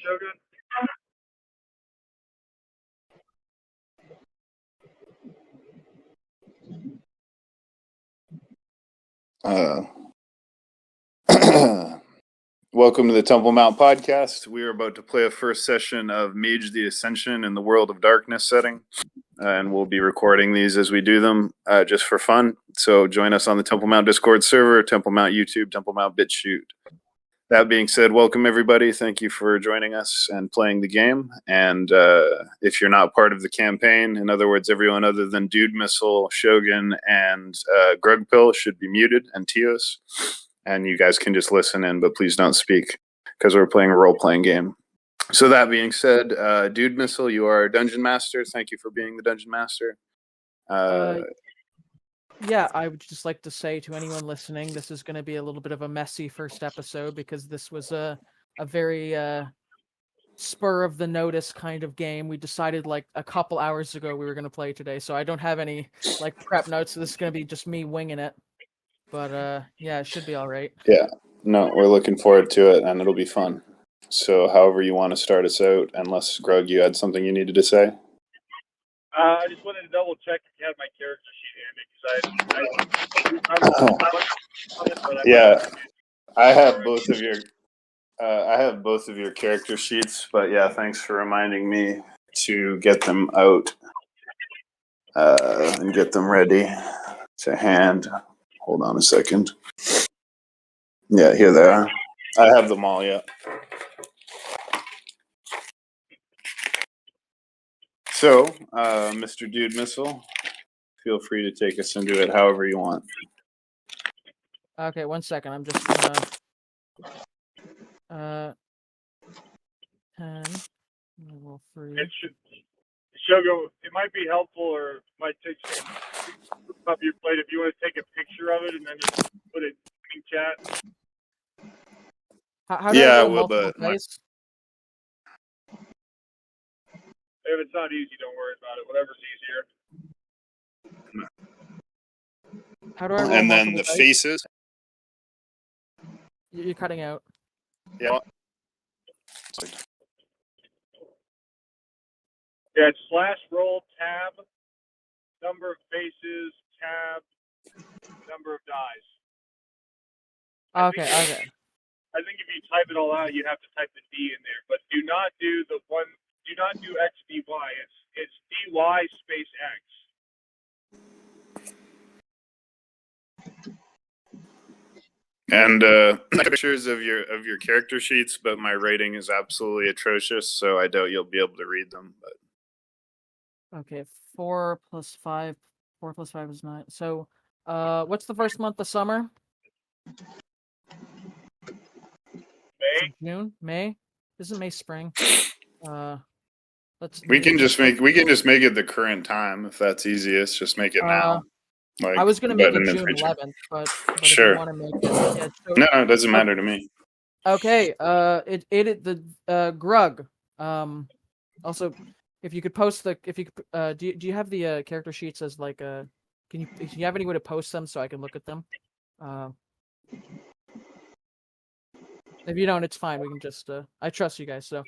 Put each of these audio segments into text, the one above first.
Shogun? Welcome to the Temple Mount podcast. We are about to play a first session of Mage the Ascension in the World of Darkness setting, and we'll be recording these as we do them just for fun. So join us on the Temple Mount Discord server, Temple Mount YouTube, Temple Mount BitChute. That being said, welcome everybody. Thank you for joining us and playing the game. And if you're not part of the campaign, in other words, everyone other than Dude Missile, Shogun, and Grugpill should be muted, and Tios. And you guys can just listen in, but please don't speak because we're playing a role-playing game. So that being said, Dude Missile, you are Dungeon Master. Thank you for being the Dungeon Master. Yeah, I would just like to say to anyone listening, this is going to be a little bit of a messy first episode because this was a very spur of the notice kind of game. We decided like a couple hours ago we were going to play today, so I don't have any like prep notes. So this is going to be just me winging it. But yeah, it should be all right. Yeah, no, we're looking forward to it, and it'll be fun. So however you want to start us out, unless, Grug, you had something you needed to say? I just wanted to double check if you had my character sheet handy, because Yeah, I have both of your character sheets, but yeah, thanks for reminding me to get them out and get them ready to hand. Hold on a second. Yeah, here they are. I have them all, yeah. So, Mr. Dude Missile, feel free to take us into it however you want. Okay, 1 second. I'm just gonna 10 level 3. Shogo, it might be helpful, or might take some up your plate if you want to take a picture of it and then just put it in chat. How do I will, but If it's not easy, don't worry about it. Whatever's easier. How do I roll and then the dice? faces. You're cutting out. Yeah. Yeah, it's /roll tab, number of faces, tab, number of dice. Okay. I think if you type it all out, you have to type the D in there. But do not do XDY. It's DY space X. And pictures of your character sheets, but my rating is absolutely atrocious, so I doubt you'll be able to read them. But okay, 4 plus 5. 4 plus 5 is 9. So, what's the first month of summer? May. June. May. Isn't May spring? We can just make it the current time if that's easiest. Just make it now. Like, I was going to make it June 11th, but sure. If you want to make it, yeah, so, no, it doesn't matter to me. Okay. The Grug. Also, if you could post do you have the character sheets as like do you have any way to post them so I can look at them? If you don't, it's fine. We can just I trust you guys, so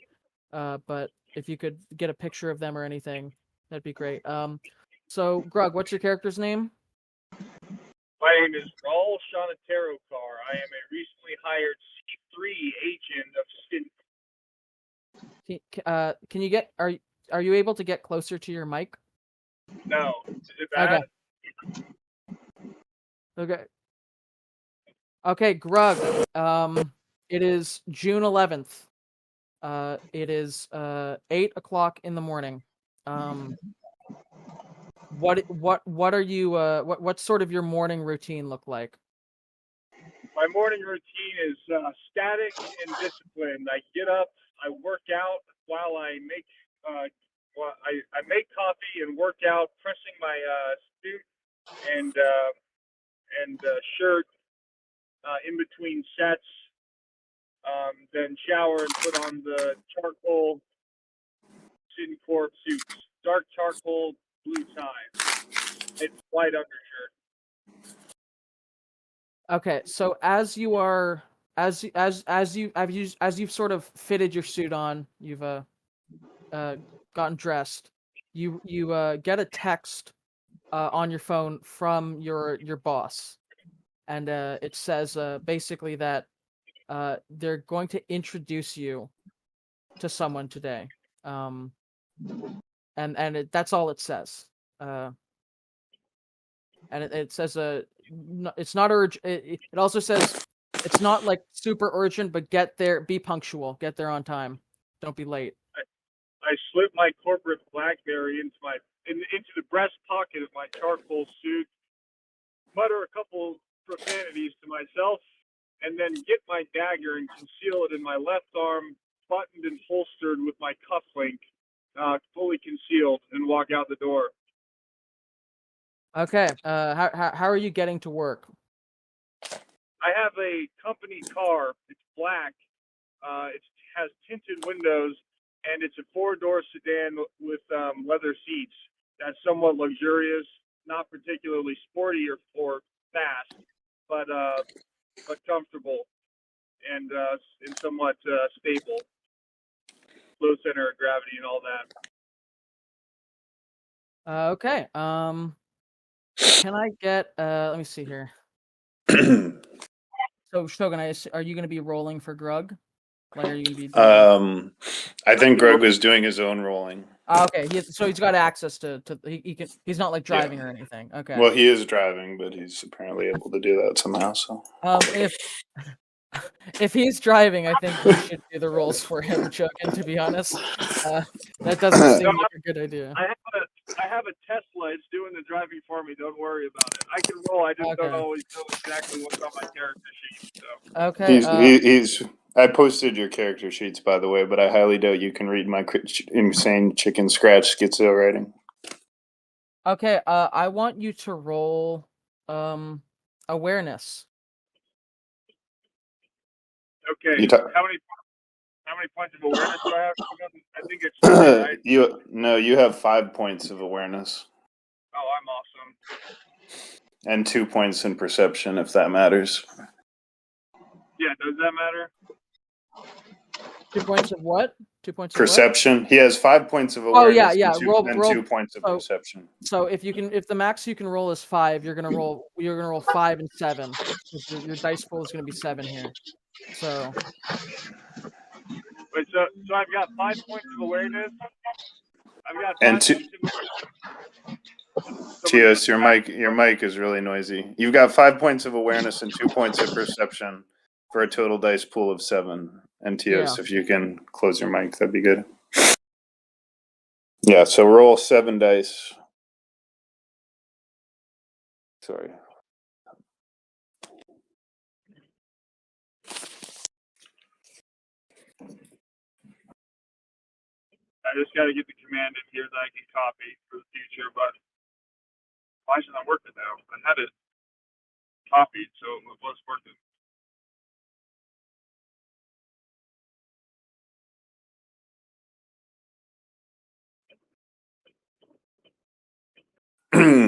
but if you could get a picture of them or anything, that'd be great. So Grug, what's your character's name? My name is Raul Shanaterokar. I am a recently hired C3 agent of Sin. Can you get are you able to get closer to your mic? No. Is it bad? Okay, Grug. It is June 11th. It is 8 o'clock in the morning. What are you what sort of your morning routine look like? My morning routine is static and disciplined. I get up, I work out while I make I make coffee and work out, pressing my suit and shirt in between sets. Then shower and put on the charcoal Syncorp suits, dark charcoal, blue tie. It's white undershirt. Okay, so as you are you've sort of fitted your suit on, you've gotten dressed. You get a text on your phone from your boss, and it says basically that they're going to introduce you to someone today. And that's all it says. And it says it's not urgent. It also says it's not like super urgent, but get there, be punctual, get there on time, don't be late. I slip my corporate BlackBerry into the breast pocket of my charcoal suit, mutter a couple profanities to myself, and then get my dagger and conceal it in my left arm, buttoned and holstered with my cufflink fully concealed, and walk out the door. Okay. How are you getting to work? I have a company car. It's black. It has tinted windows, and it's a 4-door sedan with leather seats. That's somewhat luxurious, not particularly sporty or fast, but comfortable and somewhat stable. Low center of gravity and all that. Okay. Can I get? Let me see here. So Shogun, are you going to be rolling for Grug? Like, are you going to be? I think Greg was doing his own rolling. Okay, he's got access to he can. He's not like driving or anything. Okay. Well, he is driving, but he's apparently able to do that somehow. So, if he's driving, I think we should do the rolls for him, Shogun. To be honest, that doesn't seem like a good idea. I have a Tesla. It's doing the driving for me. Don't worry about it. I can roll. I just don't always know exactly what's on my character sheet. So. Okay. He's. I posted your character sheets, by the way, but I highly doubt you can read my insane chicken scratch schizo writing. Okay. I want you to roll awareness. Okay. How many points of awareness do I have? I think it's 3, right? You have 5 points of awareness. Oh, I'm awesome. And 2 points in perception, if that matters. Yeah, does that matter? 2 points of what? 2 points of perception. What? He has 5 points of awareness. Oh yeah. Roll 2 points of perception. So if the max you can roll is 5, you're gonna roll 5 and 7. Your dice pool is gonna be 7 here. So. Wait, so I've got 5 points of awareness. I've got 5 points of Tios, your mic is really noisy. You've got 5 points of awareness and 2 points of perception for a total dice pool of 7. And Tios, if you can close your mic, that'd be good. Yeah, so roll 7 dice. Sorry. I just got to get the command in here that I can copy for the future, but why is it not working now? I had it copied, so it was working.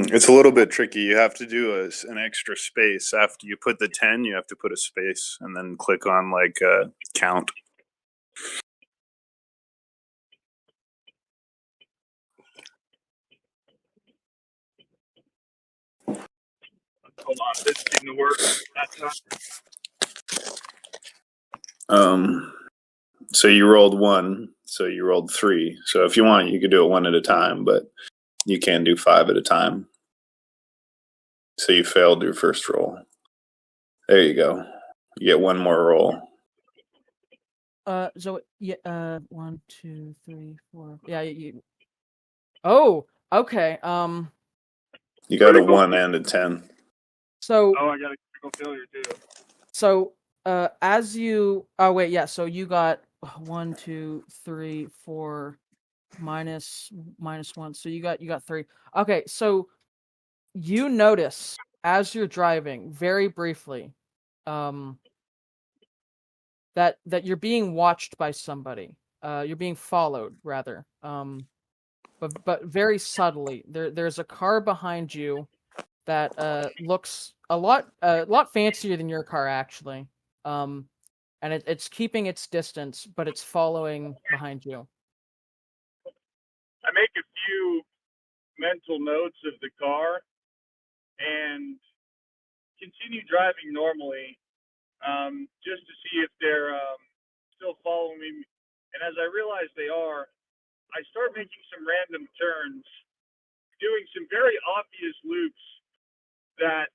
It's a little bit tricky. You have to do an extra space. After you put the 10, you have to put a space and then click on count. Hold on, this seemed to work that time. So you rolled 1, so you rolled 3. So if you want, you could do it 1 at a time, but you can do 5 at a time. So you failed your first roll. There you go. You get 1 more roll. So yeah, 1, 2, 3, 4. Yeah, you. Oh, okay. You got a 1 and a 10. So. Oh, I got a critical failure too. So, as you. Oh wait, yeah. So you got 1, 2, 3, 4, minus 1. So you got 3. Okay, so you notice as you're driving very briefly, that you're being watched by somebody. You're being followed, rather. But very subtly. There's a car behind you that looks a lot fancier than your car, actually. and it's keeping its distance, but it's following behind you. I make a few mental notes of the car and continue driving normally, just to see if they're still following me. And as I realize they are, I start making some random turns, doing some very obvious loops that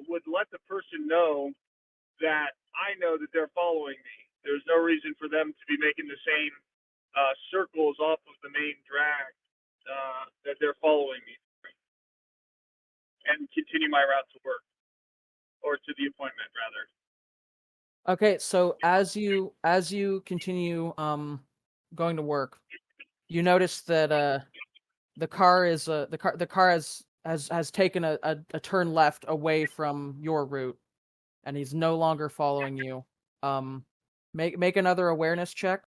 would let the person know that I know that they're following me. There's no reason for them to be making the same circles off of the main drag that they're following me, and continue my route to work, or to the appointment rather. Okay, so as you continue going to work, you notice that the car has taken a turn left away from your route, and he's no longer following you. Make another awareness check.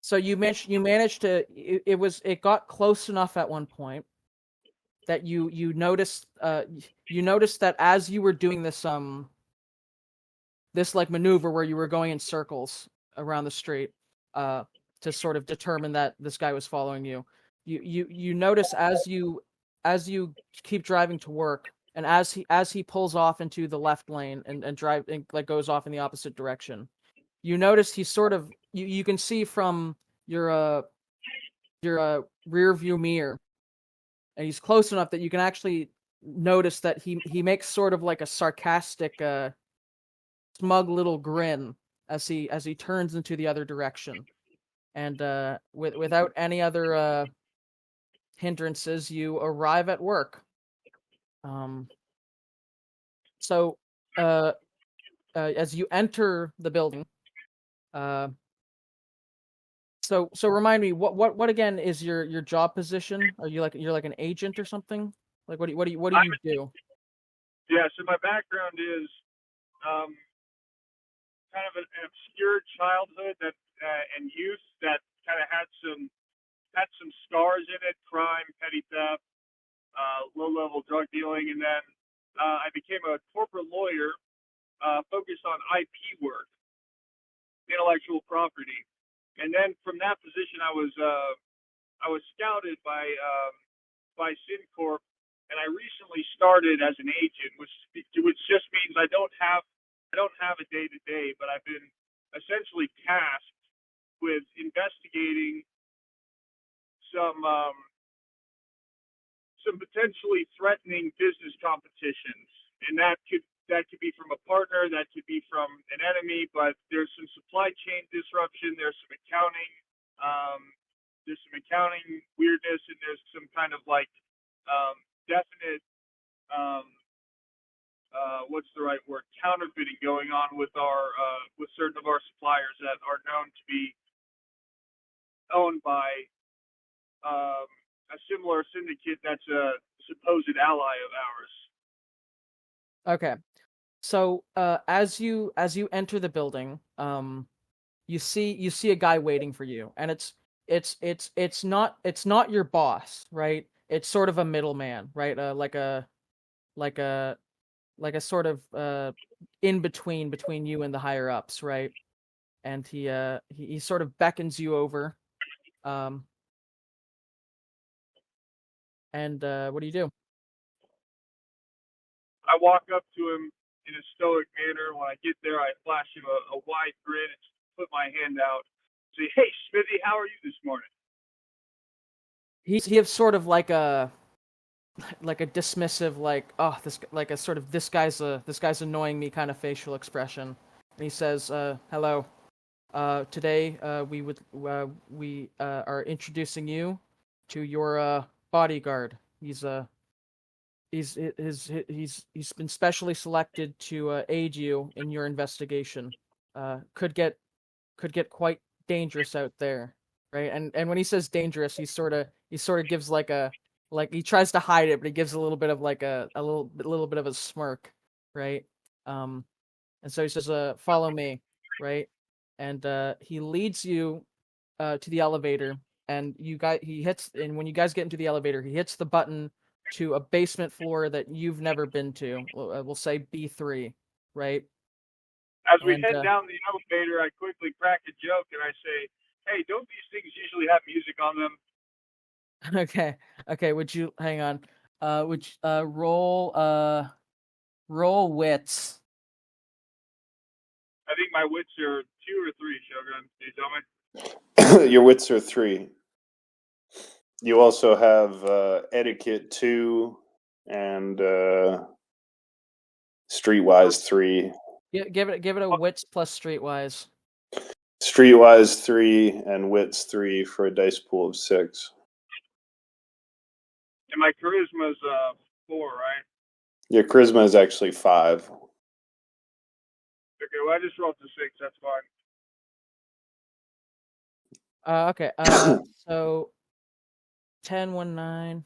So you managed to it got close enough at one point that you noticed that as you were doing this this like maneuver where you were going in circles around the street to sort of determine that this guy was following you. You notice as you keep driving to work, and as he pulls off into the left lane and like goes off in the opposite direction, you notice he's sort of you can see from your rear view mirror, and he's close enough that you can actually notice that he makes sort of like a sarcastic smug little grin as he turns into the other direction, and without any other hindrances, you arrive at work. So as you enter the building, so remind me, what again is your job position? Are you you're like an agent or something? Like what do you do? Yeah, so my background is kind of an obscure childhood that and youth that kind of had some scars in it: crime, petty theft, low-level drug dealing, and then I became a corporate lawyer focused on IP work, intellectual property. And then from that position, I was scouted by SynCorp, and I recently started as an agent, which just means I don't have a day-to-day, but I've been essentially tasked with investigating some potentially threatening business competitions, and that could be from a partner, that could be from an enemy, but there's some supply chain disruption, there's some accounting weirdness, and there's some kind of like definite what's the right word, counterfeiting going on with with certain of our suppliers that are known to be owned by a similar syndicate that's a supposed ally of ours. Okay. So as you enter the building, you see a guy waiting for you, and it's not your boss, right? It's sort of a middleman, right? Like a sort of in between you and the higher ups, right? And he sort of beckons you over. And what do you do? I walk up to him in a stoic manner. When I get there, I flash him a wide grin and put my hand out. Say, "Hey, Smithy, how are you this morning?" He has sort of like a dismissive, like, oh, this guy's annoying me kind of facial expression. And he says, hello. Today we are introducing you to your bodyguard. He's been specially selected to aid you in your investigation. Could get quite dangerous out there, right? And when he says dangerous, he sort of gives like he tries to hide it, but he gives a little bit of like a little bit of a smirk, right? And so he says, "Follow me," right? And he leads you to the elevator, and when you guys get into the elevator, he hits the button to a basement floor that you've never been to. We'll say B3, right? As we head down the elevator, I quickly crack a joke and I say, "Hey, don't these things usually have music on them?" Okay. Would you hang on? Would you, roll wits? I think my wits are 2 or 3, Shogun. Can you tell me? Your wits are 3. You also have etiquette 2 and streetwise 3. Give it a wits plus streetwise. Streetwise 3 and wits 3 for a dice pool of 6. And my charisma's 4, right? Your charisma is actually 5. Okay, well, I just rolled the 6. That's fine. Okay. So 10, 1, 9.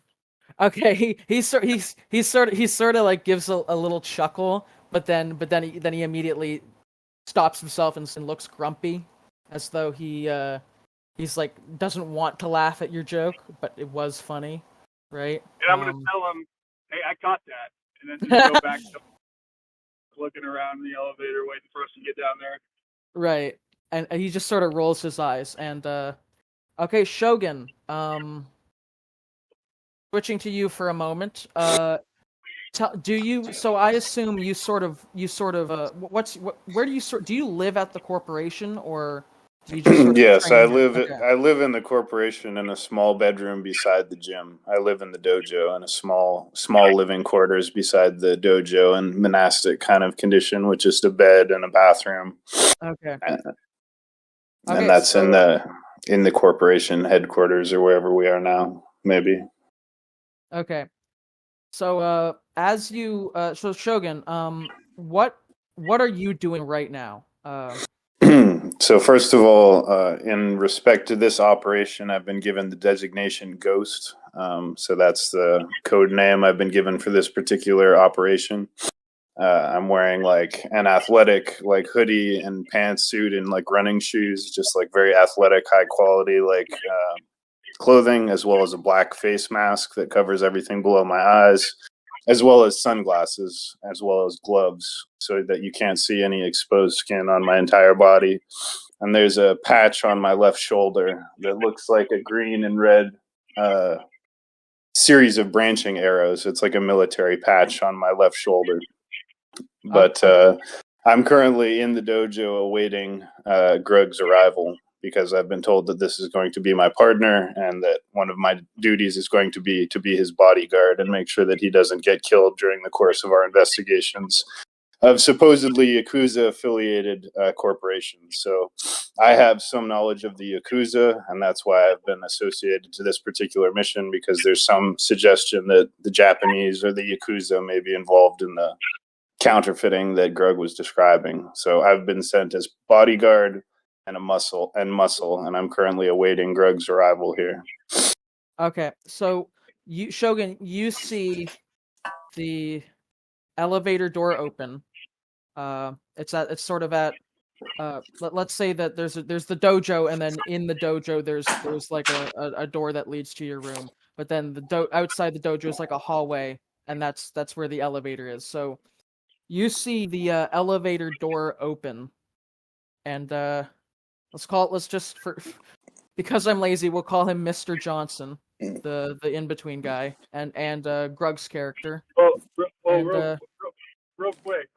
Okay, he sort of like gives a little chuckle, but then he immediately stops himself and looks grumpy, as though he's like doesn't want to laugh at your joke, but it was funny, right? And I'm gonna tell him, "Hey, I caught that," and then just go back to looking around in the elevator, waiting for us to get down there. Right, and he just sort of rolls his eyes. And okay, Shogun. Switching to you for a moment. Do you? So I assume you sort of. Where do you do you live at the corporation, or do you just sort of Yes, I train? live. Okay. I live in the corporation in a small bedroom beside the gym. I live in the dojo in a small living quarters beside the dojo in monastic kind of condition with just a bed and a bathroom. Okay. And that's so, in the corporation headquarters or wherever we are now, maybe. Okay. So as you so Shogun, what are you doing right now? So first of all, in respect to this operation, I've been given the designation Ghost. So that's the code name I've been given for this particular operation. I'm wearing like an athletic like hoodie and pantsuit and like running shoes, just like very athletic, high quality like clothing, as well as a black face mask that covers everything below my eyes, as well as sunglasses, as well as gloves, so that you can't see any exposed skin on my entire body. And there's a patch on my left shoulder that looks like a green and red series of branching arrows. It's like a military patch on my left shoulder. But I'm currently in the dojo awaiting Grug's arrival, because I've been told that this is going to be my partner, and that one of my duties is going to be his bodyguard and make sure that he doesn't get killed during the course of our investigations of supposedly Yakuza-affiliated corporations. So I have some knowledge of the Yakuza, and that's why I've been associated to this particular mission, because there's some suggestion that the Japanese or the Yakuza may be involved in the counterfeiting that Grug was describing. So I've been sent as bodyguard and muscle, and I'm currently awaiting Grug's arrival here. Okay, so Shogun, you see the elevator door open. It's sort of at let's say that there's the dojo, and then in the dojo there's like a door that leads to your room. But then outside the dojo is like a hallway, and that's where the elevator is. So you see the elevator door open, and let's just because I'm lazy, we'll call him Mr. Johnson, the in between guy, and Grug's character. Real quick.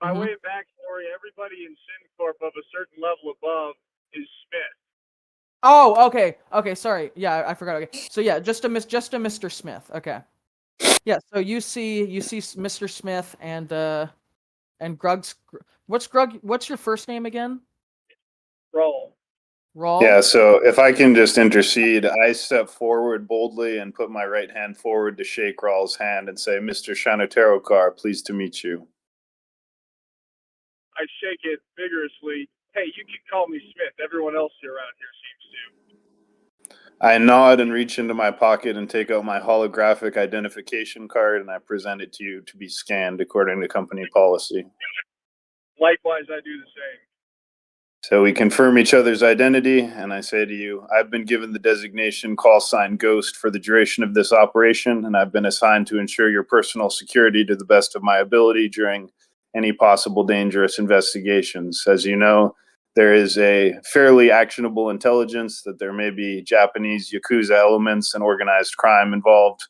By way of backstory, everybody in SynCorp of a certain level above is Smith. Oh, okay, sorry. Yeah, I forgot. Okay, so yeah, just a Mr. Smith. Okay. Yeah, so you see Mr. Smith and Grug's. What's your first name again? Roll. Yeah, so if I can just intercede, I step forward boldly and put my right hand forward to shake Rawl's hand and say, "Mr. Shanaterokar, pleased to meet you." I shake it vigorously. Hey, you can call me Smith. Everyone else around here seems to. I nod and reach into my pocket and take out my holographic identification card, and I present it to you to be scanned according to company policy. Likewise, I do the same. So we confirm each other's identity, and I say to you, I've been given the designation call sign Ghost for the duration of this operation, and I've been assigned to ensure your personal security to the best of my ability during any possible dangerous investigations. As you know, there is a fairly actionable intelligence that there may be Japanese Yakuza elements and organized crime involved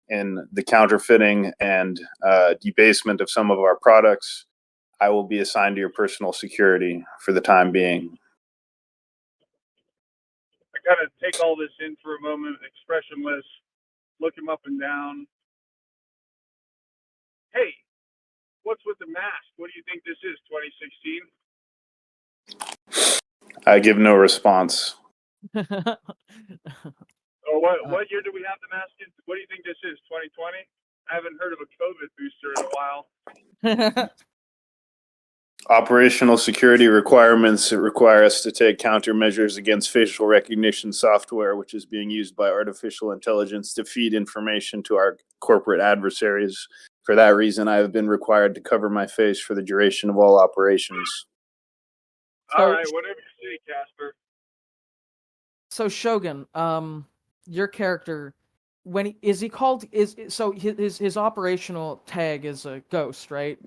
in the counterfeiting and debasement of some of our products. I will be assigned to your personal security for the time being. I kind of take all this in for a moment, expressionless, look him up and down. Hey, what's with the mask? What do you think this is, 2016? I give no response. Or what year do we have the mask in? What do you think this is, 2020? I haven't heard of a COVID booster in a while. Operational security requirements require us to take countermeasures against facial recognition software, which is being used by artificial intelligence to feed information to our corporate adversaries. For that reason, I have been required to cover my face for the duration of all operations. All right, whatever you say, Casper. So Shogun, your character, his operational tag is a ghost, right?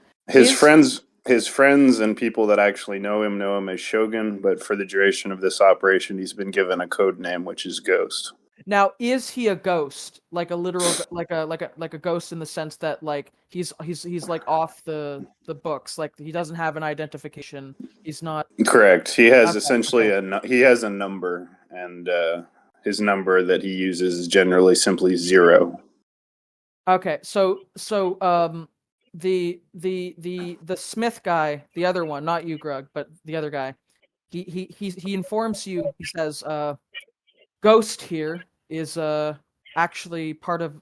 His friends and people that actually know him as Shogun, but for the duration of this operation, he's been given a code name, which is Ghost. Now, is he a ghost, like a literal, like a ghost in the sense that like he's like off the books, like he doesn't have an identification. He's not correct. He has essentially he has a number, and his number that he uses is generally simply 0. Okay, so the Smith guy, the other one, not you, Grug, but the other guy, he informs you. He says, Ghost here is actually part of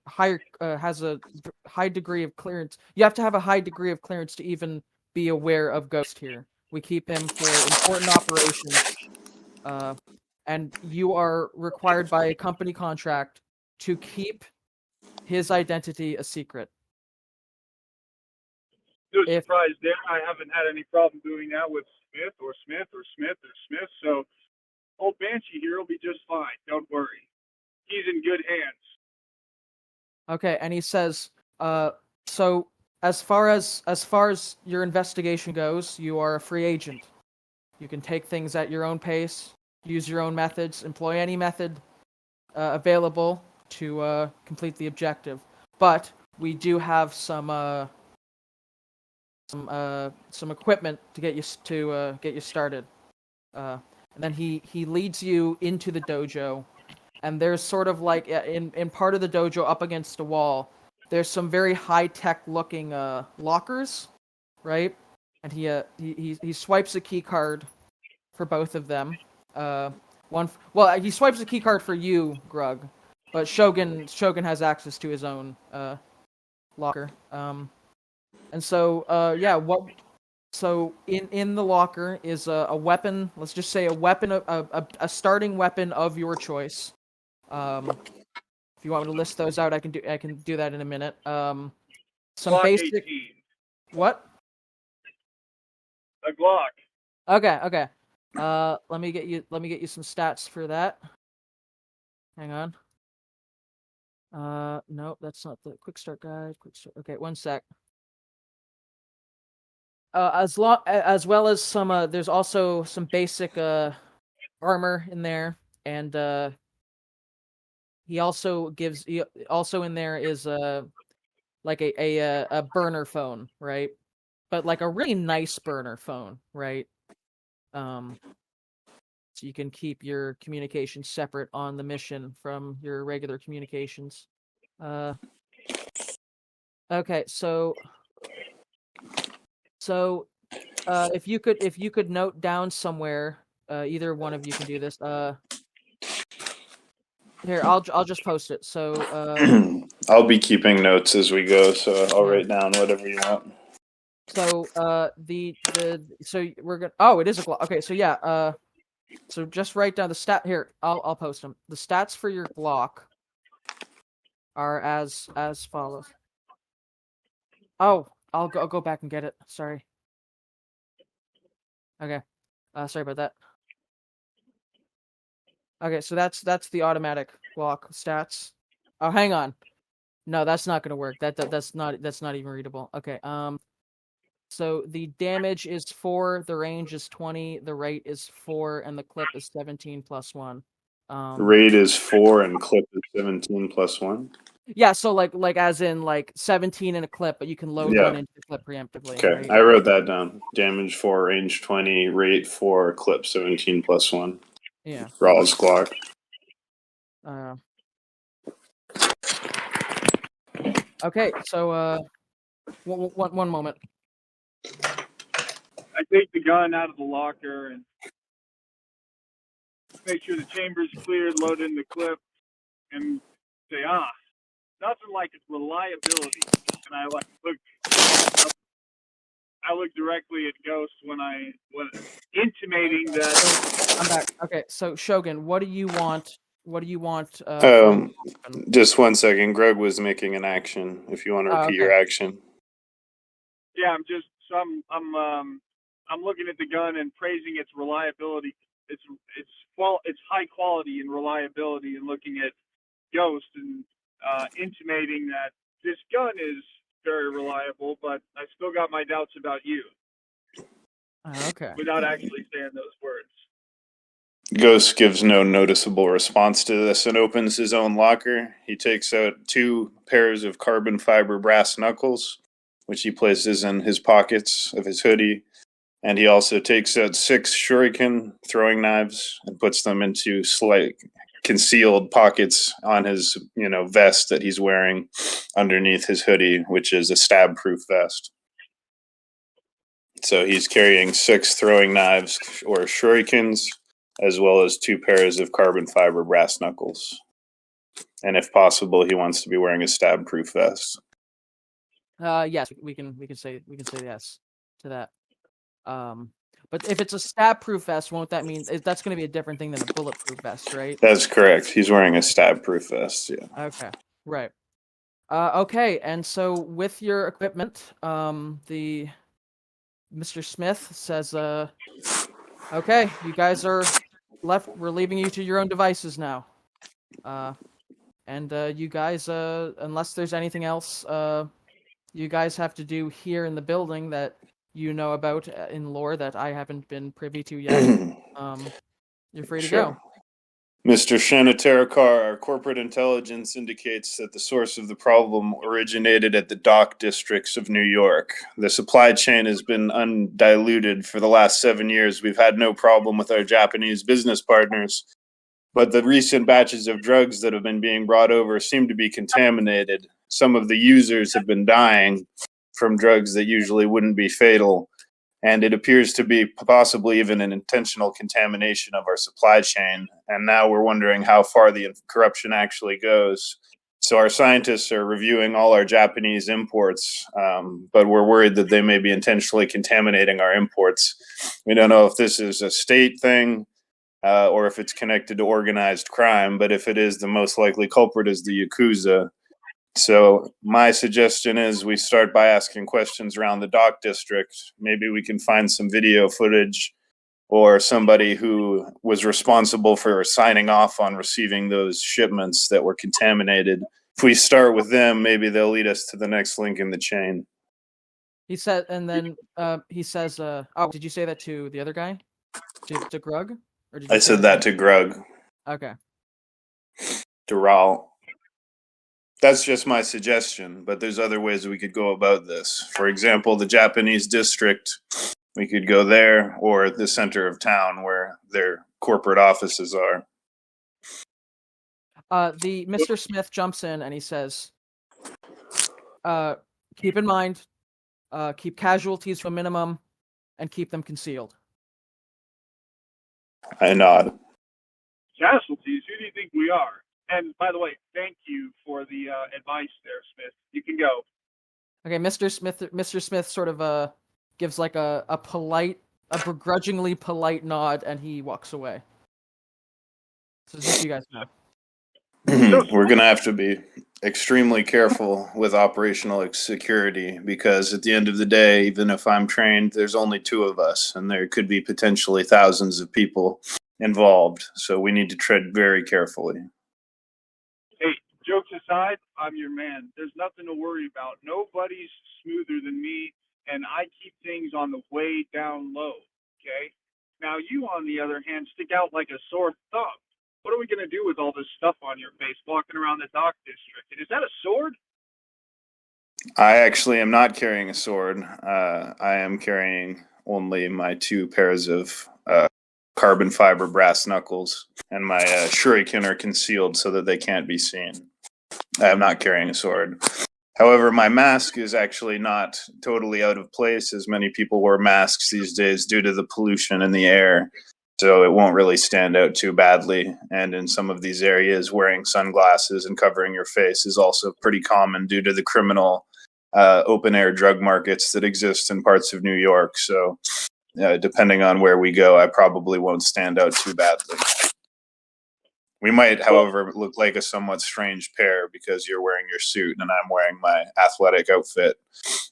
higher has a high degree of clearance. You have to have a high degree of clearance to even be aware of Ghost here. We keep him for important operations, and you are required by a company contract to keep his identity a secret. No surprise there. I haven't had any problem doing that with Smith. So old Banshee here will be just fine. Don't worry. He's in good hands. Okay, and he says, so as far as your investigation goes, you are a free agent. You can take things at your own pace, use your own methods, employ any method available to complete the objective. But we do have some equipment to get you started. And then he leads you into the dojo, and there's sort of like in part of the dojo up against a wall, there's some very high tech looking lockers, right? And he swipes a key card for both of them. He swipes a key card for you, Grug, but Shogun has access to his own locker. And so So in the locker is a weapon. Let's just say a weapon, a starting weapon of your choice. If you want me to list those out, I can do that in a minute. Some Glock basic. 18. What? A Glock. Okay. Let me get you some stats for that. Hang on. No, that's not the quick start guide. Okay, one sec. As well as some there's also some basic armor in there, and he also in there is like a burner phone, right? But like a really nice burner phone, right? So you can keep your communications separate on the mission from your regular communications. Okay, so if you could note down somewhere, either one of you can do this. Here, I'll just post it. So I'll be keeping notes as we go, so I'll write down whatever you want. So so we're gonna. Oh, it is a Glock. Okay, so yeah. So just write down the stat here. I'll post them. The stats for your Glock are as follows. Oh, I'll go back and get it. Sorry. Okay. Sorry about that. Okay, so that's the automatic block stats. Oh, hang on. No, that's not gonna work. That's not even readable. Okay. So the damage is 4, the range is 20, the rate is 4, and the clip is 17 plus 1. Rate is 4 and clip is 17 plus 1. Yeah, so like as in like 17 in a clip, but you can load Yeah. one into the clip preemptively. Okay, Right? I wrote that down. Damage 4, range 20, rate 4, clip 17 plus 1. Yeah. Rawls Glock. Okay, so one moment. I take the gun out of the locker and make sure the chamber's cleared, load in the clip, and say, nothing like its reliability. And I look directly at Ghost when intimating that. I'm back. Okay, so Shogun, what do you want? What do you want? Just 1 second. Greg was making an action. If you want to repeat your action. Yeah, I'm looking at the gun and praising its reliability. It's high quality and reliability, and looking at Ghost and intimating that this gun is very reliable, but I still got my doubts about you. Okay. Without actually saying those words. Ghost gives no noticeable response to this and opens his own locker. He takes out 2 pairs of carbon fiber brass knuckles, which he places in his pockets of his hoodie. And he also takes out 6 shuriken throwing knives and puts them into slight concealed pockets on his, vest that he's wearing underneath his hoodie, which is a stab-proof vest. So he's carrying 6 throwing knives or shurikens, as well as 2 pairs of carbon fiber brass knuckles. And if possible, he wants to be wearing a stab-proof vest. Yes, we can say yes to that. But if it's a stab-proof vest, won't that mean that's going to be a different thing than a bulletproof vest, right? That's correct. He's wearing a stab-proof vest. Yeah. Okay. Right. Okay, and so with your equipment, the Mr. Smith says, "Okay, you guys are left. We're leaving you to your own devices now. And you guys, unless there's anything else, you guys have to do here in the building that you know about in lore that I haven't been privy to yet. You're free to go." Mr. Shanatarakar, our corporate intelligence indicates that the source of the problem originated at the dock districts of New York. The supply chain has been undiluted for the last 7 years. We've had no problem with our Japanese business partners, but the recent batches of drugs that have been being brought over seem to be contaminated. Some of the users have been dying from drugs that usually wouldn't be fatal, and it appears to be possibly even an intentional contamination of our supply chain. And now we're wondering how far the corruption actually goes. So our scientists are reviewing all our Japanese imports, but we're worried that they may be intentionally contaminating our imports. We don't know if this is a state thing or if it's connected to organized crime, but if it is, the most likely culprit is the Yakuza. So my suggestion is we start by asking questions around the dock district. Maybe we can find some video footage or somebody who was responsible for signing off on receiving those shipments that were contaminated. If we start with them, maybe they'll lead us to the next link in the chain. He said, and then he says, "Oh, did you say that to the other guy, to Grug?" Or did you I said that to Grug. Okay. To Raul. That's just my suggestion, but there's other ways we could go about this. For example, the Japanese district, we could go there, or the center of town where their corporate offices are. The Mr. Smith jumps in and he says, "Keep in mind, keep casualties to a minimum, and keep them concealed." I nod. Casualties? Who do you think we are? And by the way, thank you for the advice there, Smith. You can go. Okay, Mr. Smith sort of gives like a begrudgingly polite nod, and he walks away. So just so you guys know. We're gonna have to be extremely careful with operational security because at the end of the day, even if I'm trained, there's only two of us and there could be potentially thousands of people involved. So we need to tread very carefully. Hey, jokes aside, I'm your man. There's nothing to worry about. Nobody's smoother than me, and I keep things on the way down low, okay? Now, you, on the other hand, stick out like a sore thumb. What are we going to do with all this stuff on your face walking around the dock district? Is that a sword? I actually am not carrying a sword. I am carrying only my two pairs of carbon fiber brass knuckles, and my shuriken are concealed so that they can't be seen. I am not carrying a sword. However, my mask is actually not totally out of place, as many people wear masks these days due to the pollution in the air. So it won't really stand out too badly. And in some of these areas, wearing sunglasses and covering your face is also pretty common due to the criminal open air drug markets that exist in parts of New York. So depending on where we go, I probably won't stand out too badly. We might, however, look like a somewhat strange pair because you're wearing your suit and I'm wearing my athletic outfit.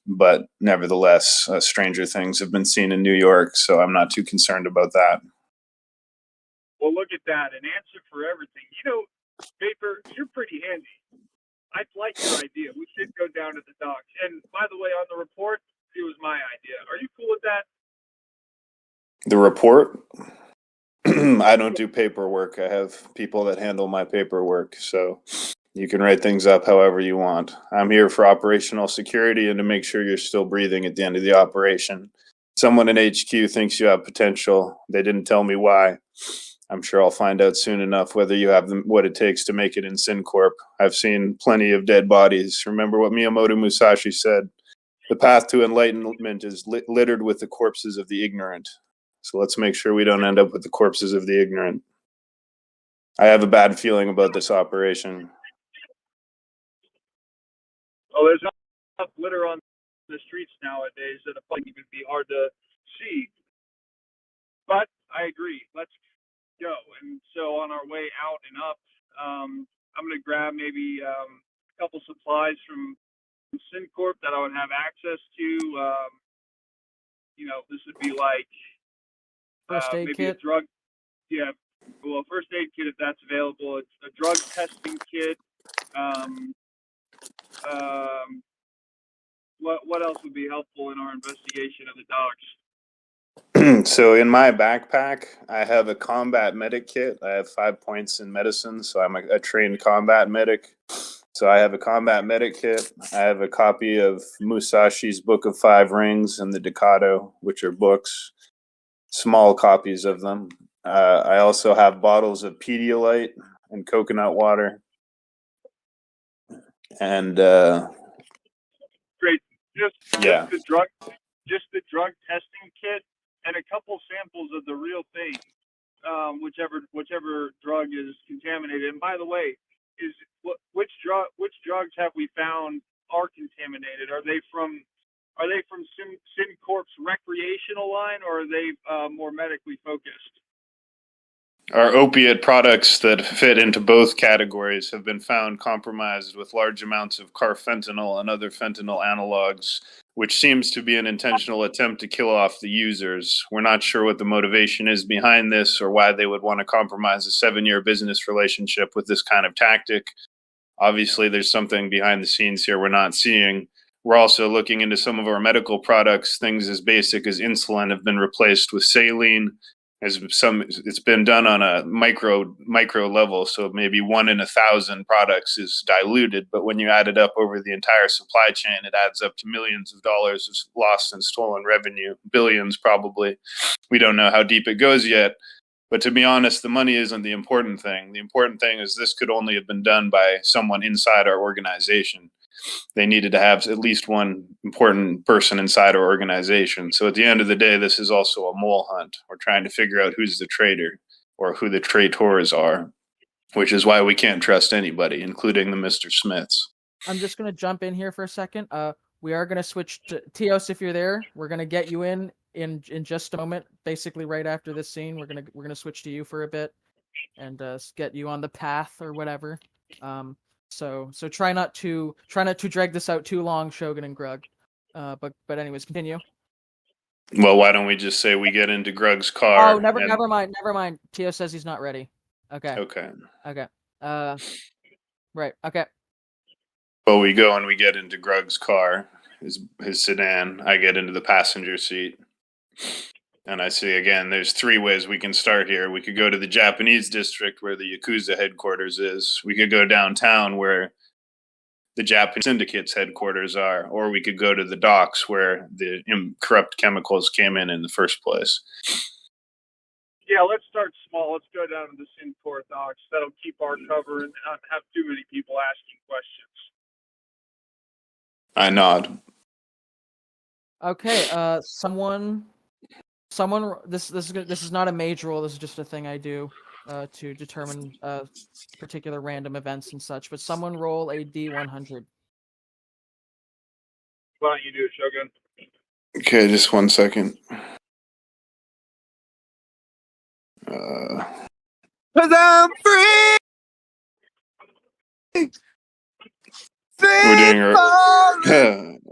But nevertheless, stranger things have been seen in New York, so I'm not too concerned about that. Well, look at that. An answer for everything. You know, Vapor, you're pretty handy. I like your idea. We should go down to the docks. And by the way, on the report, it was my idea. Are you cool with that? The report? I don't do paperwork. I have people that handle my paperwork, so you can write things up however you want. I'm here for operational security and to make sure you're still breathing at the end of the operation. Someone in HQ thinks you have potential. They didn't tell me why. I'm sure I'll find out soon enough whether you have what it takes to make it in SynCorp. I've seen plenty of dead bodies. Remember what Miyamoto Musashi said? The path to enlightenment is littered with the corpses of the ignorant. So let's make sure we don't end up with the corpses of the ignorant. I have a bad feeling about this operation. Oh, there's enough glitter on the streets nowadays that it might even be hard to see. But I agree. Let's go. And so on our way out and up, I'm going to grab maybe a couple supplies from SynCorp that I would have access to. You know, this would be like First aid maybe kit. a drug. Yeah. Well, first aid kit if that's available. It's a drug testing kit. What else would be helpful in our investigation of the dogs? So in my backpack, I have a combat medic kit. I have 5 points in medicine, so I'm a trained combat medic. So I have a combat medic kit. I have a copy of Musashi's Book of Five Rings and the Decado, which are books, small copies of them. I also have bottles of Pedialyte and coconut water. And Great. Just yeah. just the drug testing kit and a couple samples of the real thing, whichever drug is contaminated. And by the way, which drugs have we found are contaminated? Are they from SynCorp's recreational line, or are they more medically focused? Our opiate products that fit into both categories have been found compromised with large amounts of carfentanil and other fentanyl analogs, which seems to be an intentional attempt to kill off the users. We're not sure what the motivation is behind this or why they would want to compromise a 7-year business relationship with this kind of tactic. Obviously, there's something behind the scenes here we're not seeing. We're also looking into some of our medical products. Things as basic as insulin have been replaced with saline. It's been done on a micro level, so maybe 1 in 1,000 products is diluted, but when you add it up over the entire supply chain, it adds up to millions of dollars of lost and stolen revenue, billions probably. We don't know how deep it goes yet, but to be honest, the money isn't the important thing. The important thing is this could only have been done by someone inside our organization. They needed to have at least one important person inside our organization. So at the end of the day, this is also a mole hunt. We're trying to figure out who's the traitor or who the traitors are, which is why we can't trust anybody, including the Mr. Smiths. I'm just going to jump in here for a second. We are going to switch to Teos if you're there. We're going to get you in just a moment. Basically, right after this scene, we're going to switch to you for a bit and get you on the path or whatever. So try not to drag this out too long, Shogun and Grug. But anyways, continue. Well, why don't we just say we get into Grug's car? Oh, never mind. Tio says he's not ready. Okay. Okay. Right. Okay. Well, we go and we get into Grug's car, his sedan. I get into the passenger seat. And I see again, there's three ways we can start here. We could go to the Japanese district where the Yakuza headquarters is. We could go downtown where the Japanese syndicate's headquarters are, or we could go to the docks where the corrupt chemicals came in the first place. Yeah, let's start small. Let's go down to the Synport docks. That'll keep our cover and not have too many people asking questions. I nod. Okay. Someone. This is not a mage roll. This is just a thing I do to determine particular random events and such. But someone roll a D100. Why don't you do it, Shogun? Okay, just 1 second. Cause I'm free.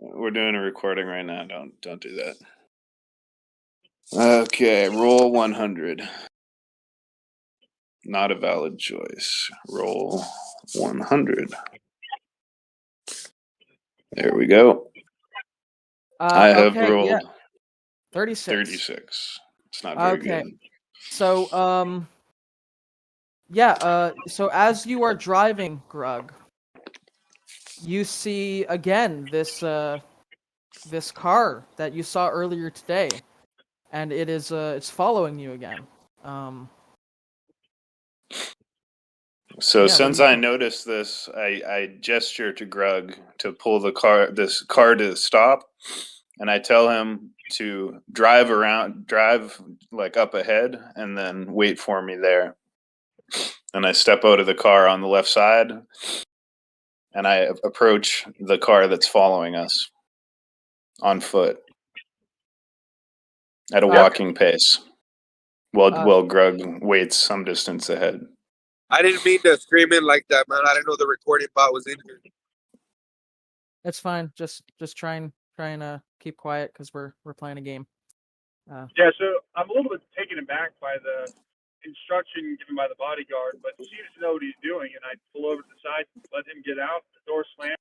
We're doing a recording right now. Don't do that. Okay, roll 100. Not a valid choice. Roll 100. There we go. I have rolled 36. 36. It's not very good. So so as you are driving, Grug, you see again this car that you saw earlier today, and it's following you again. Since I noticed this, I gesture to Grug to pull this car to stop, and I tell him to drive like up ahead and then wait for me there. And I step out of the car on the left side, and I approach the car that's following us on foot at a walking pace while Grug waits some distance ahead. I didn't mean to scream in like that, man. I didn't know the recording bot was in here. It's fine. Just try and keep quiet because we're playing a game. Yeah, so I'm a little bit taken aback by the instruction given by the bodyguard, but he seems to know what he's doing, and I pull over to the side, let him get out, the door slam,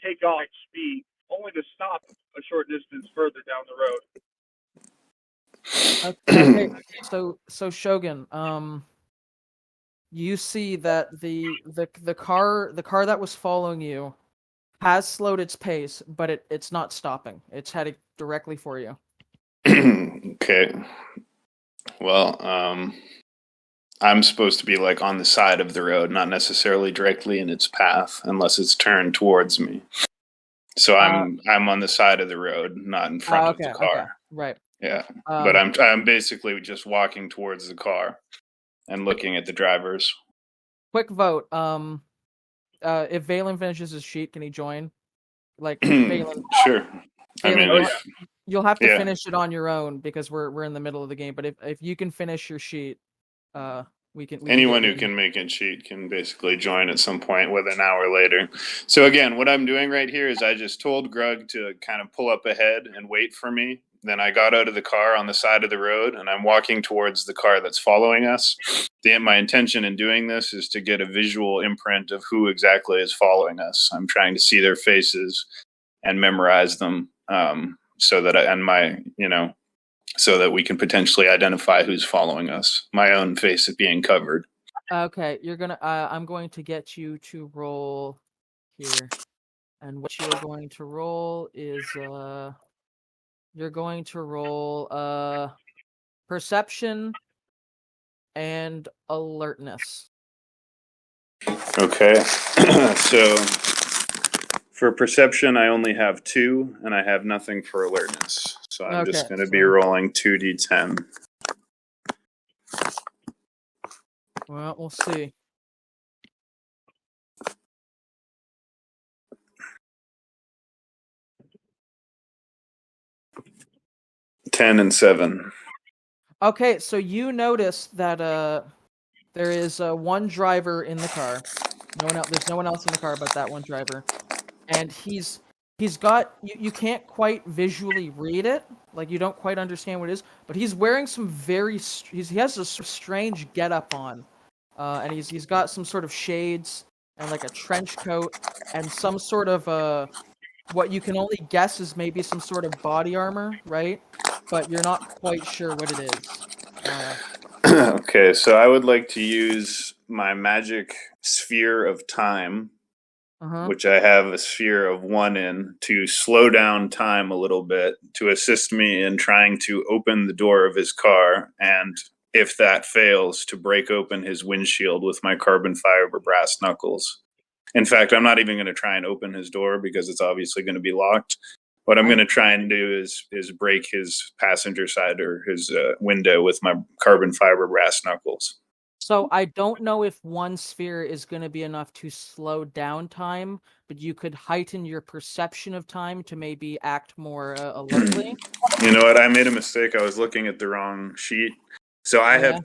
take off speed, only to stop a short distance further down the road. Okay. So Shogun, you see that the car that was following you has slowed its pace, but it's not stopping. It's heading directly for you. Okay. Well, I'm supposed to be like on the side of the road, not necessarily directly in its path, unless it's turned towards me. So I'm on the side of the road, not in front of the car. Okay. Right. Yeah, but I'm basically just walking towards the car and looking at the drivers. Quick vote. If Valen finishes his sheet, can he join? Like Valen. Sure. Valen, you'll have to finish it on your own because we're in the middle of the game. But if you can finish your sheet, we can. Anyone who can make a sheet can basically join at some point, whether an hour later. So again, what I'm doing right here is I just told Grug to kind of pull up ahead and wait for me. Then I got out of the car on the side of the road, and I'm walking towards the car that's following us. My intention in doing this is to get a visual imprint of who exactly is following us. I'm trying to see their faces and memorize them, so that we can potentially identify who's following us. My own face being covered. Okay, I'm going to get you to roll here, and what you're going to roll is you're going to roll perception and alertness. Okay. So for perception, I only have 2, and I have nothing for alertness. So I'm just going to be rolling 2d10. Well, we'll see. $10 and $7. Okay, so you notice that There is one driver in the car. There's no one else in the car but that one driver, and he's got you can't quite visually read it, like you don't quite understand what it is, but he's wearing some he has a strange getup on, and he's got some sort of shades and like a trench coat and some sort of what you can only guess is maybe some sort of body armor, right? But you're not quite sure what it is. Okay, so I would like to use my magic sphere of time, which I have a sphere of 1 in, to slow down time a little bit to assist me in trying to open the door of his car, and if that fails, to break open his windshield with my carbon fiber brass knuckles. In fact, I'm not even going to try and open his door because it's obviously going to be locked. What I'm going to try and do is break his passenger side or his window with my carbon fiber brass knuckles. So I don't know if one sphere is going to be enough to slow down time, but you could heighten your perception of time to maybe act more alertly. You know what? I made a mistake. I was looking at the wrong sheet. So I have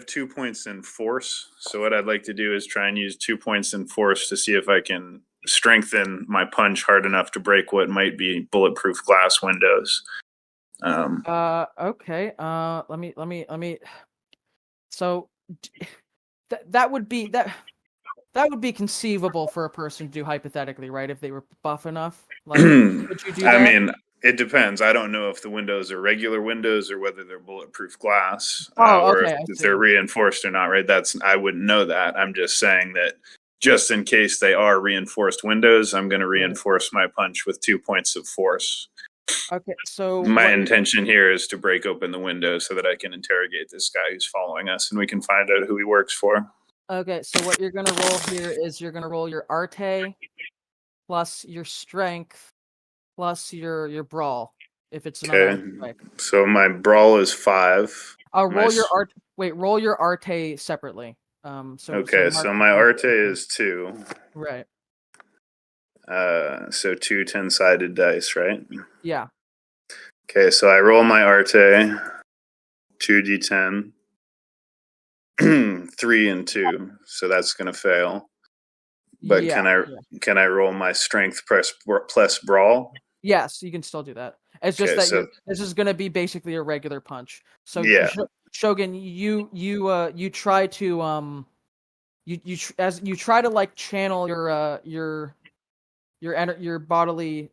2 points in force. So what I'd like to do is try and use 2 points in force to see if I can strengthen my punch hard enough to break what might be bulletproof glass windows. Okay. Let me. So that would be conceivable for a person to do hypothetically, right? If they were buff enough, like, would you do that? I mean, it depends. I don't know if the windows are regular windows or whether they're bulletproof glass, or if they're reinforced or not. Right? I wouldn't know that. I'm just saying that just in case they are reinforced windows, I'm going to reinforce my punch with 2 points of force. Okay, so my intention here is to break open the window so that I can interrogate this guy who's following us, and we can find out who he works for. Okay, so what you're going to roll here is you're going to roll your Arte plus your Strength plus your Brawl, if it's another type. So my Brawl is 5. Roll your Arte separately. So my Arte is 2. Right. So 2 10-sided dice, right? Yeah. Okay, so I roll my Arte, 2d10, 3 and 2, so that's going to fail. But can I roll my Strength plus Brawl? Yes, you can still do that. It's just that this is going to be basically a regular punch. So Shogun, you try to you try to like channel your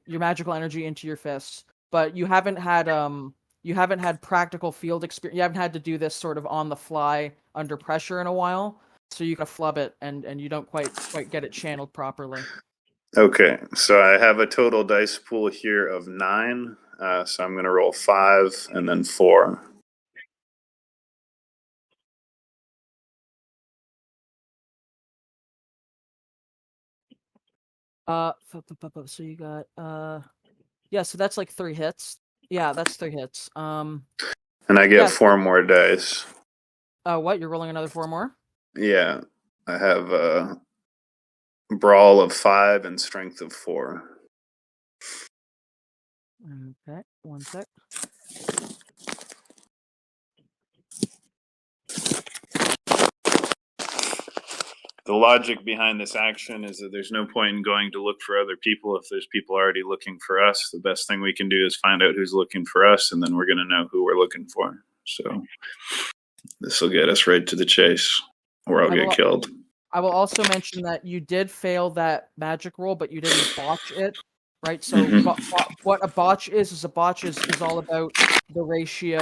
magical energy into your fists, but you haven't had practical field experience. You haven't had to do this sort of on the fly under pressure in a while, so you can flub it and you don't quite get it channeled properly. Okay, so I have a total dice pool here of 9, so I'm going to roll 5 and then 4. So you got so that's like 3 hits. Yeah, that's 3 hits. And I get 4 more dice. What? You're rolling another 4 more? Yeah, I have a Brawl of 5 and Strength of 4. Okay, 1 sec. The logic behind this action is that there's no point in going to look for other people if there's people already looking for us. The best thing we can do is find out who's looking for us, and then we're going to know who we're looking for. So this will get us right to the chase, or I'll get killed. I will also mention that you did fail that magic roll, but you didn't botch it, right? So what a botch is a botch is all about the ratio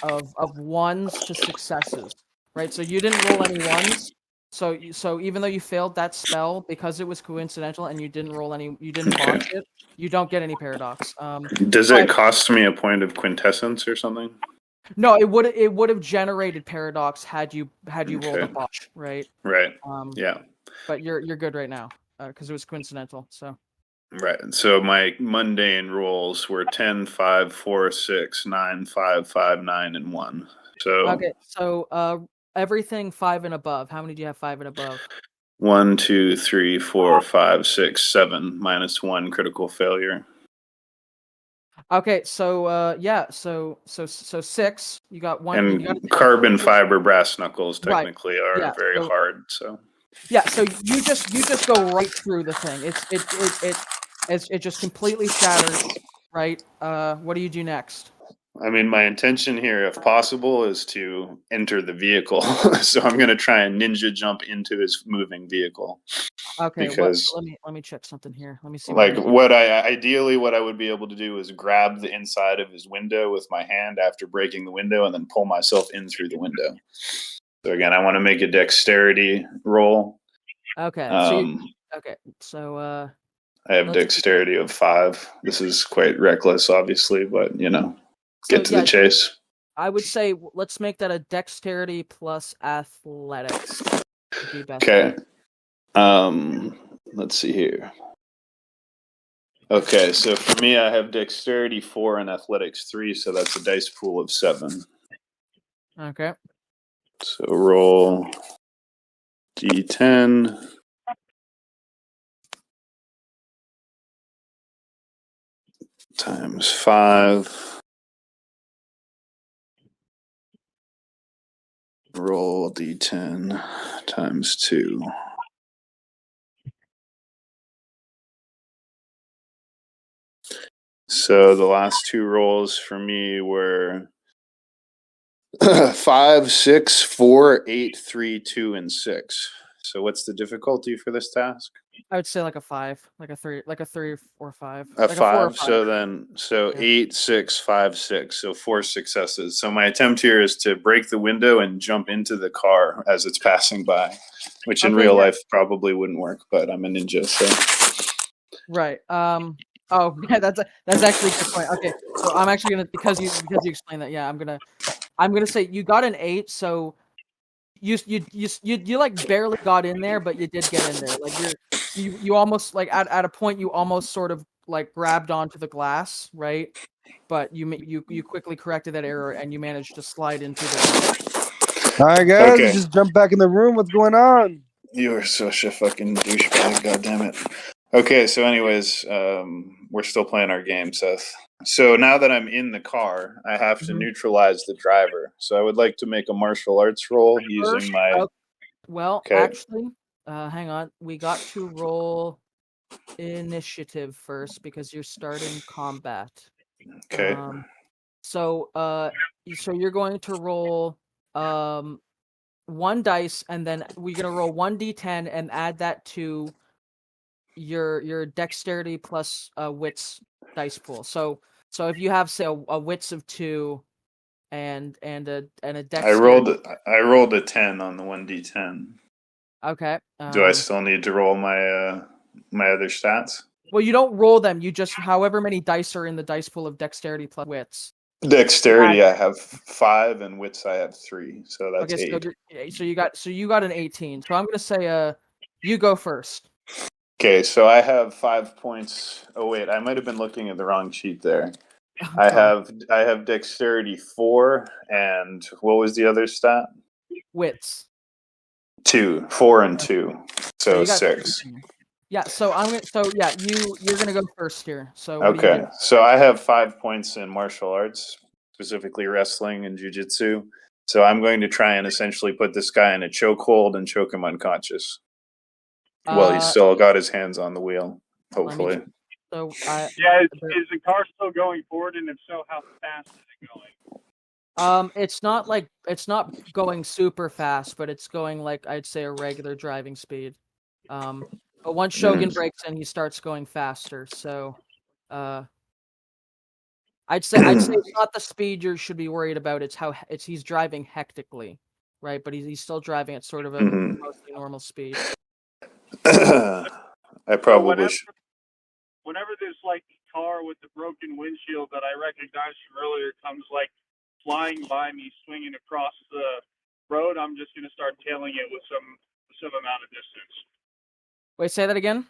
of ones to successes, right? So you didn't roll any ones. So even though you failed that spell because it was coincidental and you didn't botch it, you don't get any paradox. Does it cost me a point of quintessence or something? No, it would have generated paradox had you rolled a botch, right? Right. But you're good right now because it was coincidental. So. Right. So my mundane rolls were 10, 5, 4, 6, 9, 5, 5, 9, and 1. So. Okay. So everything 5 and above. How many do you have 5 and above? 1, 2, 3, 4, 5, 6, 7 minus 1 critical failure. Okay, so so 6. You got one. And You got carbon fiber brass knuckles Right. technically are Yeah, very so- hard. So Yeah, so you just go right through the thing. It just completely shatters. Right. What do you do next? I mean, my intention here, if possible, is to enter the vehicle. So I'm going to try and ninja jump into his moving vehicle. Okay. Because let me check something here. Let me see. like what I would be able to do is grab the inside of his window with my hand after breaking the window and then pull myself in through the window. So again, I want to make a dexterity roll. Okay. So I have dexterity of 5. This is quite reckless, obviously, but get to the chase. I would say let's make that a dexterity plus athletics. Would be best. Okay. Let's see here. Okay, so for me, I have dexterity 4 and athletics 3, so that's a dice pool of 7. Okay. So roll d10. Times 5. Roll d10 times 2. So the last 2 rolls for me were 5, 6, 4, 8, 3, 2, and 6. So what's the difficulty for this task? I would say like a 5, like a 3 or 5. A like 5. A 4 or 5. So 8, 6, 5, 6. So 4 successes. So my attempt here is to break the window and jump into the car as it's passing by, which in real life probably wouldn't work, but I'm a ninja, so. Right. Oh, yeah, that's actually a good point. Okay, so I'm actually gonna because you explained that. Yeah, I'm gonna say you got an 8, so you like barely got in there, but you did get in there. Like you almost like at a point you almost sort of like grabbed onto the glass, right? But you quickly corrected that error and you managed to slide into the. All right, guys, just jump back in the room. What's going on? You are such a fucking douchebag, goddammit. Okay, so anyways, we're still playing our game, Seth. So now that I'm in the car, I have to neutralize the driver. So I would like to make a martial arts roll using my... Actually, hang on. We got to roll initiative first because you're starting combat. Okay. So you're going to roll 1 dice, and then we're gonna roll 1d10 and add that to your dexterity plus wits dice pool. So if you have say a wits of 2 and a dexterity. I rolled a 10 on the 1d10. Okay. Do I still need to roll my my other stats? Well, you don't roll them. You just however many dice are in the dice pool of dexterity plus wits. Dexterity I have 5 and wits I have 3, so that's 8. So you got an 18. So I'm gonna say you go first. Okay, so I have 5 points. Oh wait, I might have been looking at the wrong sheet there. I have dexterity 4, and what was the other stat? Wits. 2, 4 and 2, so 6. Yeah, so you're gonna go first here. So okay, so I have 5 points in martial arts, specifically wrestling and jiu-jitsu. So I'm going to try and essentially put this guy in a chokehold and choke him unconscious. Well, he's still got his hands on the wheel, hopefully. Is the car still going forward, and if so, how fast is it going? It's not going super fast, but it's going like I'd say a regular driving speed. But once Shogun breaks in, he starts going faster. So, I'd say it's not the speed you should be worried about. It's he's driving hectically, right? But he's still driving at sort of a mostly normal speed. I probably should. Whenever this like car with the broken windshield that I recognized from earlier comes like flying by me, swinging across the road, I'm just going to start tailing it with some amount of distance. Wait, say that again?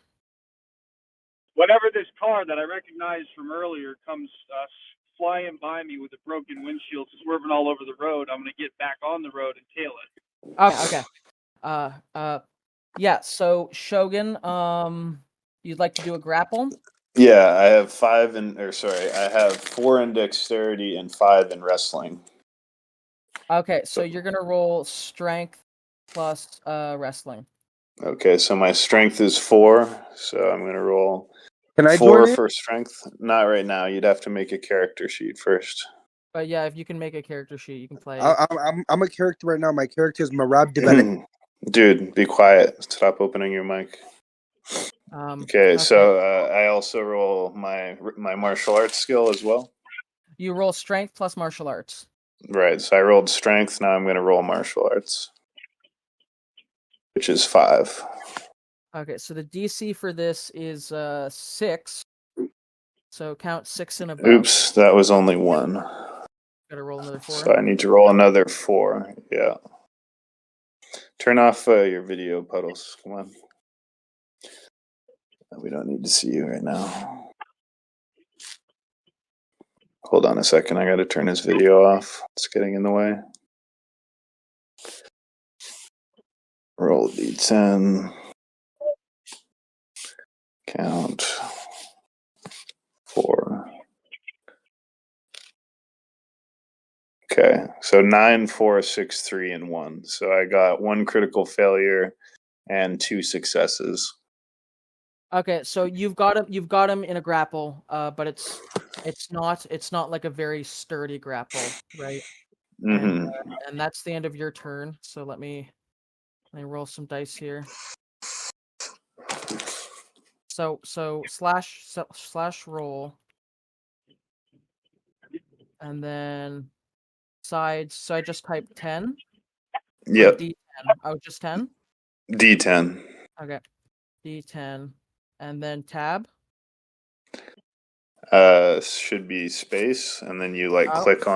Whenever this car that I recognized from earlier comes flying by me with a broken windshield, swerving all over the road, I'm going to get back on the road and tail it. Okay. Yeah, so Shogun, you'd like to do a grapple? Yeah, I have I have 4 in dexterity and 5 in wrestling. Okay, so you're gonna roll strength plus wrestling. Okay, so my strength is 4, so I'm gonna roll Can I 4 join in? for strength. Not right now. You'd have to make a character sheet first. But yeah, if you can make a character sheet, you can play. I'm a character right now. My character is Marab Develop. Dude, be quiet. Stop opening your mic. Okay, Okay. so I also roll my martial arts skill as well. You roll strength plus martial arts. Right, so I rolled strength. Now I'm going to roll martial arts, which is 5. Okay, so the DC for this is 6. So count 6 and above. Oops, that was only 1. Gotta roll another 4. So I need to roll another 4. Yeah. Turn off your video, Puddles. Come on. We don't need to see you right now. Hold on a second. I got to turn his video off. It's getting in the way. Roll D10. Count 4. Okay, so 9, 4, 6, 3, and 1. So I got 1 critical failure and 2 successes. Okay, so you've got him in a grapple, but it's not like a very sturdy grapple, right? Mm-hmm. And that's the end of your turn. So let me roll some dice here. So slash roll, and then sides. So I just typed 10. Yep. D10. Oh, just 10. D10. Okay, D10, and then tab. Should be space, and then you click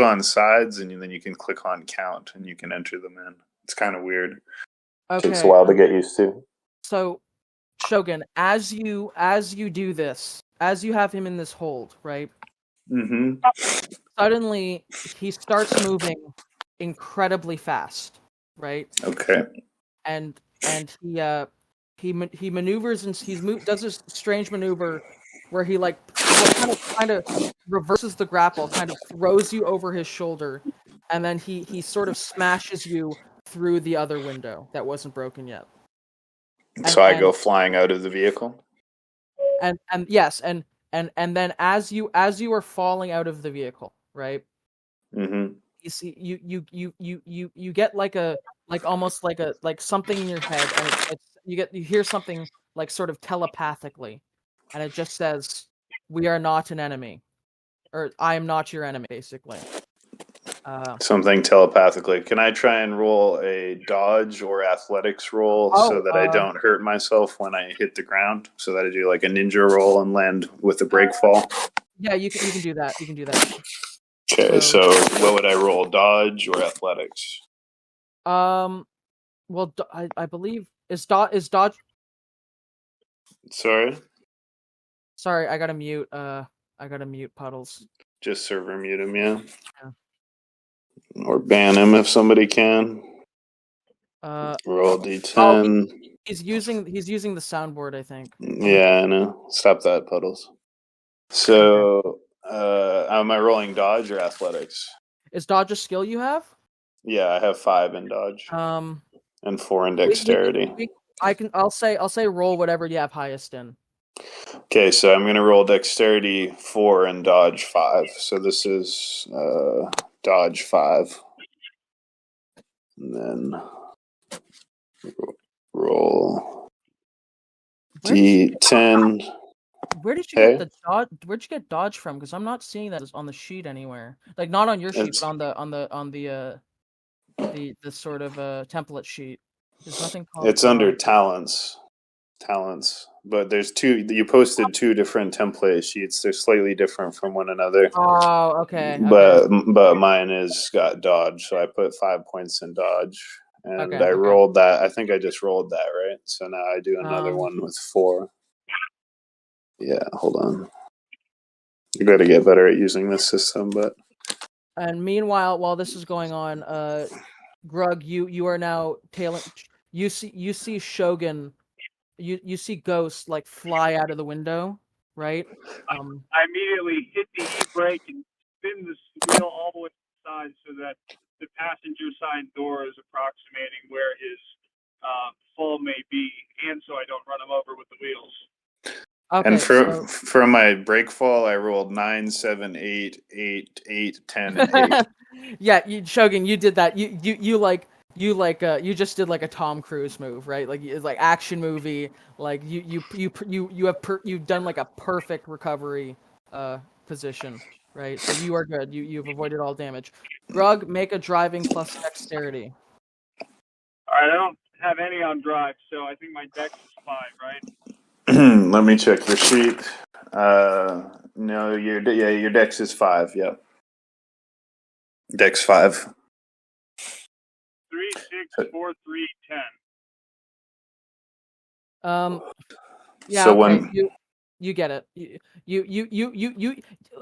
on sides, and then you can click on count, and you can enter them in. It's kind of weird. Okay. Takes a while to get used to. So, Shogun, as you do this, as you have him in this hold, right? Mm-hmm. Suddenly, he starts moving incredibly fast, right? Okay. And he maneuvers and does this strange maneuver where he kind of reverses the grapple, kind of throws you over his shoulder, and then he sort of smashes you through the other window that wasn't broken yet. So I go flying out of the vehicle. And yes, and then as you are falling out of the vehicle, right? Mm-hmm. You see, you get almost like something in your head, and you hear something like sort of telepathically, and it just says, "We are not an enemy," or "I am not your enemy," basically. Something telepathically. Can I try and roll a dodge or athletics roll so that I don't hurt myself when I hit the ground? So that I do like a ninja roll and land with a break fall? Yeah, you can do that. You can do that. Okay, so what would I roll, dodge or athletics? Well, I believe is dodge. Sorry, I gotta mute. I gotta mute Puddles. just server mute him, yeah. Or ban him if somebody can. Roll D10. He's using the soundboard, I think. Yeah, I know. Stop that, Puddles. So, am I rolling dodge or athletics? Is dodge a skill you have? Yeah, I have 5 in dodge. And 4 in dexterity. I'll say roll whatever you have highest in. Okay, so I'm gonna roll dexterity 4 and dodge 5. So this is dodge 5. And then roll D10. Where did you get the dodge? Where'd you get dodge from? Because I'm not seeing that on the sheet anywhere. Like not on your sheet, but on the sort of template sheet. There's nothing called. It's under talents. But there's 2. You posted 2 different template sheets. They're slightly different from one another. Oh, okay. But mine is got dodge, so I put 5 points in dodge. And I rolled that. I think I just rolled that, right? So now I do another one with 4. Yeah, hold on. You got to get better at using this system, but. And meanwhile, while this is going on, Grug, you are now tailing. You see Shogun. You see Ghost like fly out of the window, right? I immediately hit the e-brake and spin the wheel all the way to the side so that the passenger side door is approximating where his fall may be, and so I don't run him over with the wheels. Okay, And so for my break fall, I rolled 9, 7, 8, 8, 8, 10, and 8. yeah, Shogun, you did that. You just did like a Tom Cruise move, right? Like it's like action movie. Like you've done like a perfect recovery position, right? So you are good. You've avoided all damage. Grug, make a driving plus dexterity. All right, I don't have any on drive, so I think my dex is 5, right? Let me check your sheet. No, your dex is 5. Yep, dex 5. 3, 6, 4, 3, 10. Yeah, So okay. when You get it. You.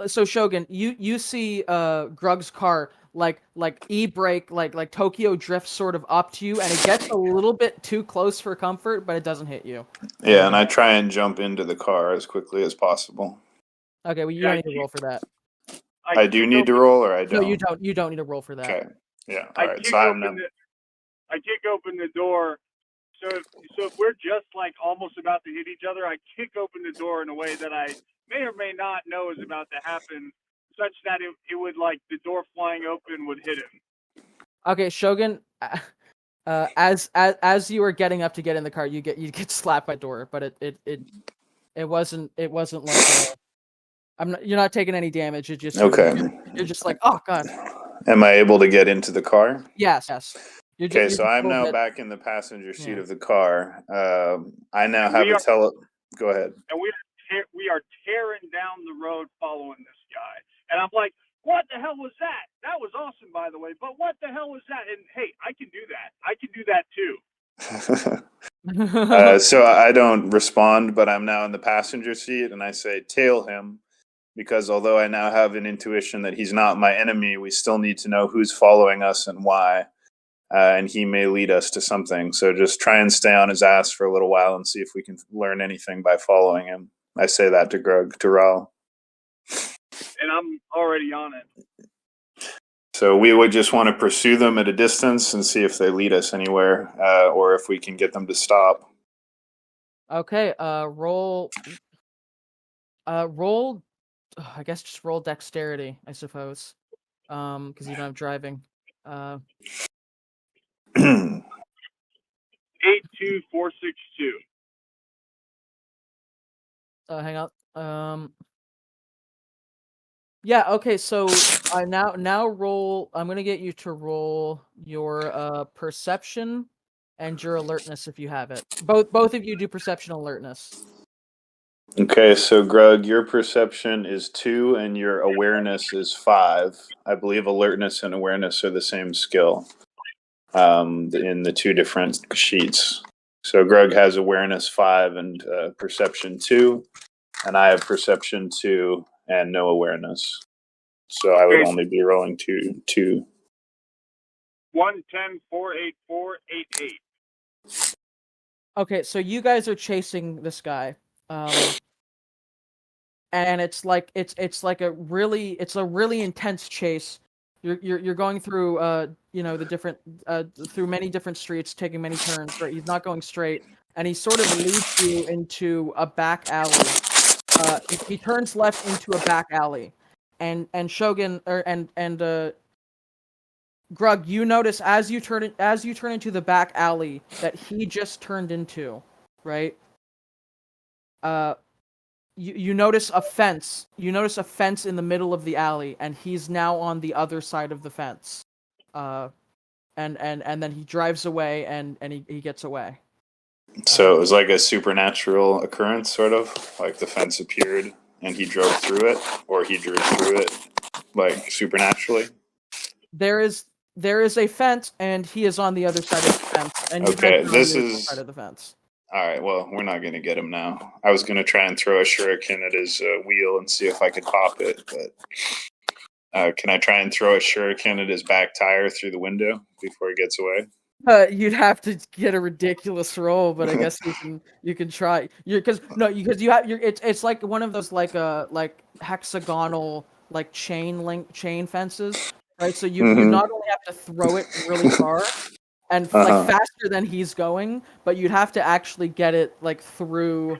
So Shogun, you see Grug's car like e-brake like Tokyo drift sort of up to you, and it gets a little bit too close for comfort, but it doesn't hit you. yeah, and I try and jump into the car as quickly as possible. Okay, well you don't need to roll for that. I do need to roll, or I don't. No, you don't. You don't need to roll for that. Okay. Yeah. I All right. kick So open the door. So if we're just like almost about to hit each other, I kick open the door in a way that I may or may not know is about to happen, such that it would like the door flying open would hit him. Okay, Shogun. As you are getting up to get in the car, you get slapped by the door, but it wasn't like you're not taking any damage. It just okay. You're just like, oh god. Am I able to get into the car? Yes. Okay, so I'm now back in the passenger seat of the car. I now have a Go ahead. And we are tearing down the road following this guy. And I'm like, what the hell was that? That was awesome, by the way. But what the hell was that? And hey, I can do that. I can do that too. So I don't respond, but I'm now in the passenger seat, and I say, tail him, because although I now have an intuition that he's not my enemy, we still need to know who's following us and why. And he may lead us to something. So just try and stay on his ass for a little while and see if we can learn anything by following him. I say that to Raul. And I'm already on it. So we would just want to pursue them at a distance and see if they lead us anywhere, or if we can get them to stop. Okay, roll. I guess just roll dexterity, I suppose, because you don't have driving. 82462. Hang on. Yeah. Okay. So I now roll. I'm gonna get you to roll your perception and your alertness if you have it. Both of you do perception alertness. Okay, so Grug, your perception is 2 and your awareness is 5. I believe alertness and awareness are the same skill in the two different sheets. So Grug has awareness 5 and perception 2, and I have perception 2 and no awareness. So I would only be rolling 2. 110 484 88. Okay, so you guys are chasing this guy. And it's like a really intense chase. You're going through the different through many different streets, taking many turns. Right, he's not going straight, and he sort of leads you into a back alley. He turns left into a back alley, and Shogun and Grug, you notice as you turn into the back alley that he just turned into, right? You notice a fence. You notice a fence in the middle of the alley, and he's now on the other side of the fence. And then he drives away, and he gets away. So it was like a supernatural occurrence, sort of like the fence appeared and he drove through it, or he drew through it, like supernaturally. There is a fence, and he is on the other side of the fence. And okay, this is side of the fence. All right, well, we're not going to get him now. I was going to try and throw a shuriken at his wheel and see if I could pop it, but can I try and throw a shuriken at his back tire through the window before he gets away? You'd have to get a ridiculous roll, but I guess you can try. Because you have it's like one of those like hexagonal like chain fences, right? So you Mhm. not only have to throw it really far and like Uh-huh. faster than he's going, but you'd have to actually get it like through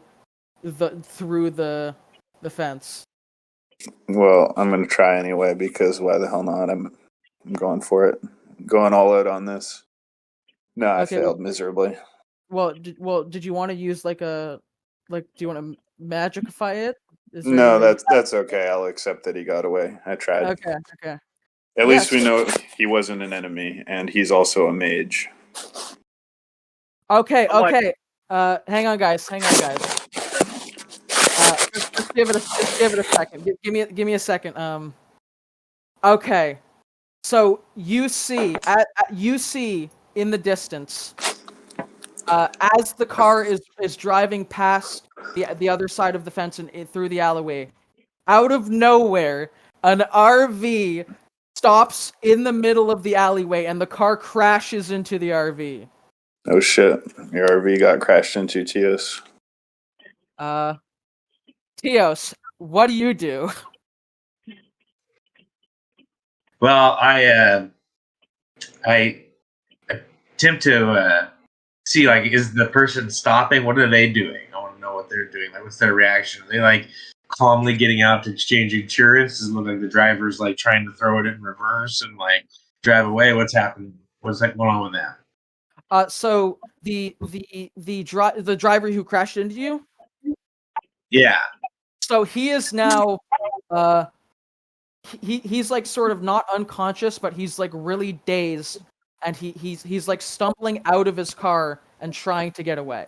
the fence. Well, I'm gonna try anyway because why the hell not? I'm going for it. I'm going all out on this. No, I Okay, failed miserably. did you want to use do you want to magicify it? Is there any No, way you that's okay. I'll accept that he got away. I tried. Okay. At least we Yes. know he wasn't an enemy, and he's also a mage. Okay. I'm like, Hang on, guys. Just give it a second. Give me a second. Okay. So you see in the distance, as the car is driving past the other side of the fence and through the alleyway, out of nowhere, an RV stops in the middle of the alleyway, and the car crashes into the RV. Oh shit! Your RV got crashed into, Tios. Tios, what do you do? Well, I attempt to see, like, is the person stopping? What are they doing? I want to know what they're doing. Like, what's their reaction? Are they like calmly getting out to exchange insurance? Does it look like the driver's like trying to throw it in reverse and like drive away? What's happening? What's going on with that? So the driver who crashed into you. Yeah. So he is now, he's like sort of not unconscious, but he's like really dazed, and he's like stumbling out of his car and trying to get away.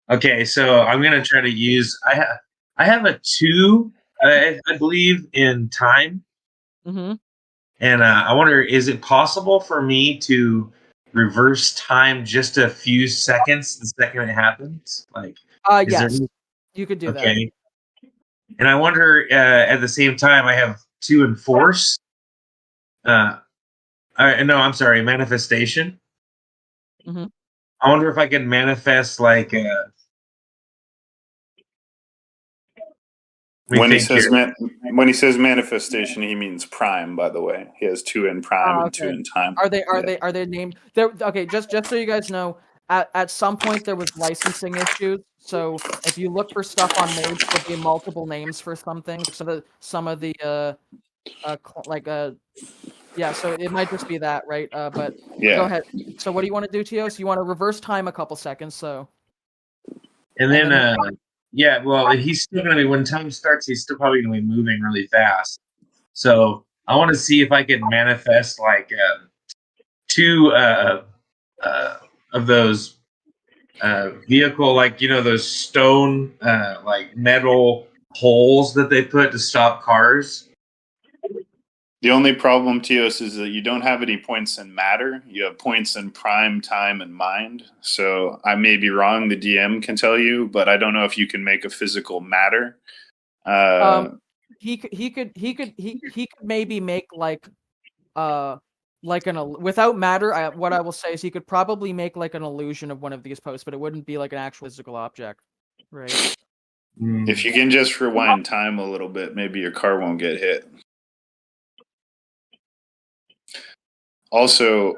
Okay, so I'm gonna try to use. I have a 2, I believe, in time. Mm-hmm. And I wonder, is it possible for me to reverse time just a few seconds the second it happens? Like, is there? Yes, you could do that. Okay. And I wonder, at the same time, I have 2 in force. No, I'm sorry, manifestation. Mm-hmm. I wonder if I can manifest like. When he says manifestation, he means prime. By the way, he has 2 in prime and 2 Okay. in time. Are they named? They're okay. Just so you guys know, at some point there was licensing issues. So if you look for stuff on Mage, there'll be multiple names for some things. Some of the yeah. So it might just be that, right? But Yeah. go ahead. So what do you want to do, Tios? You want to reverse time a couple seconds, so. And then, yeah, well, he's still going to be, when time starts, he's still probably going to be moving really fast. So I want to see if I can manifest like 2 of those vehicle, like, those stone, like metal holes that they put to stop cars. The only problem, Tios, is that you don't have any points in matter. You have points in prime, time, and mind. So I may be wrong. The DM can tell you, but I don't know if you can make a physical matter. He could maybe make without matter. What I will say is he could probably make like an illusion of one of these posts, but it wouldn't be like an actual physical object, right? If you can just rewind time a little bit, maybe your car won't get hit. Also,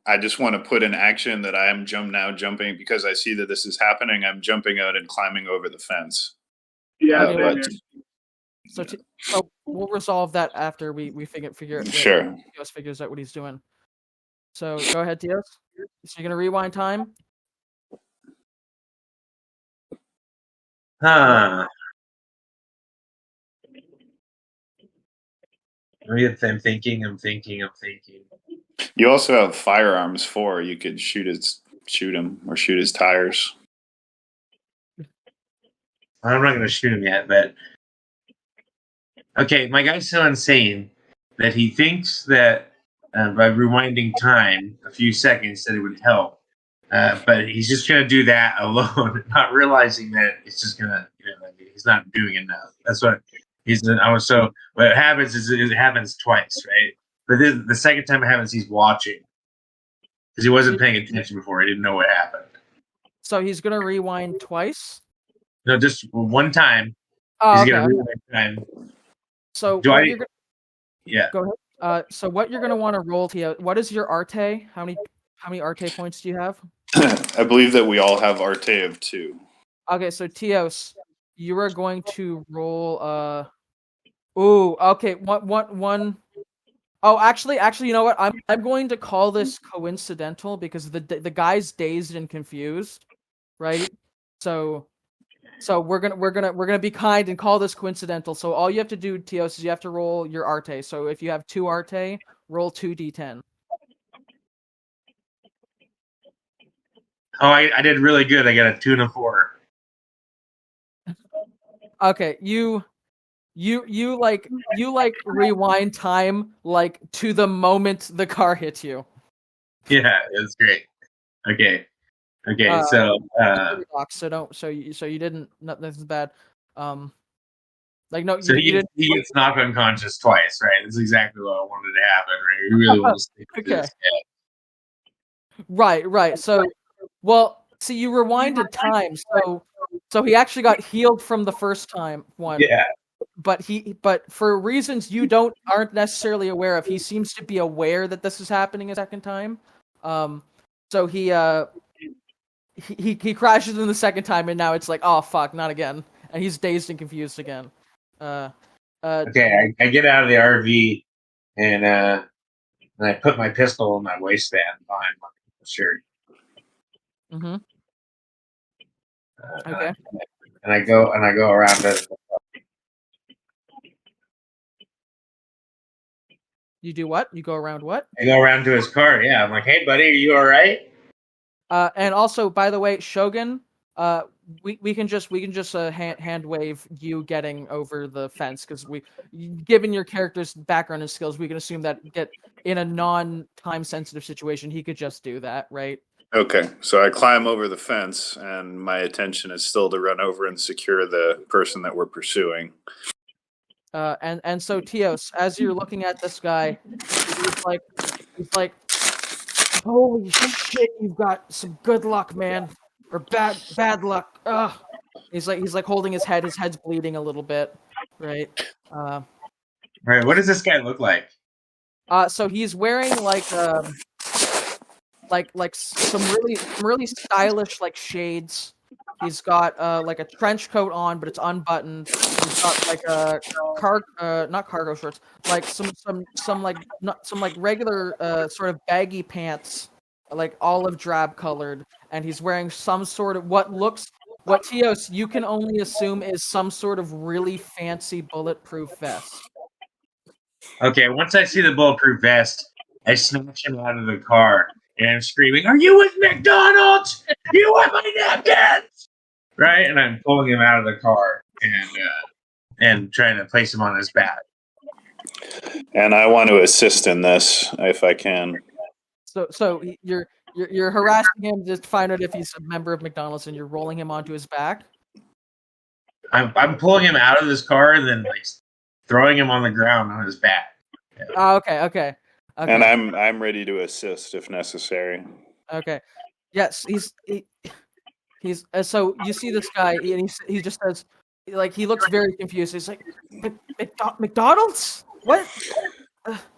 I just want to put in action that I am jumping because I see that this is happening. I'm jumping out and climbing over the fence. yeah. So we'll resolve that after we figure Sure. Tios figures out what he's doing. So go ahead, Tios. So you're gonna rewind time. I'm thinking. You also have firearms 4. You could shoot him or shoot his tires. I'm not going to shoot him yet, but okay, my guy's so insane that he thinks that by rewinding time a few seconds that it would help, but he's just going to do that alone, not realizing that it's just going to, he's not doing enough. That's what he's. So what happens is it happens twice, right? But then the second time it happens, he's watching, because he wasn't paying attention before. He didn't know what happened. So he's gonna rewind twice. No, just one time. Oh, He's okay. gonna rewind time. So Do what I? you're gonna, Yeah. go ahead. So what you're gonna want to roll, Tio? What is your Arte? How many Arte points do you have? I believe that we all have Arte of 2. Okay, so Tios, you are going to roll. Ooh. Okay. One. Oh, actually, you know what? I'm going to call this coincidental because the guy's dazed and confused, right? So we're gonna be kind and call this coincidental. So all you have to do, Tios, is you have to roll your Arte. So if you have 2 Arte, roll 2d10. Oh, I did really good. I got a 2 and a 4. Okay, you rewind time like to the moment the car hit you. Yeah, that's great. Okay. So you didn't. Nothing's bad. Like no, so you didn't. he gets knocked unconscious twice, right? That's exactly what I wanted to happen, right? We really want to stick with Okay. this. Right. So, well, see, you rewinded time, so he actually got healed from the first time one. Yeah. But for reasons you aren't necessarily aware of, he seems to be aware that this is happening a second time. So he crashes in the second time, and now it's like, oh fuck, not again, and he's dazed and confused again. Okay, I get out of the RV and I put my pistol in my waistband behind my shirt. Mm-hmm. Okay. And I go around to. You do what? You go around what? I go around to his car. Yeah, I'm like, hey, buddy, are you all right? And also, by the way, Shogun, we can just hand wave you getting over the fence because given your character's background and skills, we can assume that in a non-time sensitive situation, he could just do that, right? Okay, so I climb over the fence, and my intention is still to run over and secure the person that we're pursuing. And so Tios, as you're looking at this guy, he's like, holy shit, you've got some good luck, man, or bad luck. Ugh. He's like holding his head. His head's bleeding a little bit, right? Right. What does this guy look like? So he's wearing like some really stylish like shades. He's got like a trench coat on, but it's unbuttoned. He's got like a not cargo shorts, like some regular sort of baggy pants, like olive drab colored, and he's wearing some sort of what Tios you can only assume is some sort of really fancy bulletproof vest. Okay, once I see the bulletproof vest, I snatch him out of the car and I'm screaming, "Are you with McDonald's? You want my napkins?" Right, and I'm pulling him out of the car and trying to place him on his back. And I want to assist in this if I can. So you're harassing him just to find out if he's a member of McDonald's, and you're rolling him onto his back. I'm pulling him out of this car and then like throwing him on the ground on his back. Yeah. Oh, okay. And I'm ready to assist if necessary. Okay. Yes, he's so you see this guy, and he just says, like, he looks very confused. He's like, McDonald's? What?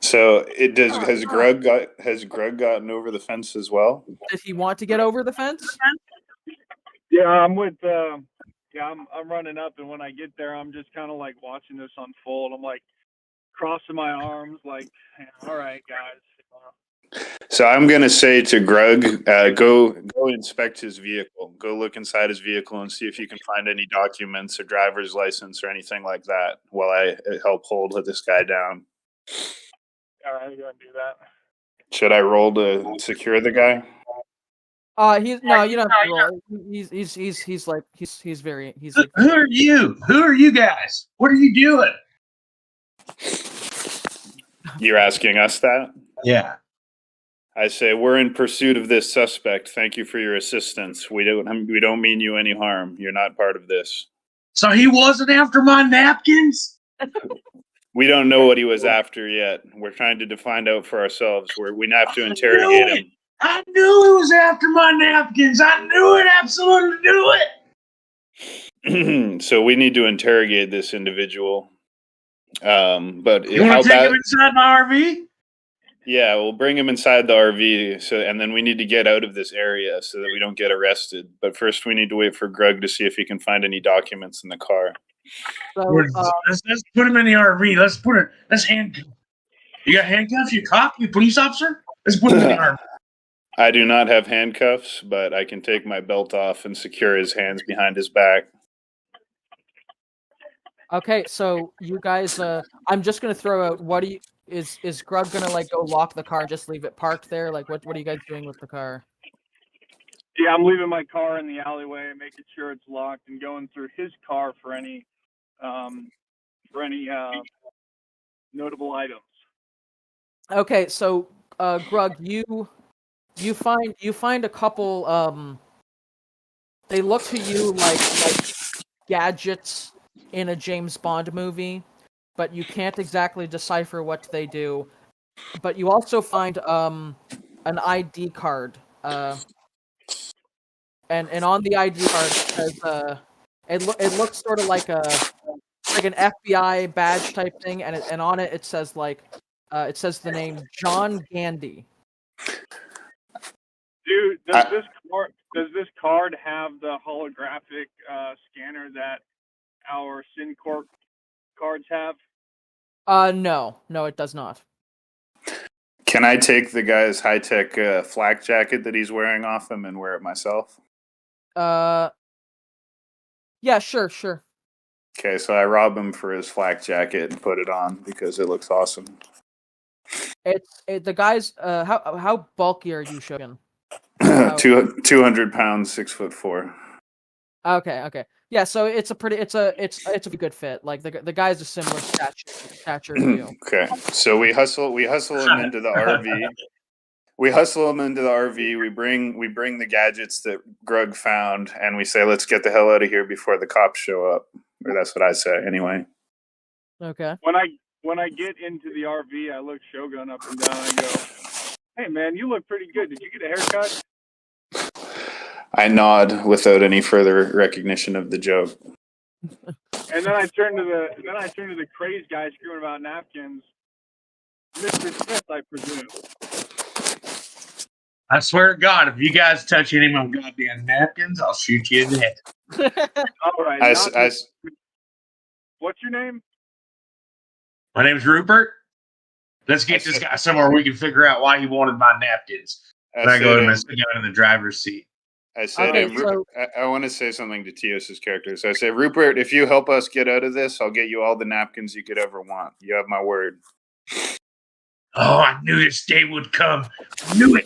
So has Grug gotten over the fence as well? Did he want to get over the fence? Yeah, I'm with. I'm running up, and when I get there, I'm just kind of like watching this unfold. I'm like crossing my arms, like, all right, guys. So I'm going to say to Grug, go inspect his vehicle. Go look inside his vehicle and see if you can find any documents or driver's license or anything like that while I help hold this guy down. All right, you want to do that? Should I roll to secure the guy? You don't have to roll. He's like. Who are you? Who are you guys? What are you doing? You're asking us that? Yeah. I say we're in pursuit of this suspect. Thank you for your assistance. We don't mean you any harm. You're not part of this. So he wasn't after my napkins? We don't know what he was after yet. We're trying to find out for ourselves. We have to interrogate him. I knew it was after my napkins. I knew it. Absolutely knew it. So we need to interrogate this individual. But You want to take him inside my RV? Yeah, we'll bring him inside the RV. And then we need to get out of this area so that we don't get arrested. But first, we need to wait for Greg to see if he can find any documents in the car. So, let's put him in the RV. Let's handcuff. You got handcuffs? You cop? You police officer? Let's put him in the RV. I do not have handcuffs, but I can take my belt off and secure his hands behind his back. Okay, so you guys, I'm just gonna throw out. Is Grug gonna like go lock the car, and just leave it parked there? Like, what are you guys doing with the car? Yeah, I'm leaving my car in the alleyway, making sure it's locked, and going through his car for any notable items. Okay, so Grug, you find a couple. They look to you like gadgets in a James Bond movie, but you can't exactly decipher what they do. But you also find an ID card, and on the ID card it says it looks sort of like an FBI badge type thing, and on it says it says the name John Gandy. Dude, does this card have the holographic scanner that our SynCorp cards have? No, it does not. Can I take the guy's high-tech flak jacket that he's wearing off him and wear it myself? Yeah, sure. Okay, so I rob him for his flak jacket and put it on because it looks awesome. The guy's how bulky are you, Shogun? 200 pounds, 6'4". Okay. Yeah, so it's a good fit. Like the guy's a similar stature to you. Okay, so we hustle him into the RV. We hustle him into the RV. We bring the gadgets that Grug found, and we say, "Let's get the hell out of here before the cops show up." Or that's what I say, anyway. Okay. When I get into the RV, I look Shogun up and down and go, "Hey man, you look pretty good. Did you get a haircut?" I nod without any further recognition of the joke. And then I turn to the crazed guy screaming about napkins. Mr. Smith, I presume. I swear to God, if you guys touch any of my goddamn napkins, I'll shoot you in the head. All right. What's your name? My name's Rupert. Let's get this guy somewhere we can figure out why he wanted my napkins. And I go to him and sit down in the driver's seat. I said, I want to say something to Tios' character. So I say, Rupert, if you help us get out of this, I'll get you all the napkins you could ever want. You have my word. Oh, I knew this day would come. I knew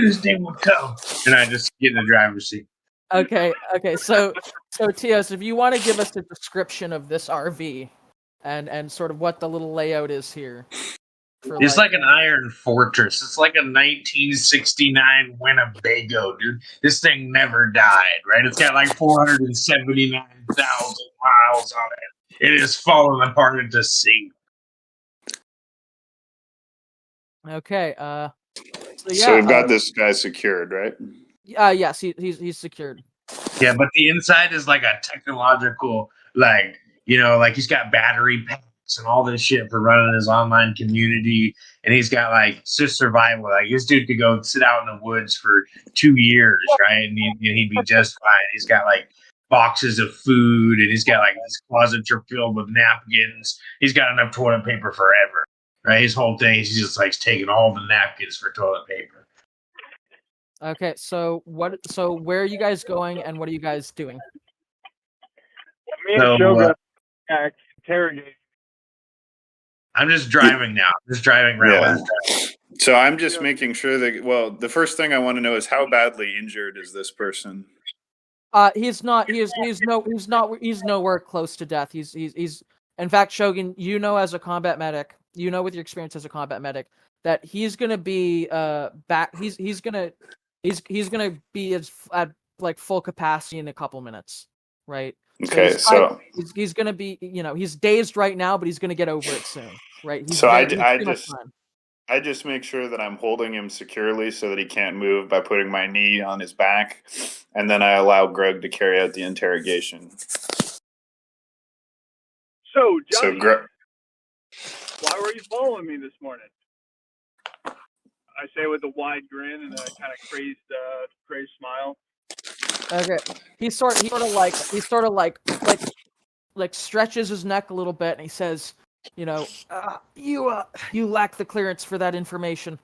this day would come. And I just get in the driver's seat. Okay. So Tios, if you want to give us a description of this RV and sort of what the little layout is here. It's like an iron fortress. It's like a 1969 Winnebago, dude. This thing never died, right? It's got like 479,000 miles on it. It is falling apart into sea. Okay. So we've got this guy secured, right? Yes, he's secured. Yeah, but the inside is like a technological, like he's got battery packs and all this shit for running his online community, and he's got like survival. Like this dude could go sit out in the woods for 2 years, right? And he'd be just fine. He's got like boxes of food, and he's got like these closets are filled with napkins. He's got enough toilet paper forever, right? His whole thing is he's just like taking all the napkins for toilet paper. Okay, so where are you guys going, and what are you guys doing? Me and Shogun interrogating. I'm just driving now. Just driving around. Yeah. So I'm just making sure that. Well, the first thing I want to know is how badly injured is this person? He's nowhere close to death. He's in fact, Shogun, as a combat medic, with your experience as a combat medic, that he's gonna be back. He's gonna be at like full capacity in a couple minutes, right? Okay, so he's gonna be, he's dazed right now, but he's gonna get over it soon, right? I just make sure that I'm holding him securely so that he can't move by putting my knee on his back, and then I allow Greg to carry out the interrogation. So, Johnny, So, Greg, why were you following me this morning? I say with a wide grin and a kind of crazed smile. Okay. He sort of like stretches his neck a little bit, and he says, you lack the clearance for that information.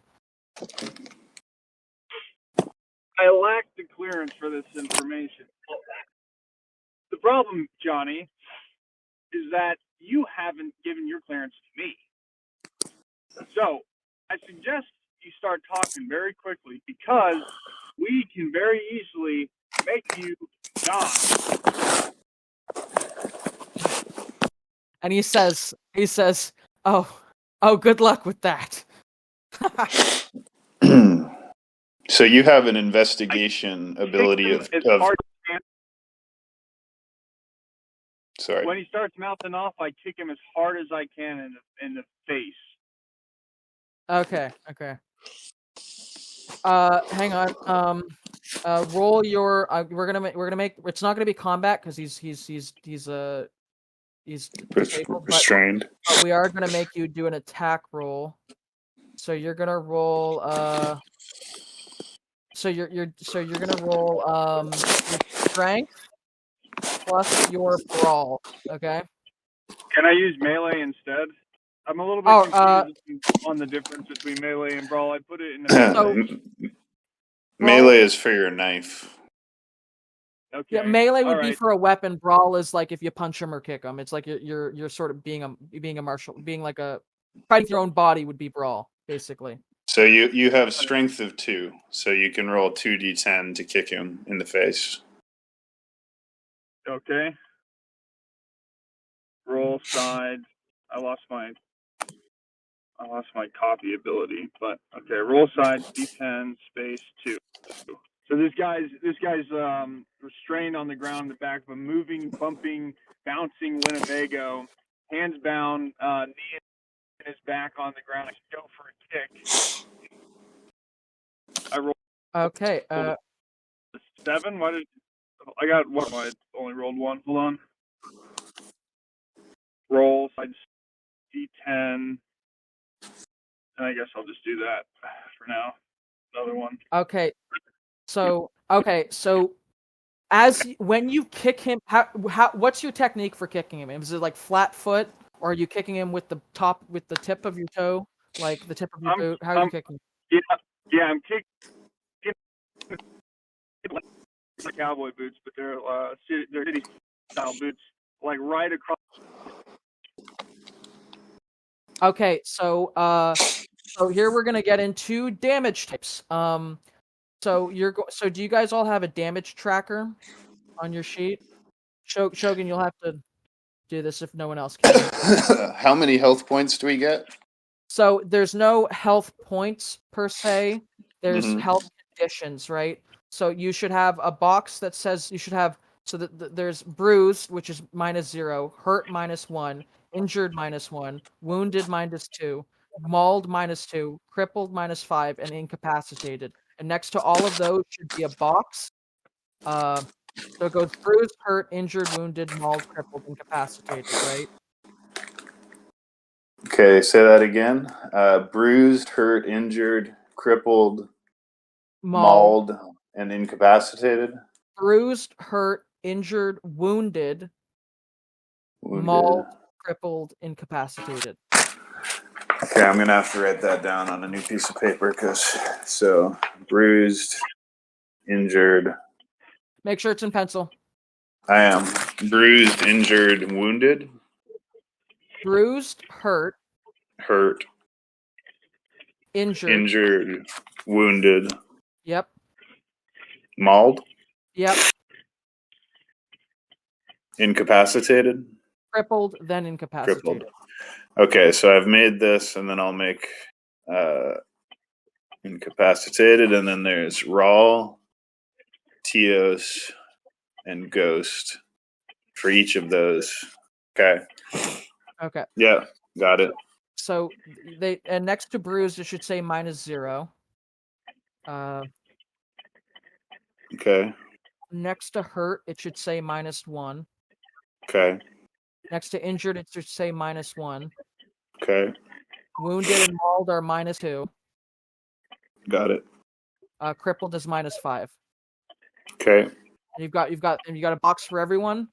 I lack the clearance for this information. The problem, Johnny, is that you haven't given your clearance to me. So, I suggest you start talking very quickly because we can very easily make you die. And he says, "Oh, good luck with that." so you have an investigation ability of sorry. When he starts mouthing off, I kick him as hard as I can in the face. Okay. Hang on. Roll your. We're gonna make. It's not gonna be combat because he's disabled, restrained. but we are gonna make you do an attack roll. So you're gonna roll. So you're gonna roll your strength plus your brawl. Okay. Can I use melee instead? I'm a little bit confused on the difference between melee and brawl. I put it in the melee is for your knife. Okay. Yeah, melee would be for a weapon. Brawl is like if you punch him or kick him. It's like you're sort of being a martial, being like a fighting your own body would be brawl, basically. So you have strength of 2, so you can roll 2d10 to kick him in the face. Okay. Roll side. I lost my copy ability, but okay. Roll side d10 space 2. So this guy's restrained on the ground in the back of a moving, bumping, bouncing Winnebago, hands bound, knee in his back on the ground. I go for a kick. I roll. Okay. 7. Why did I got what? I only rolled 1. Hold on. Roll side d10. And I guess I'll just do that for now. Another one. Okay. So when you kick him, what's your technique for kicking him? Is it like flat foot, or are you kicking him with the tip of your toe, like the tip of your boot? How are you kicking? Yeah, I'm kicking like cowboy boots, but they're city style boots, like right across. Okay, so here we're gonna get into damage types. So do you guys all have a damage tracker on your sheet? Shogun, you'll have to do this if no one else can. How many health points do we get? So there's no health points per se. There's health conditions, right? So you should have a box that says there's bruised, which is -0, hurt -1, injured -1, wounded -2, mauled -2, crippled -5, and incapacitated. And next to all of those should be a box. So it goes bruised, hurt, injured, wounded, mauled, crippled, incapacitated, right? Okay, say that again. Bruised, hurt, injured, crippled, mauled, and incapacitated. Bruised, hurt, injured, wounded, mauled, crippled, incapacitated. Okay, I'm gonna have to write that down on a new piece of paper so bruised, injured. Make sure it's in pencil. I am bruised, injured, wounded. Bruised, hurt, injured, wounded. Yep. Mauled. Yep. Incapacitated. Crippled, then incapacitated. Crippled. Okay, so I've made this, and then I'll make incapacitated, and then there's raw, Teos, and ghost for each of those. Okay. Okay. Yeah, got it. So they and next to bruised, it should say -0. Okay. Next to hurt, it should say -1. Okay. Next to injured, it should say -1. Okay. Wounded and mauled are -2. Got it. Crippled is -5. Okay. And you got a box for everyone.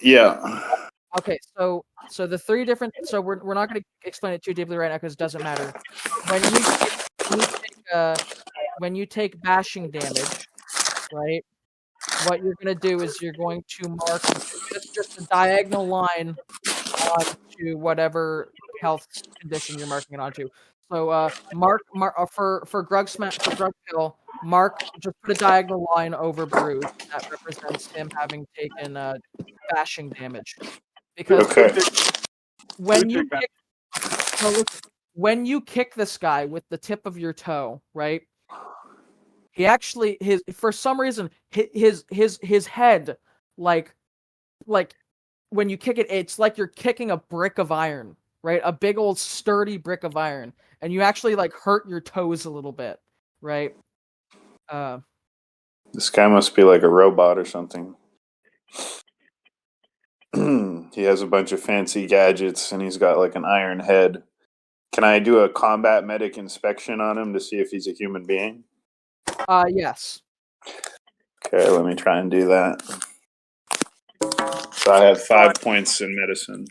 Yeah. Okay, so the three different. So we're not going to explain it too deeply right now because it doesn't matter. When you take bashing damage, right? What you're going to do is you're going to mark just a diagonal line onto whatever health condition you're marking it onto. So mark for Grug Kill, just put a diagonal line over bruise that represents him having taken bashing damage. Because Okay. when you kick this guy with the tip of your toe, right? He actually for some reason his head like when you kick it, it's like you're kicking a brick of iron, right? A big old sturdy brick of iron, and you actually like hurt your toes a little bit, right? This guy must be like a robot or something. He has a bunch of fancy gadgets and he's got like an iron head. Can I do a combat medic inspection on him to see if he's a human being? Yes. Okay, let me try and do that. So I have 5 points in medicine.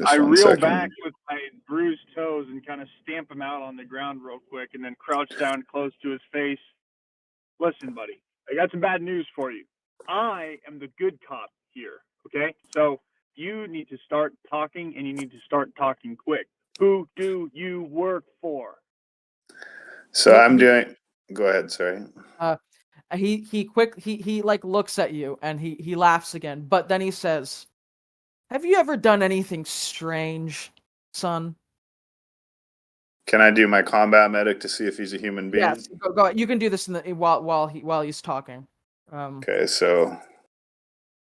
I reel back with my bruised toes and kind of stamp him out on the ground real quick and then crouch down close to his face. Listen, buddy, I got some bad news for you. I am the good cop here, okay? So you need to start talking, and you need to start talking quick. Who do you work for? So I'm doing... Go ahead, sorry. He like looks at you and he laughs again, but then he says, "Have you ever done anything strange, son?" Can I do my combat medic to see if he's a human being? Yes, go. You can do this while he's talking. Okay, so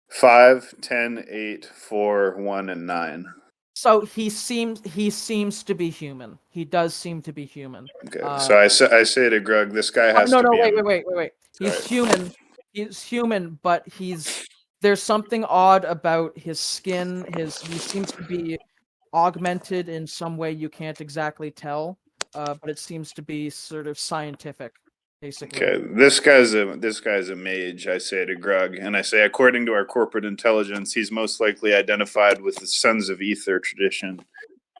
5, 10, 8, 4, 1, and 9. So he seems to be human. He does seem to be human. Okay, so I say to Grug, this guy has to be... Wait. He's human. He's human, but there's something odd about his skin. He seems to be augmented in some way you can't exactly tell, but it seems to be sort of scientific, basically. Okay, this guy's a mage, I say to Grug, and I say, according to our corporate intelligence, he's most likely identified with the Sons of Ether tradition,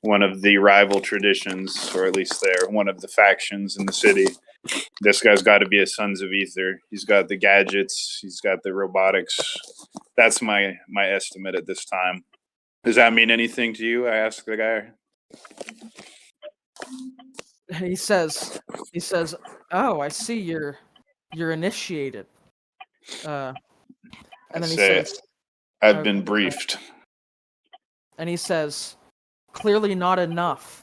one of the rival traditions, or at least they're one of the factions in the city. This guy's got to be a Sons of Ether. He's got the gadgets. He's got the robotics. That's my estimate at this time. Does that mean anything to you? I ask the guy. He says, "Oh, I see you're initiated." And then he says, "I've been briefed." And he says, "Clearly not enough."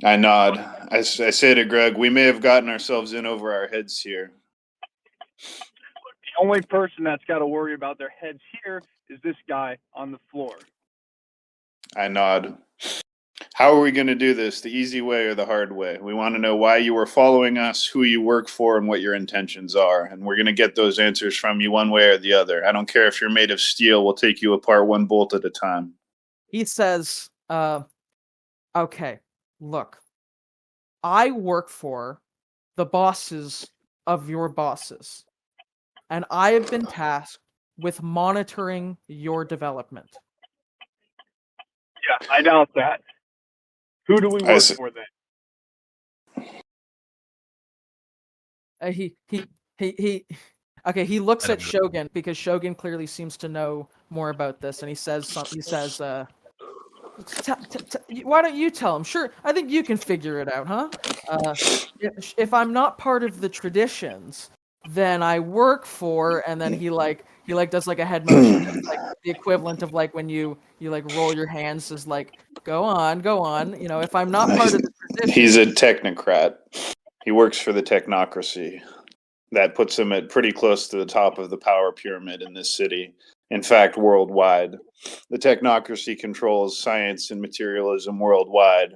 I nod. I say to Greg, "We may have gotten ourselves in over our heads here." The only person that's got to worry about their heads here is this guy on the floor. I nod. How are we going to do this? The easy way or the hard way? We want to know why you were following us, who you work for, and what your intentions are. And we're going to get those answers from you one way or the other. I don't care if you're made of steel. We'll take you apart one bolt at a time. He says, "Okay, look. I work for the bosses of your bosses, and I have been tasked with monitoring your development." Yeah, I doubt that. Who do we work for then? He looks at Shogun because Shogun clearly seems to know more about this, and he says, "Why don't you tell him? Sure, I think you can figure it out, huh? If I'm not part of the traditions, then I work for..." And then he does like a head motion, that's like the equivalent of like when you like roll your hands, as like, go on. You know, if I'm not part of the tradition. He's a technocrat. He works for the technocracy. That puts him at pretty close to the top of the power pyramid in this city. In fact, worldwide. The technocracy controls science and materialism worldwide,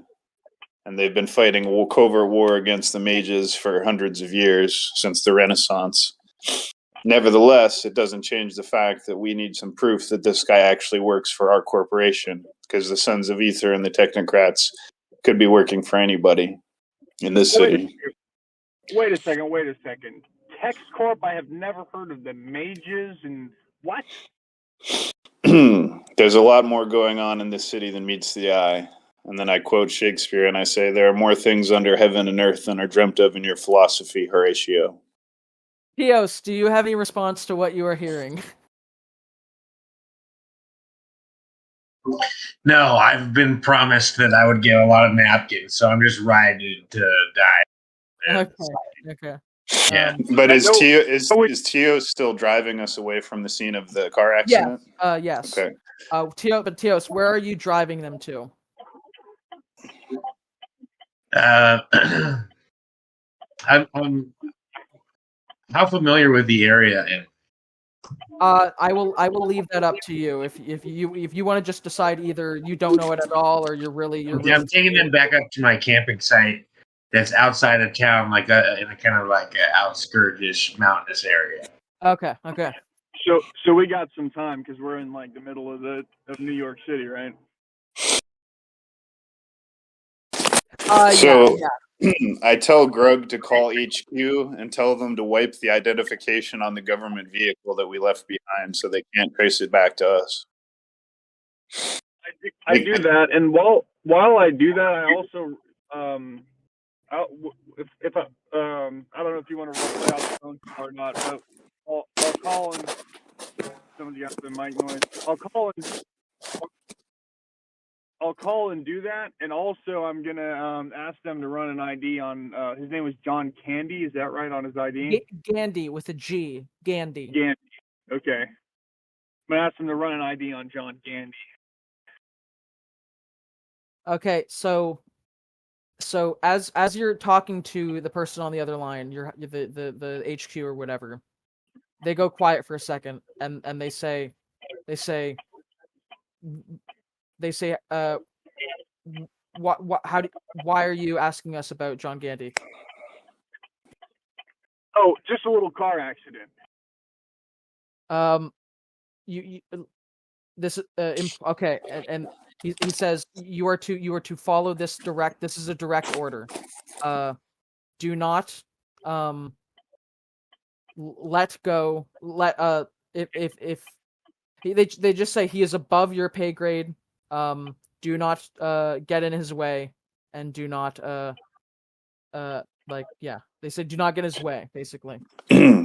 and they've been fighting a covert war against the mages for hundreds of years, since the Renaissance. Nevertheless, it doesn't change the fact that we need some proof that this guy actually works for our corporation, because the Sons of Ether and the technocrats could be working for anybody in this city. Wait a second. TexCorp, I have never heard of the mages and what? There's a lot more going on in this city than meets the eye. And then I quote Shakespeare and I say, there are more things under heaven and earth than are dreamt of in your philosophy, Horatio. Theos, do you have any response to what you are hearing? No, I've been promised that I would get a lot of napkins, so I'm just riding to die. Okay. Yeah, but is Tio still driving us away from the scene of the car accident? Yes. Okay. Tios, where are you driving them to? I'm how familiar with the area am? I will leave that up to you. If you want to just decide either you don't know it at all or you're really I'm taking them back up to my camping site that's outside of town, like in a kind of like an outskirtish mountainous area. Okay. So we got some time because we're in like the middle of New York City, right? I tell Grug to call HQ and tell them to wipe the identification on the government vehicle that we left behind so they can't trace it back to us. I do that, and while I do that, I also I don't know if you want to play out the phone or not, but I'll call and somebody got the mic noise. I'll call and do that, and also I'm gonna ask them to run an ID on his name was John Candy. Is that right on his ID? Gandy with a G. Gandy. Okay. I'm gonna ask them to run an ID on John Gandy. Okay, so as you're talking to the person on the other line, you're the HQ or whatever, they go quiet for a second, and they say, why are you asking us about John Gandy? Oh, just a little car accident. Okay, and he says you are to follow this direct. This is a direct order. Do not let go. If they just say he is above your pay grade. Do not get in his way, and do not they said do not get in his way, basically.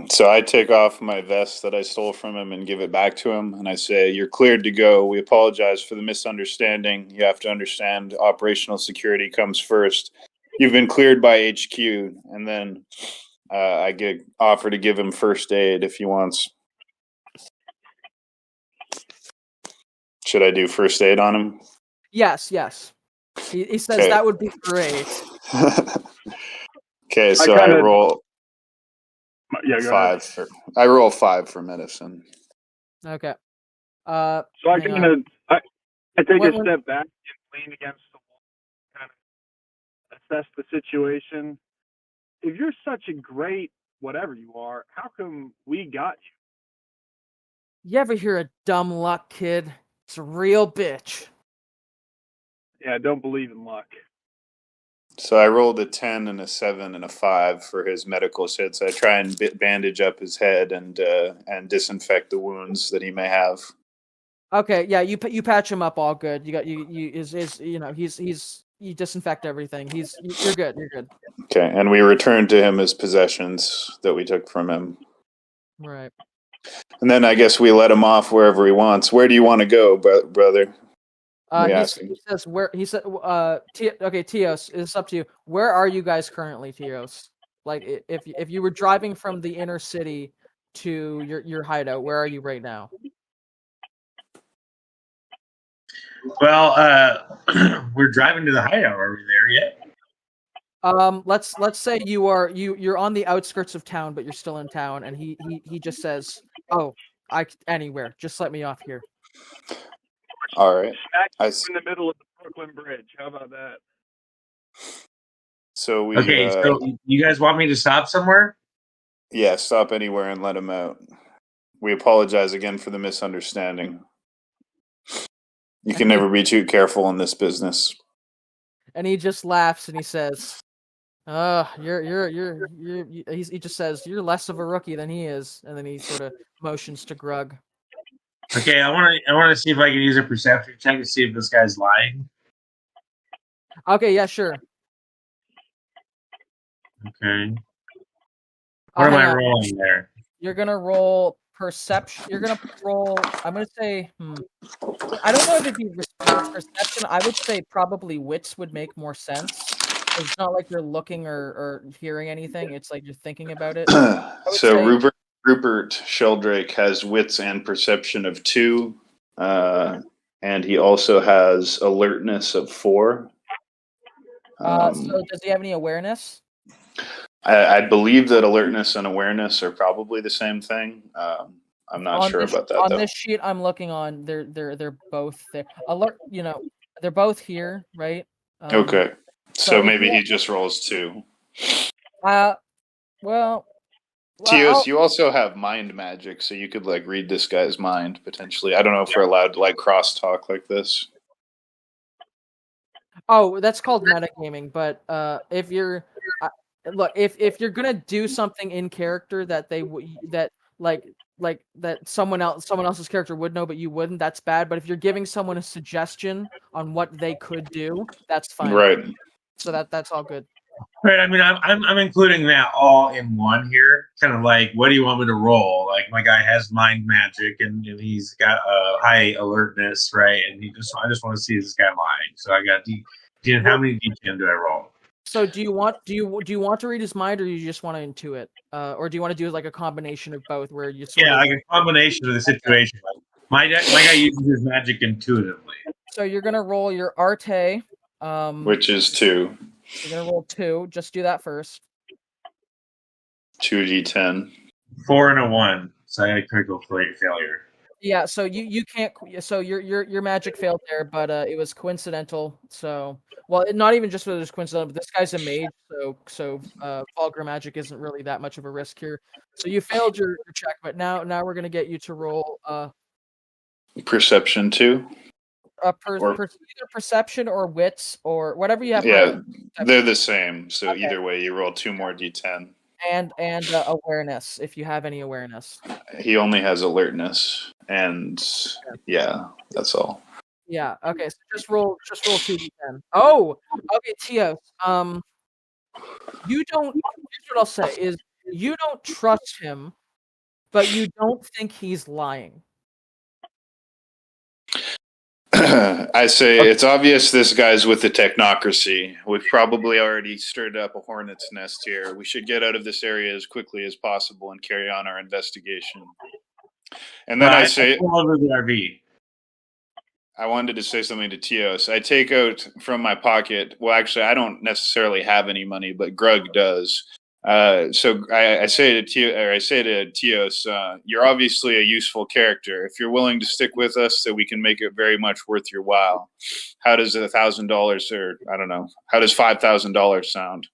So I take off my vest that I stole from him and give it back to him, and I say, you're cleared to go. We apologize for the misunderstanding. You have to understand operational security comes first. You've been cleared by HQ, and then I offer to give him first aid if he wants. Should I do first aid on him? Yes. He says okay. That would be great. Okay, so I roll 5. I roll 5 for medicine. Okay. So I take a step back and lean against the wall, kind of assess the situation. If you're such a great whatever you are, how come we got you? You ever hear of dumb luck, kid? It's a real bitch. Yeah, I don't believe in luck. So I rolled a 10 and a 7 and a 5 for his medical hits. I try and bandage up his head and disinfect the wounds that he may have. Okay, yeah, you patch him up all good. You disinfect everything. You're good. Okay, and we return to him his possessions that we took from him. Right. And then I guess we let him off wherever he wants. Where do you want to go, brother? He says where. He said, okay, Tios, it's up to you. Where are you guys currently, Tios? Like, if you were driving from the inner city to your hideout, where are you right now? Well, we're driving to the hideout. Are we there yet? Let's say you're on the outskirts of town, but you're still in town, and he just says, "Oh, Anywhere. Just let me off here. All right. Smack in the middle of the Brooklyn Bridge. How about that? So we Okay, so you guys want me to stop somewhere? yeah, stop anywhere and let him out. We apologize again for the misunderstanding. You can never be too careful in this business. And he just laughs and he says, he just says, you're less of a rookie than he is. And then he sort of motions to Grug. Okay, I want to see if I can use a perception check to see if this guy's lying. Okay, yeah, sure. Okay. What am I rolling there? You're gonna roll perception. You're gonna roll. I'm gonna say. I don't know if it'd be perception. I would say probably wits would make more sense. It's not like you're looking or hearing anything. It's like you're thinking about it. So Rupert Sheldrake has wits and perception of 2, and he also has alertness of 4. So does he have any awareness? I believe that alertness and awareness are probably the same thing. I'm not sure about that. On this sheet I'm looking on, they're both there. Alert, they're both here, right? Okay, so maybe he just rolls 2. Well, Tios, you also have mind magic, so you could like read this guy's mind potentially. I don't know if we're allowed to like cross-talk like this. Oh, that's called metagaming. But if you're if you're gonna do something in character that that someone else's character would know, but you wouldn't, that's bad. But if you're giving someone a suggestion on what they could do, that's fine. Right. So that's all good. Right. I mean, I'm including that all in one here. Kind of like, what do you want me to roll? Like, my guy has mind magic and he's got high alertness, right? And I just want to see this guy lying. So I got how many D10 do I roll? So do you want to read his mind, or you just want to intuit, or do you want to do like a combination of both, where you like a combination of the situation. My guy uses his magic intuitively. So you're gonna roll your Arte, which is 2. You're gonna roll 2. Just do that first. 2d10. 4 and a 1. So I had a critical failure. Yeah. So you can't. So your magic failed there, but it was coincidental. So not even just that it was coincidental, but this guy's a mage, so vulgar magic isn't really that much of a risk here. So you failed your check, but now we're gonna get you to roll perception 2. Either perception or wits or whatever you have. Yeah, they're the same. So okay. Either way, you roll 2 more d10. And awareness, if you have any awareness. He only has alertness, and yeah, that's all. Yeah. Okay. So just roll 2d10. Oh. Okay, Tios. You don't. Here's what I'll say: is you don't trust him, but you don't think he's lying. I say it's obvious this guy's with the technocracy. We've probably already stirred up a hornet's nest here. We should get out of this area as quickly as possible and carry on our investigation. And then I say, over the RV. I wanted to say something to Tios. I take out from my pocket. Well, actually, I don't necessarily have any money, but Grug does. So I say to Tios, you're obviously a useful character. If you're willing to stick with us, so we can make it very much worth your while. How does $1,000, or I don't know, how does $5,000 sound?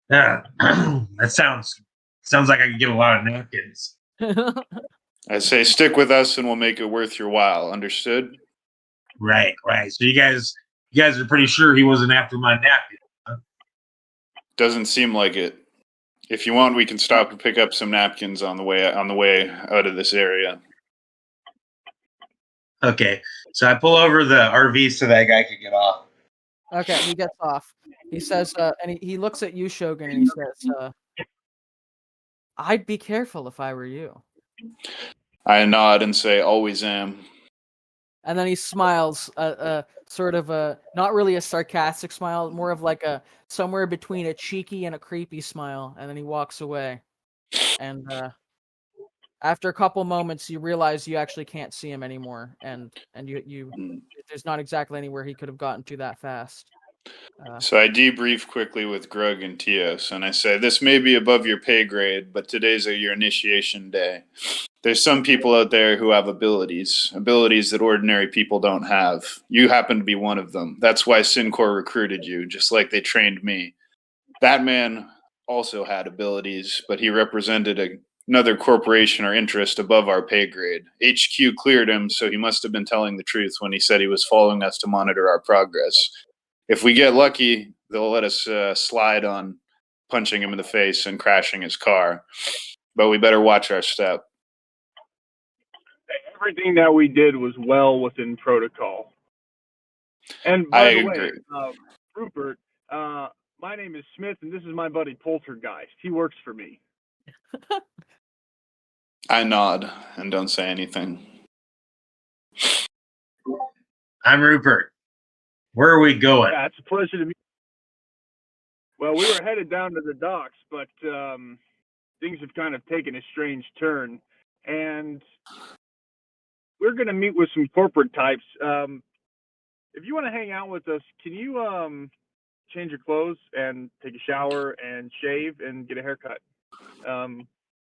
Yeah, that sounds like I could get a lot of napkins. I say stick with us, and we'll make it worth your while. Understood? Right. So you guys are pretty sure he wasn't after my napkin. Doesn't seem like it. If you want, we can stop and pick up some napkins on the way out of this area. Okay, so I pull over the RV so that guy can get off. Okay, he gets off. He says, and he looks at you, Shogun, and he says, "I'd be careful if I were you." I nod and say, "Always am." And then he smiles, sort of not really a sarcastic smile, more of like a somewhere between a cheeky and a creepy smile. And then he walks away. And after a couple moments, you realize you actually can't see him anymore, and you there's not exactly anywhere he could have gotten to that fast. So I debrief quickly with Grug and Tios, and I say, "This may be above your pay grade, but today's your initiation day. There's some people out there who have abilities that ordinary people don't have. You happen to be one of them. That's why Syncor recruited you, just like they trained me. That man also had abilities, but he represented another corporation or interest above our pay grade. HQ cleared him, so he must have been telling the truth when he said he was following us to monitor our progress. If we get lucky, they'll let us slide on punching him in the face and crashing his car. But we better watch our step. Everything that we did was well within protocol. And by the way, Rupert, my name is Smith, and this is my buddy Poltergeist. He works for me. I nod and don't say anything. I'm Rupert. Where are we going? Yeah, it's a pleasure to meet you. Well, we were headed down to the docks, but things have kind of taken a strange turn. And we're going to meet with some corporate types. If you want to hang out with us, can you change your clothes and take a shower and shave and get a haircut?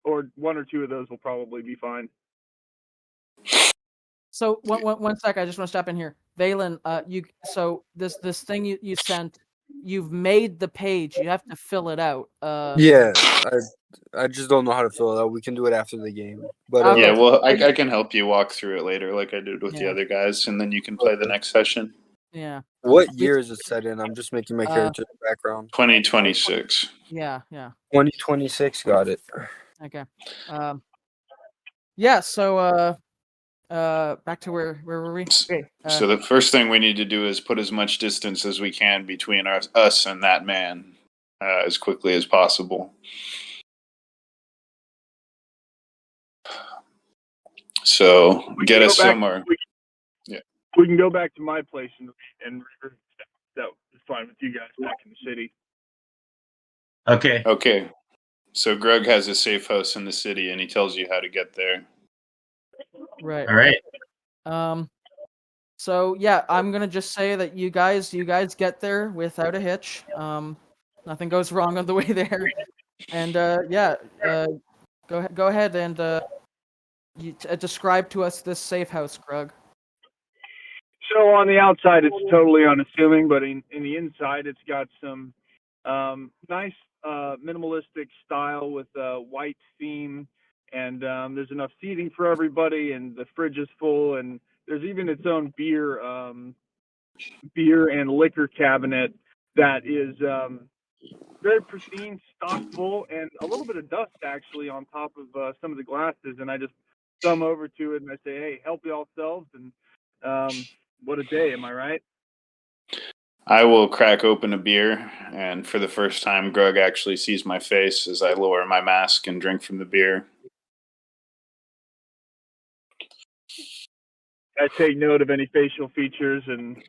Or one or two of those will probably be fine. So one sec, I just want to step in here. Valen, so this thing you sent, you've made the page. You have to fill it out. Yeah, I just don't know how to fill it out. We can do it after the game. But Okay. Yeah, well, I can help you walk through it later, like I did with the Yeah. other guys, and then you can play the next session. Yeah. what year is it set in? I'm just making my character background. 2026. Yeah. 2026. Got it. Okay. Yeah. So back to where were we? Okay. So the first thing we need to do is put as much distance as we can between us and that man as quickly as possible. So get us somewhere. We can go back to my place and that is fine with you guys back in the city. Okay. Okay. So Greg has a safe house in the city, and he tells you how to get there. Right. All right. So yeah, I'm gonna just say that you guys get there without a hitch. Nothing goes wrong on the way there, and go ahead and describe to us this safe house, Greg. So on the outside, it's totally unassuming, but in the inside, it's got some nice minimalistic style with a white theme, and there's enough seating for everybody, and the fridge is full, and there's even its own beer and liquor cabinet that is very pristine, stocked full, and a little bit of dust actually on top of some of the glasses. And I just thumb over to it and I say, "Hey, help yourselves." And what a day, am I right? I will crack open a beer, and for the first time, Greg actually sees my face as I lower my mask and drink from the beer. I take note of any facial features and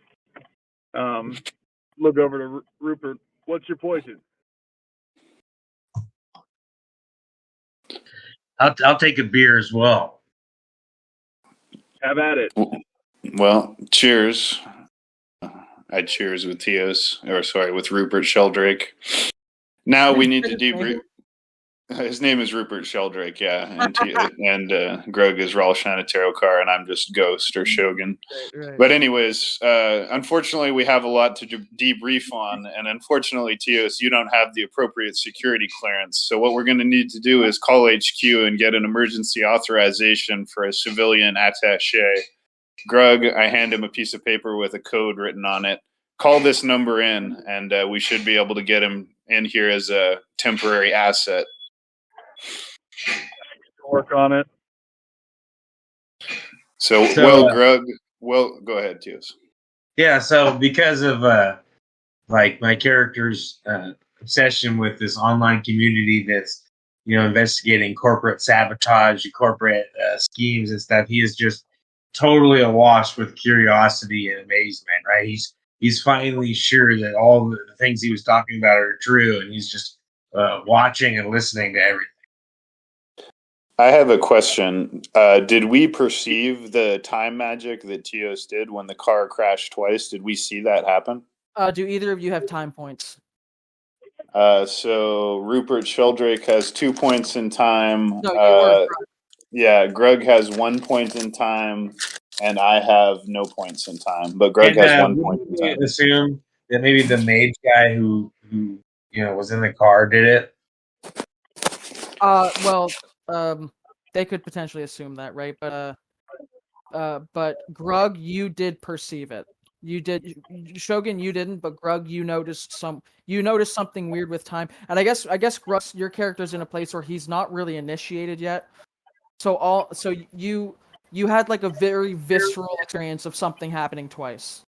look over to Rupert. What's your poison? I'll take a beer as well. Have at it. Well, cheers. I cheers with with Rupert Sheldrake. Now we need to debrief. His name is Rupert Sheldrake, yeah, and Greg is Raul Shanatarocar, and I'm just Ghost or Shogun. Right. But anyways, unfortunately, we have a lot to debrief on, and unfortunately, Tios, you don't have the appropriate security clearance. So what we're going to need to do is call HQ and get an emergency authorization for a civilian attaché. Greg, I hand him a piece of paper with a code written on it. Call this number in, and we should be able to get him in here as a temporary asset. Work on it. Greg, go ahead, Tios. Yeah. So because of like my character's obsession with this online community that's investigating corporate sabotage, corporate schemes and stuff, he is just totally awash with curiosity and amazement. Right? He's finally sure that all the things he was talking about are true, and he's just watching and listening to everything. I have a question. Did we perceive the time magic that Tios did when the car crashed twice? Did we see that happen? Do either of you have time points? So Rupert Sheldrake has 2 points in time. No, you were. Yeah, Grug has 1 point in time, and I have no points in time. But Grug And has 1 point wouldn't in we time. assume that maybe the mage guy who was in the car did it? Well, they could potentially assume that, right? But Grug, you did perceive it. You did, Shogun. You didn't, but Grug, you noticed something weird with time. And I guess Grug, your character's in a place where he's not really initiated yet. So you had like a very visceral experience of something happening twice,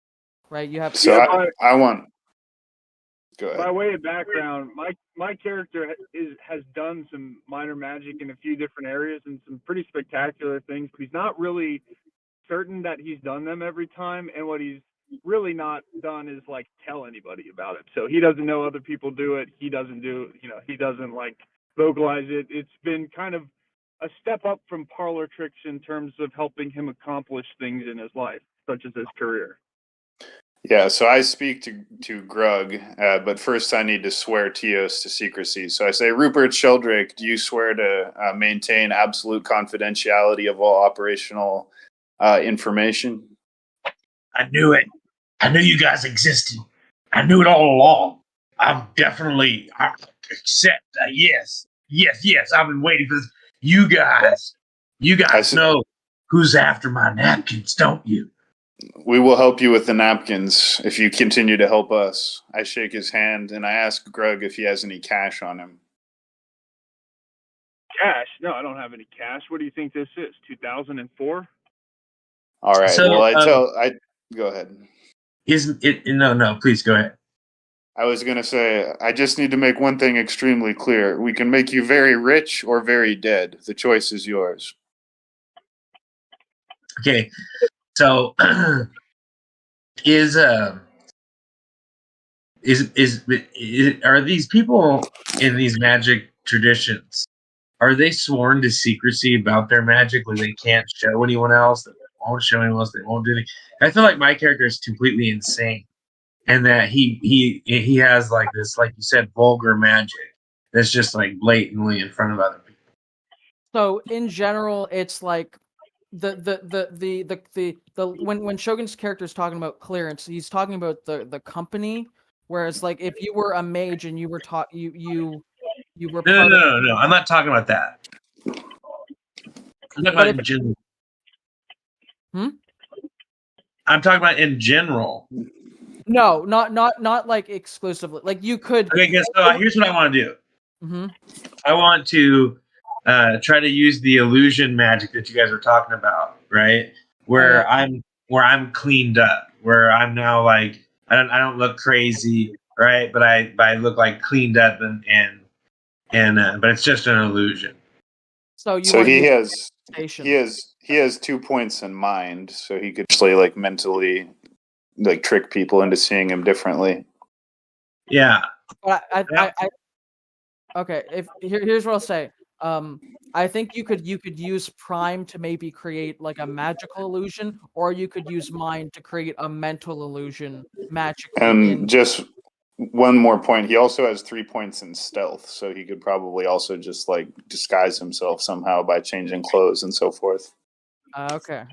right? You have So I want. Go ahead. By way of background, my character has done some minor magic in a few different areas and some pretty spectacular things, but he's not really certain that he's done them every time. And what he's really not done is like tell anybody about it. So he doesn't know other people do it. He doesn't like vocalize it. It's been kind of a step up from parlor tricks in terms of helping him accomplish things in his life, such as his career. Yeah, so I speak to Grug, but first I need to swear Tios to secrecy. So I say, Rupert Sheldrake, do you swear to maintain absolute confidentiality of all operational information? I knew it. I knew you guys existed. I knew it all along. I'm definitely accept. Yes. I've been waiting for this. You guys know who's after my napkins, don't you? We will help you with the napkins if you continue to help us. I shake his hand and I ask Grug if he has any cash on him. Cash? No, I don't have any cash. What do you think this is? 2004? All right. So, well, go ahead. No, please go ahead. I was going to say, I just need to make one thing extremely clear. We can make you very rich or very dead. The choice is yours. Okay. So, are these people in these magic traditions, are they sworn to secrecy about their magic where they can't show anyone else, they won't show anyone else, they won't do anything? I feel like my character is completely insane, and that he has like this, like you said, vulgar magic that's just like blatantly in front of other people. So in general, it's like when Shogun's character is talking about clearance, he's talking about the company. Whereas, like, if you were a mage and you were taught you were No. I'm not talking about that. I'm talking about in general. I'm talking about in general. No, not like exclusively. Like you could. Okay, so here's what I want to do. Mm-hmm. I want to try to use the illusion magic that you guys were talking about, right? Where I'm cleaned up, where I'm now like I don't look crazy, right? But I look like cleaned up and but it's just an illusion. So he has 2 points in mind, so he could actually like mentally like trick people into seeing him differently. Yeah. But okay. Here's what I'll say. I think you could use Prime to maybe create like a magical illusion, or you could use Mind to create a mental illusion magically. And just one more point, he also has 3 points in stealth, so he could probably also just like disguise himself somehow by changing clothes and so forth. Okay.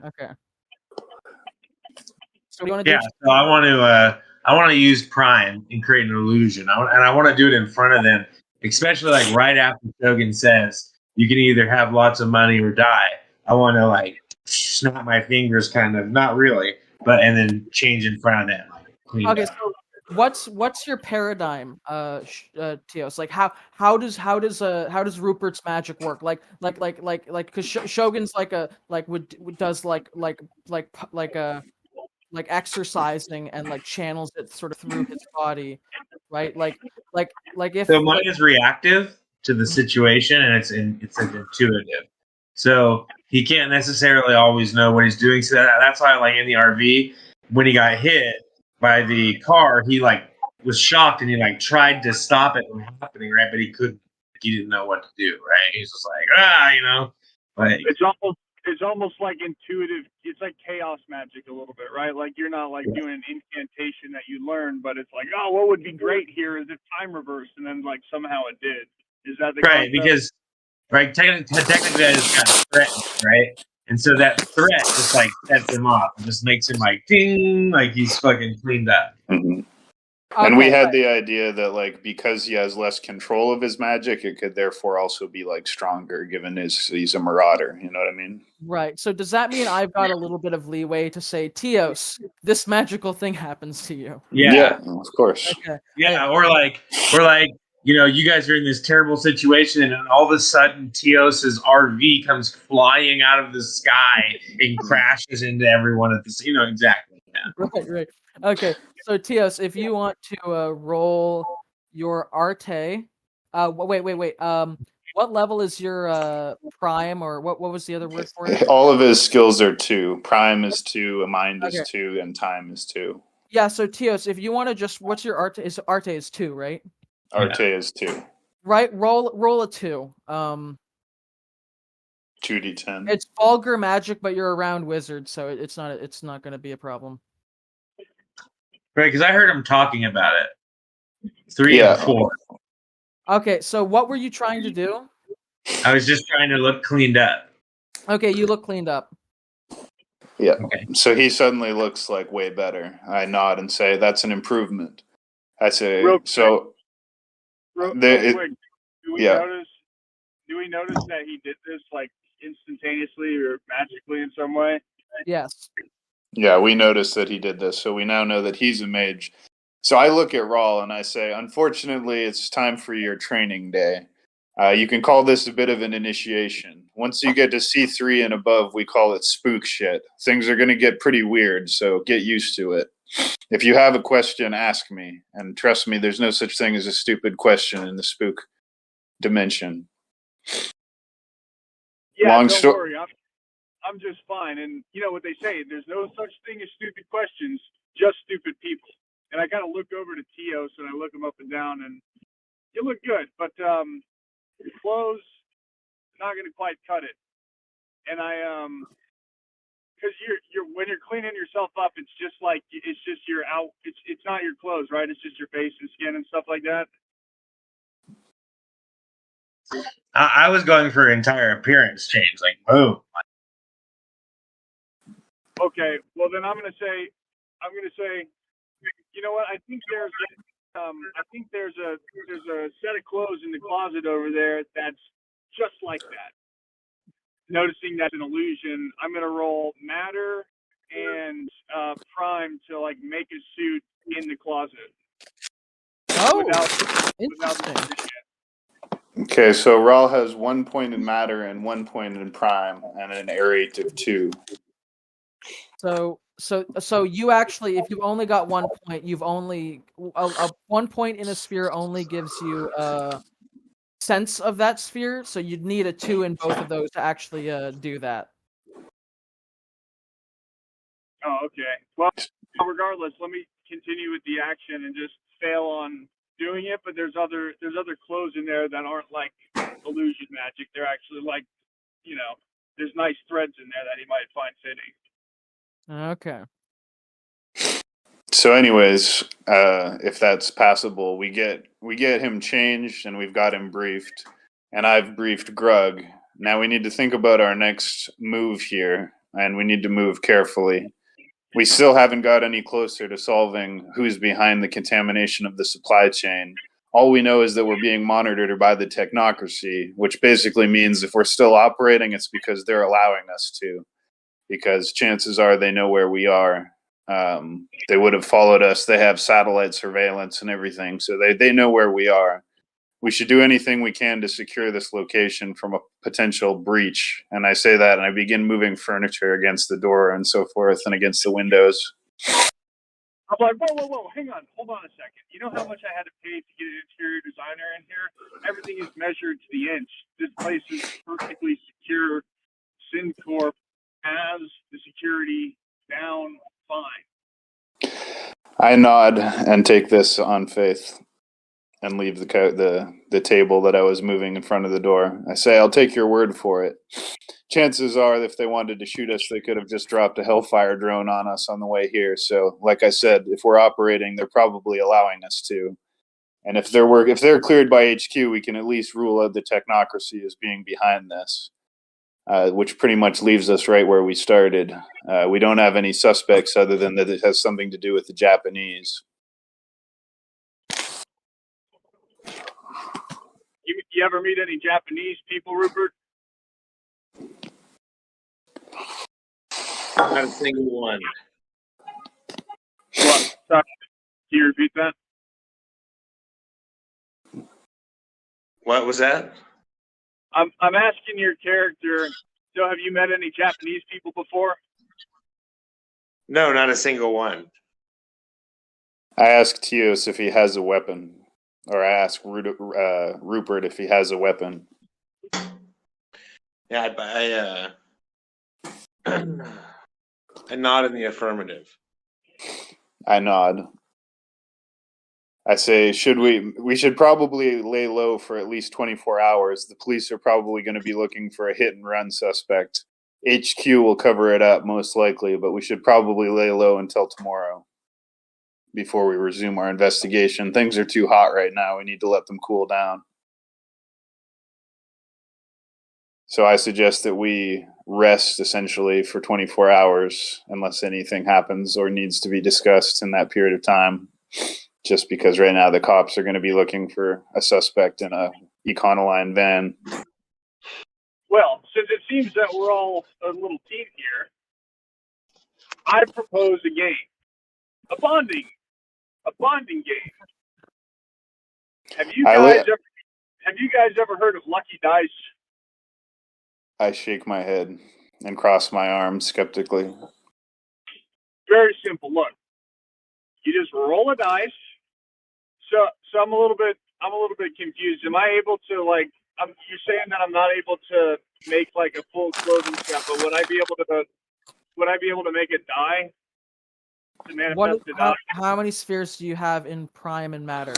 So So I want to use Prime and create an illusion, and I want to do it in front of them, especially like right after Shogun says you can either have lots of money or die. I want to like snap my fingers, kind of, not really, but and then change in front of them. Okay, so what's your paradigm, Tios? Like how does Rupert's magic work? Because Shogun's like exercising and like channels it sort of through his body, right? Like if so mine is reactive to the situation, and it's like intuitive. So he can't necessarily always know what he's doing. So that's why, like in the RV, when he got hit by the car, he like was shocked and he like tried to stop it from happening, right? But he couldn't. He didn't know what to do, right? He's just like Like it's almost like intuitive. It's like chaos magic a little bit, right? Like you're not like doing an incantation that you learn, but it's like, oh, what would be great here is if time reversed, and then like somehow it did. Is that the right? concept? Because right? Technically, I just got threatened, right? And so that threat just like sets him off and just makes him like ding, like he's fucking cleaned up. Mhm. Okay, And we had right. the idea that, like, because he has less control of his magic, it could therefore also be like stronger, given he's a marauder. You know what I mean? Right. So does that mean I've got a little bit of leeway to say, Teos, this magical thing happens to you? Yeah, of course. Okay. yeah, or like, you know, you guys are in this terrible situation, and all of a sudden, Teos's RV comes flying out of the sky and crashes into everyone at the, you know, exactly. Yeah. Right. Okay. So Teos, if you want to roll your Arte, wait. What level is your prime, or what was the other word for it? All of his skills are 2. Prime is 2, mind is Okay. 2, and time is 2. Yeah. So Teos, if you want to just, what's your Arte? Arte is 2, right? Arte is 2. Right. Roll a 2. 2d10. It's vulgar magic, but you're around wizards, so it's not going to be a problem. Right, because I heard him talking about it. 3 and 4. Okay, so what were you trying to do? I was just trying to look cleaned up. Okay, you look cleaned up. Yeah. Okay. So he suddenly looks like way better. I nod and say, "That's an improvement." I say, Real quick. "So." Real The- quick, do we yeah. notice that he did this like instantaneously or magically in some way? Yes. Yeah, we noticed that he did this, so we now know that he's a mage. So I look at Rawl and I say, "Unfortunately, it's time for your training day. You can call this a bit of an initiation. Once you get to C3 and above, we call it spook shit. Things are going to get pretty weird, so get used to it. If you have a question, ask me. And trust me, there's no such thing as a stupid question in the spook dimension." Yeah, Long don't sto- worry. I'm just fine. And you know what they say, there's no such thing as stupid questions, just stupid people. And I kind of look over to Teos and I look him up and down, and you look good, but your clothes not going to quite cut it. And I because you're when you're cleaning yourself up, it's just your out. It's not your clothes, right? It's just your face and skin and stuff like that. I was going for entire appearance change, like boom. Okay, well then I'm gonna say, you know what? I think there's a set of clothes in the closet over there that's just like that. Noticing that's an illusion, I'm gonna roll matter and prime to like make a suit in the closet. Oh, without interesting. Okay, so Rawl has 1 point in matter and 1 point in prime and an arete of 2. So you actually, if you've only got 1 point, you've only a 1 point in a sphere only gives you a sense of that sphere. So you'd need a 2 in both of those to actually do that. Oh, okay. Well, regardless, let me continue with the action and just fail on doing it. But there's other clothes in there that aren't like illusion magic. They're actually like, there's nice threads in there that he might find fitting. Okay. So, anyways, if that's passable, we get him changed and we've got him briefed, and I've briefed Grug. Now we need to think about our next move here, and we need to move carefully. We still haven't got any closer to solving who's behind the contamination of the supply chain. All we know is that we're being monitored by the technocracy, which basically means if we're still operating, it's because they're allowing us to, because chances are they know where we are. They would have followed us. They have satellite surveillance and everything, so they know where we are. We should do anything we can to secure this location from a potential breach. And I say that, and I begin moving furniture against the door and so forth, and against the windows. I'm like, whoa, hang on, hold on a second. You know how much I had to pay to get an interior designer in here? Everything is measured to the inch. This place is perfectly secure. SynCorp has the security down fine. I nod and take this on faith and leave the table that I was moving in front of the door. I say, I'll take your word for it. Chances are, if they wanted to shoot us, they could have just dropped a Hellfire drone on us on the way here. So, like I said, if we're operating, they're probably allowing us to. And if they're cleared by HQ, we can at least rule out the technocracy as being behind this, which pretty much leaves us right where we started. We don't have any suspects other than that it has something to do with the Japanese. You ever meet any Japanese people, Rupert? Not a single one. What? Sorry, can you repeat that? What was that? I'm asking your character. So, have you met any Japanese people before? No, not a single one. I asked Tios if he has a weapon, or I asked Rupert if he has a weapon. Yeah, I nod in the affirmative. I nod. I say, we should probably lay low for at least 24 hours. The police are probably going to be looking for a hit and run suspect. HQ will cover it up most likely, but we should probably lay low until tomorrow before we resume our investigation. Things are too hot right now. We need to let them cool down. So I suggest that we rest essentially for 24 hours unless anything happens or needs to be discussed in that period of time. Just because right now the cops are going to be looking for a suspect in a Econoline van. Well, since it seems that we're all a little team here, I propose a game, a bonding game. Have you guys ever heard of Lucky Dice? I shake my head and cross my arms skeptically. Very simple. Look, you just roll a dice. So I'm a little bit confused. Am I able to you're saying that I'm not able to make like a full clothing set, but would I be able to make a die to manifest the die? How many spheres do you have in prime and matter?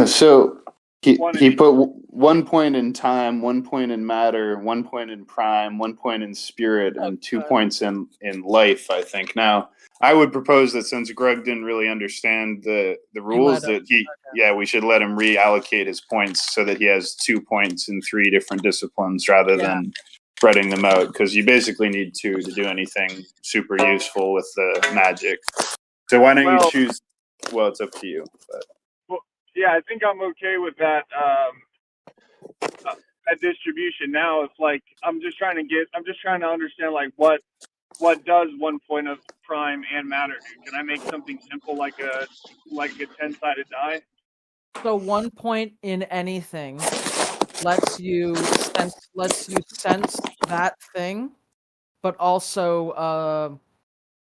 So he put 1 point in time, 1 point in matter, 1 point in prime, 1 point in spirit, and 2 points in life, I think. Now, I would propose that since Greg didn't really understand the rules, that we should let him reallocate his points so that he has 2 points in 3 different disciplines rather than spreading them out, because you basically need 2 to do anything super useful with the magic. So why don't you choose? Well, it's up to you. But. Yeah, I think I'm okay with that that distribution. Now it's like I'm just trying to understand like what does 1 point of prime and matter do? Can I make something simple like a 10-sided die? So 1 point in anything lets you sense that thing, but also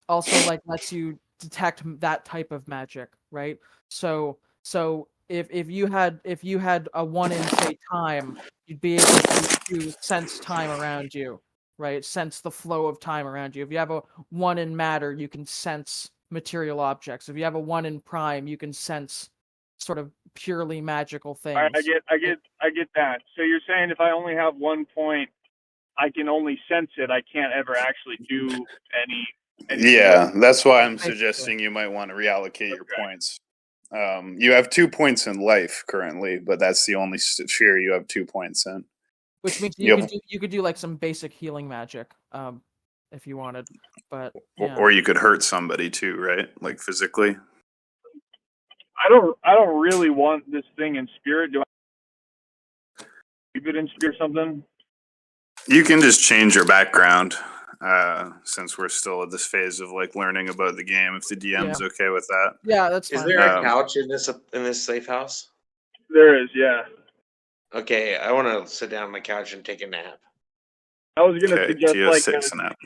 like lets you detect that type of magic, right? So if you had a 1 in say time, you'd be able to sense time around you, right? Sense the flow of time around you. If you have a 1 in matter, you can sense material objects. If you have a 1 in prime, you can sense sort of purely magical things. All right, I get that. So you're saying if I only have 1 point, I can only sense it. I can't ever actually do any. Yeah, that's why I'm suggesting you might want to reallocate your points. You have 2 points in life currently, but that's the only sphere you have 2 points in. Which means you could do like some basic healing magic, if you wanted. But or you could hurt somebody too, right? Like physically. I don't really want this thing in spirit. Do I keep it in spirit or something? You can just change your background. Since we're still at this phase of like learning about the game, if the DM's okay with that. Yeah, that's fine. Is there a couch in this safe house? There is, yeah. Okay, I want to sit down on the couch and take a nap. I was gonna suggest takes a nap.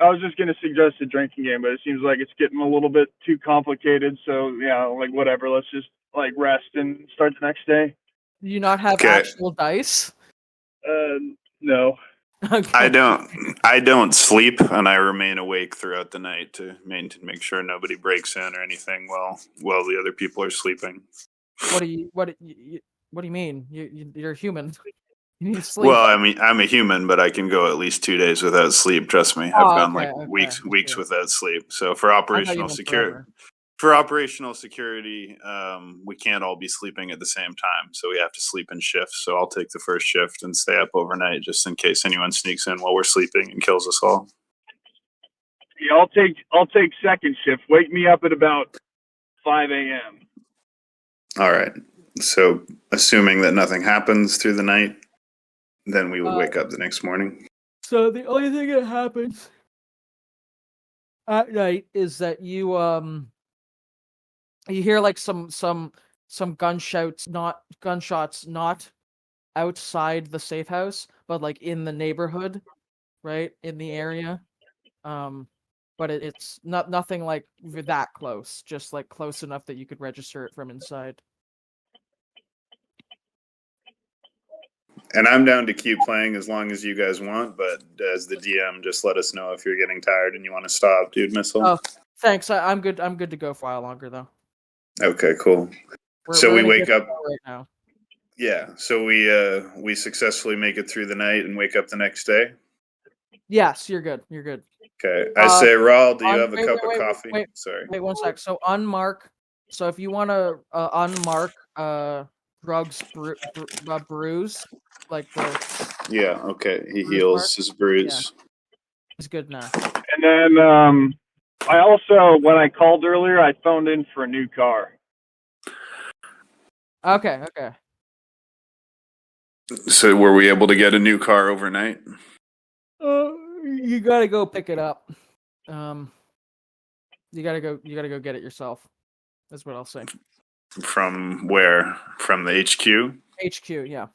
I was just gonna suggest a drinking game, but it seems like it's getting a little bit too complicated. So yeah, like whatever. Let's just like rest and start the next day. Do you not have actual dice? No. Okay. I don't sleep, and I remain awake throughout the night to make sure nobody breaks in or anything while the other people are sleeping. What do you mean? You're human. You need to sleep. Well, I mean, I'm a human, but I can go at least 2 days without sleep. Trust me, I've gone weeks without sleep. So for operational security, For operational security, we can't all be sleeping at the same time, so we have to sleep in shifts. So I'll take the first shift and stay up overnight just in case anyone sneaks in while we're sleeping and kills us all. Yeah, I'll take second shift. Wake me up at about 5 a.m. All right. So assuming that nothing happens through the night, then we would wake up the next morning. So the only thing that happens at night is that you hear like some gunshots not outside the safe house, but like in the neighborhood, right in the area. But it's nothing like that close, just like close enough that you could register it from inside. And I'm down to keep playing as long as you guys want, but as the DM, just let us know if you're getting tired and you want to stop, dude. Missile. Oh, thanks. I'm good. I'm good to go for a while longer though. Okay, cool. So we wake up right now. Yeah. So we successfully make it through the night and wake up the next day. Yes, you're good. You're good. Okay. I say, Raul, do you have a cup of coffee? Sorry. Wait 1 sec. So unmark. So if you want to unmark drugs bruise, like the. Yeah. Okay. He heals his bruise. Yeah. He's good now. And then I also, when I called earlier, I phoned in for a new car. Okay. Okay. So were we able to get a new car overnight? You gotta go pick it up. You gotta go get it yourself. That's what I'll say. From where? From the HQ? HQ, yeah.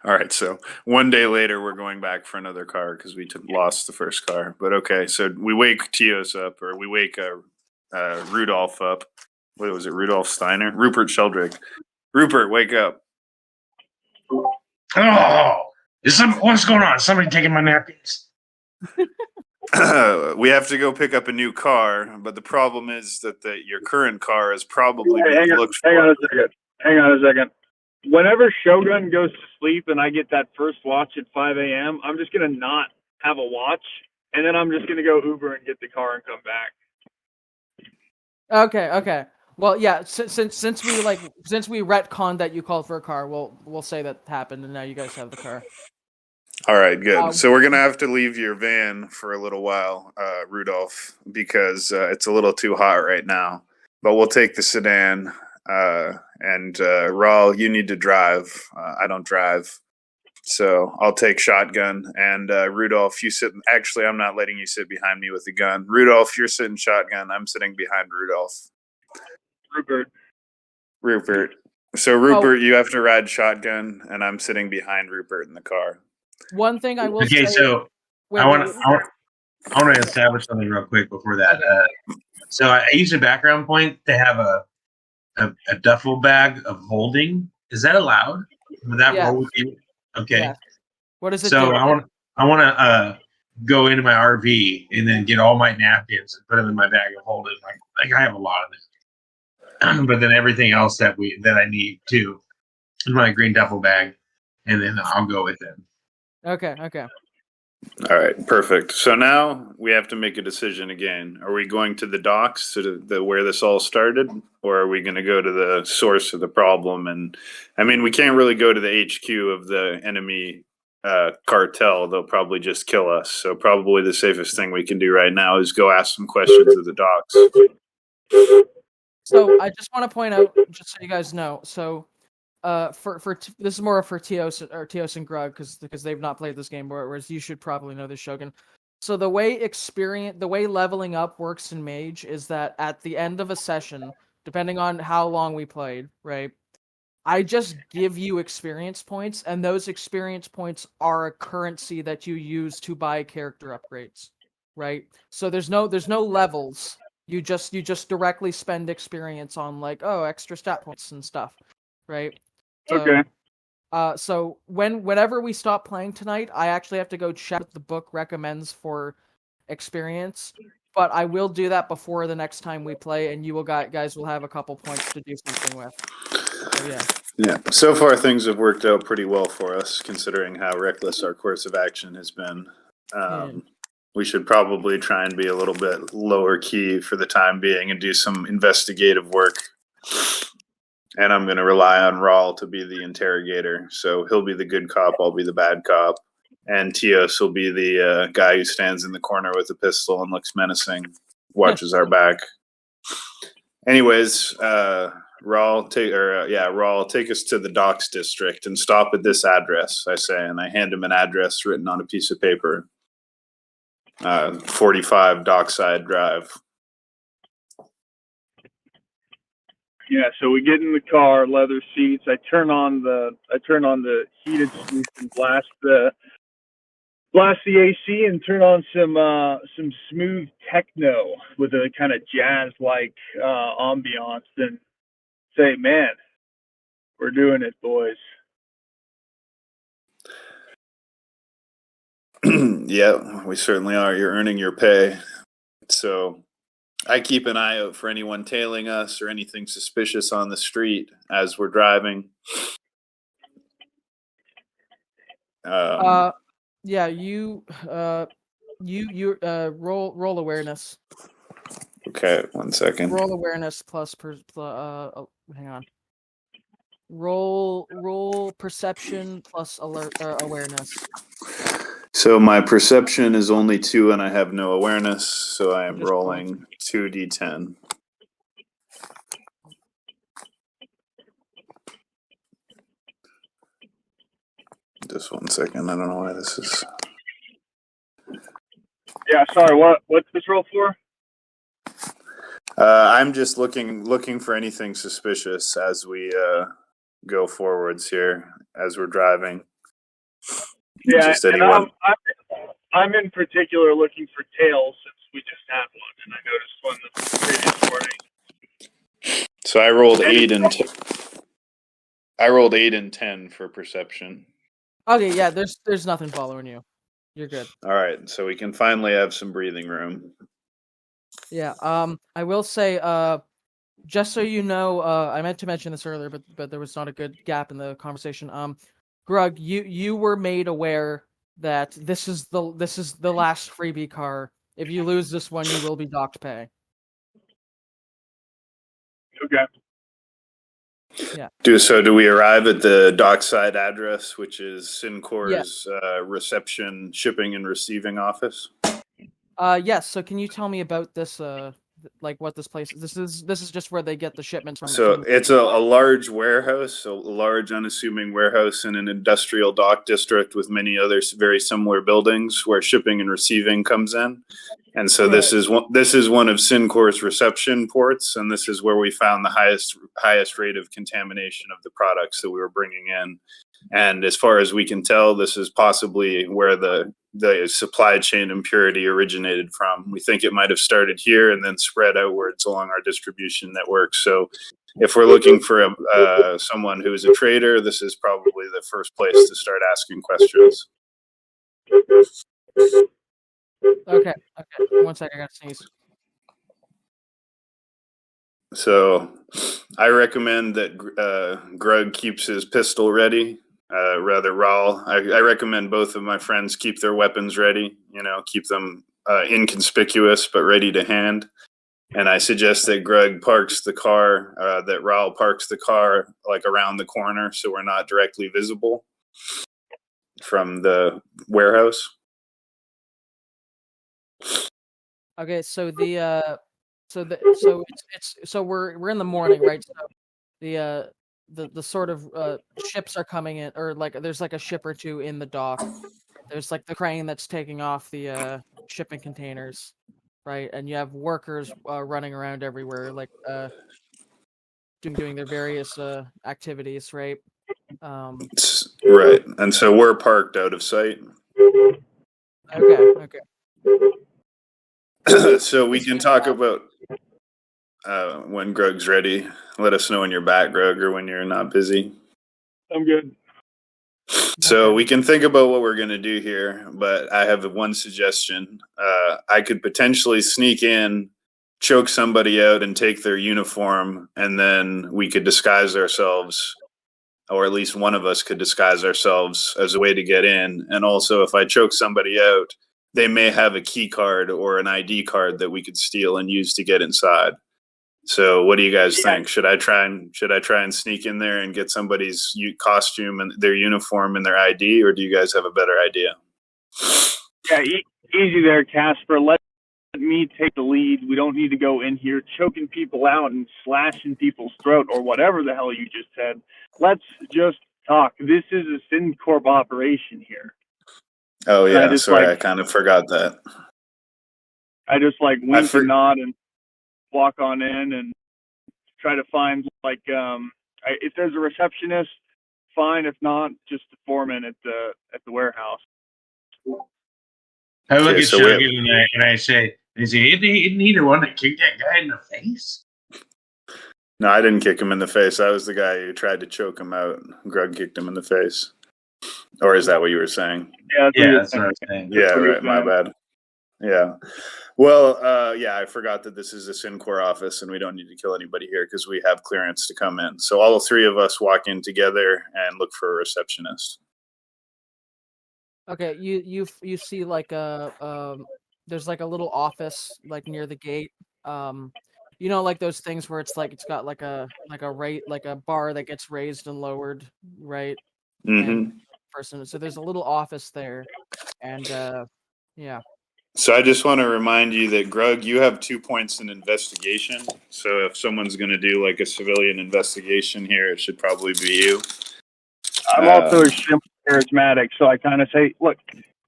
All right, so one day later we're going back for another car because we lost the first car. But okay, so we wake Tios up, or we wake Rudolph up. What was it, Rudolph Steiner? Rupert Sheldrake. Rupert, wake up. Oh, what's going on? Somebody taking my napkins? We have to go pick up a new car, but the problem is that your current car is probably Hang on a second. Whenever Shogun goes to sleep and I get that first watch at 5 a.m., I'm just going to not have a watch, and then I'm just going to go Uber and get the car and come back. Okay. Well, yeah. Since we retconned that you called for a car, we'll say that happened, and now you guys have the car. All right, good. So we're gonna have to leave your van for a little while, Rudolph, because it's a little too hot right now. But we'll take the sedan. And Raul, you need to drive. I don't drive, so I'll take shotgun. And Rudolph, you sit. Actually, I'm not letting you sit behind me with the gun. Rudolph, you're sitting shotgun. I'm sitting behind Rudolph. Rupert. So Rupert, you have to ride shotgun, and I'm sitting behind Rupert in the car. One thing I will say. Okay, so I want to establish something real quick before that. Okay. So I used a background point to have a duffel bag of holding. Is that allowed? Would that roll with you? Okay. Yeah. What is it? So I want to go into my RV and then get all my napkins and put them in my bag of holding. Like I have a lot of it, but then everything else that I need too in my green duffel bag, and then I'll go with it. Okay. All right, perfect. So now we have to make a decision again. Are we going to the docks, to where this all started, or are we going to go to the source of the problem? And I mean, we can't really go to the HQ of the enemy cartel. They'll probably just kill us. So probably the safest thing we can do right now is go ask some questions at the docks. So I just want to point out, just so you guys know, so. This is more for Tios and Grug because they've not played this game, whereas you should probably know this, Shogun. So the way leveling up works in Mage is that at the end of a session, depending on how long we played, right, I just give you experience points, and those experience points are a currency that you use to buy character upgrades, right? So there's no levels. You just directly spend experience on extra stat points and stuff, right? So, okay. So whenever we stop playing tonight, I actually have to go check what the book recommends for experience. But I will do that before the next time we play, and you guys will have a couple points to do something with. So, yeah. Yeah. So far, things have worked out pretty well for us, considering how reckless our course of action has been. we should probably try and be a little bit lower key for the time being and do some investigative work. And I'm going to rely on Raul to be the interrogator. So he'll be the good cop, I'll be the bad cop. And Tios will be the guy who stands in the corner with a pistol and looks menacing, watches our back. Anyways, Raul, take us to the docks district and stop at this address, I say. And I hand him an address written on a piece of paper. 45 Dockside Drive. Yeah, so we get in the car, leather seats. I turn on the heated seats and blast the AC and turn on some smooth techno with a kind of jazz like ambiance and say, man, we're doing it, boys. Yeah, we certainly are. You're earning your pay. So I keep an eye out for anyone tailing us or anything suspicious on the street as we're driving. Yeah, you roll awareness. Okay, 1 second. Roll awareness plus hang on. Roll perception plus awareness. So my perception is only 2 and I have no awareness, so I am Just rolling 2d10. Just 1 second. I don't know why this is. Yeah, sorry. What's this roll for? I'm just looking for anything suspicious as we go forwards here as we're driving. Yeah, just and anyone. I'm in particular looking for tails since we just had one, and I noticed one the previous morning. So I rolled 8 and 10 for perception. Okay, yeah, there's nothing following you. You're good. All right, so we can finally have some breathing room. Yeah. I will say, just so you know, I meant to mention this earlier, but there was not a good gap in the conversation. Grug, you were made aware that this is the last freebie car. If you lose this one, you will be docked pay. Okay. Yeah. Do we arrive at the dockside address, which is Syncor's reception, shipping, and receiving office? Yes. So can you tell me about this? Like what this place is? This is just where they get the shipments from. So it's a large warehouse, a large unassuming warehouse in an industrial dock district with many other very similar buildings where shipping and receiving comes in. And so this is one of Syncor's reception ports, and this is where we found the highest rate of contamination of the products that we were bringing in. And as far as we can tell, this is possibly where the supply chain impurity originated from. We think it might have started here and then spread outwards along our distribution network. So if we're looking for someone who is a trader, this is probably the first place to start asking questions. Okay. 1 second, I gotta sneeze. So I recommend that Grug keeps his pistol ready. Raul, I recommend both of my friends keep their weapons ready, keep them inconspicuous but ready to hand. And I suggest that Grug parks the car, that Raul parks the car like around the corner so we're not directly visible from the warehouse. Okay, so so we're in the morning, right? So the sort of ships are coming in, or like there's like a ship or two in the dock. There's like the crane that's taking off the shipping containers, right? And you have workers running around everywhere, like doing their various activities, right? Right, and so we're parked out of sight. Okay. So we can talk about when Grug's ready. Let us know when you're back, Grug, or when you're not busy. I'm good. So we can think about what we're going to do here, but I have one suggestion. I could potentially sneak in, choke somebody out, and take their uniform, and then we could disguise ourselves, or at least one of us could disguise ourselves as a way to get in. And also, if I choke somebody out, they may have a key card or an ID card that we could steal and use to get inside. So what do you guys think? Should I try and sneak in there and get somebody's costume and their uniform and their ID, or do you guys have a better idea? Yeah, easy there, Casper. Let me take the lead. We don't need to go in here choking people out and slashing people's throat or whatever the hell you just said. Let's just talk. This is a SynCorp operation here. Oh yeah, sorry, I kind of forgot that. I just wink and nod and walk on in and try to find if there's a receptionist, fine. If not, just the foreman at the warehouse. I look at Shogun and I say, "Is he the one that kicked that guy in the face?" No, I didn't kick him in the face. I was the guy who tried to choke him out. Grug kicked him in the face. Or is that what you were saying? Yeah, that's what I was saying. Yeah, right. My bad. Yeah. Well, yeah, I forgot that this is a SynCorp office and we don't need to kill anybody here because we have clearance to come in. So all three of us walk in together and look for a receptionist. Okay, you see there's a little office near the gate. Those things where it's got a bar that gets raised and lowered, right? Mm-hmm. And so there's a little office there, and yeah. So I just want to remind you that, Grug, you have 2 points in investigation. So if someone's going to do a civilian investigation here, it should probably be you. I'm also extremely charismatic, so I kind of say, look,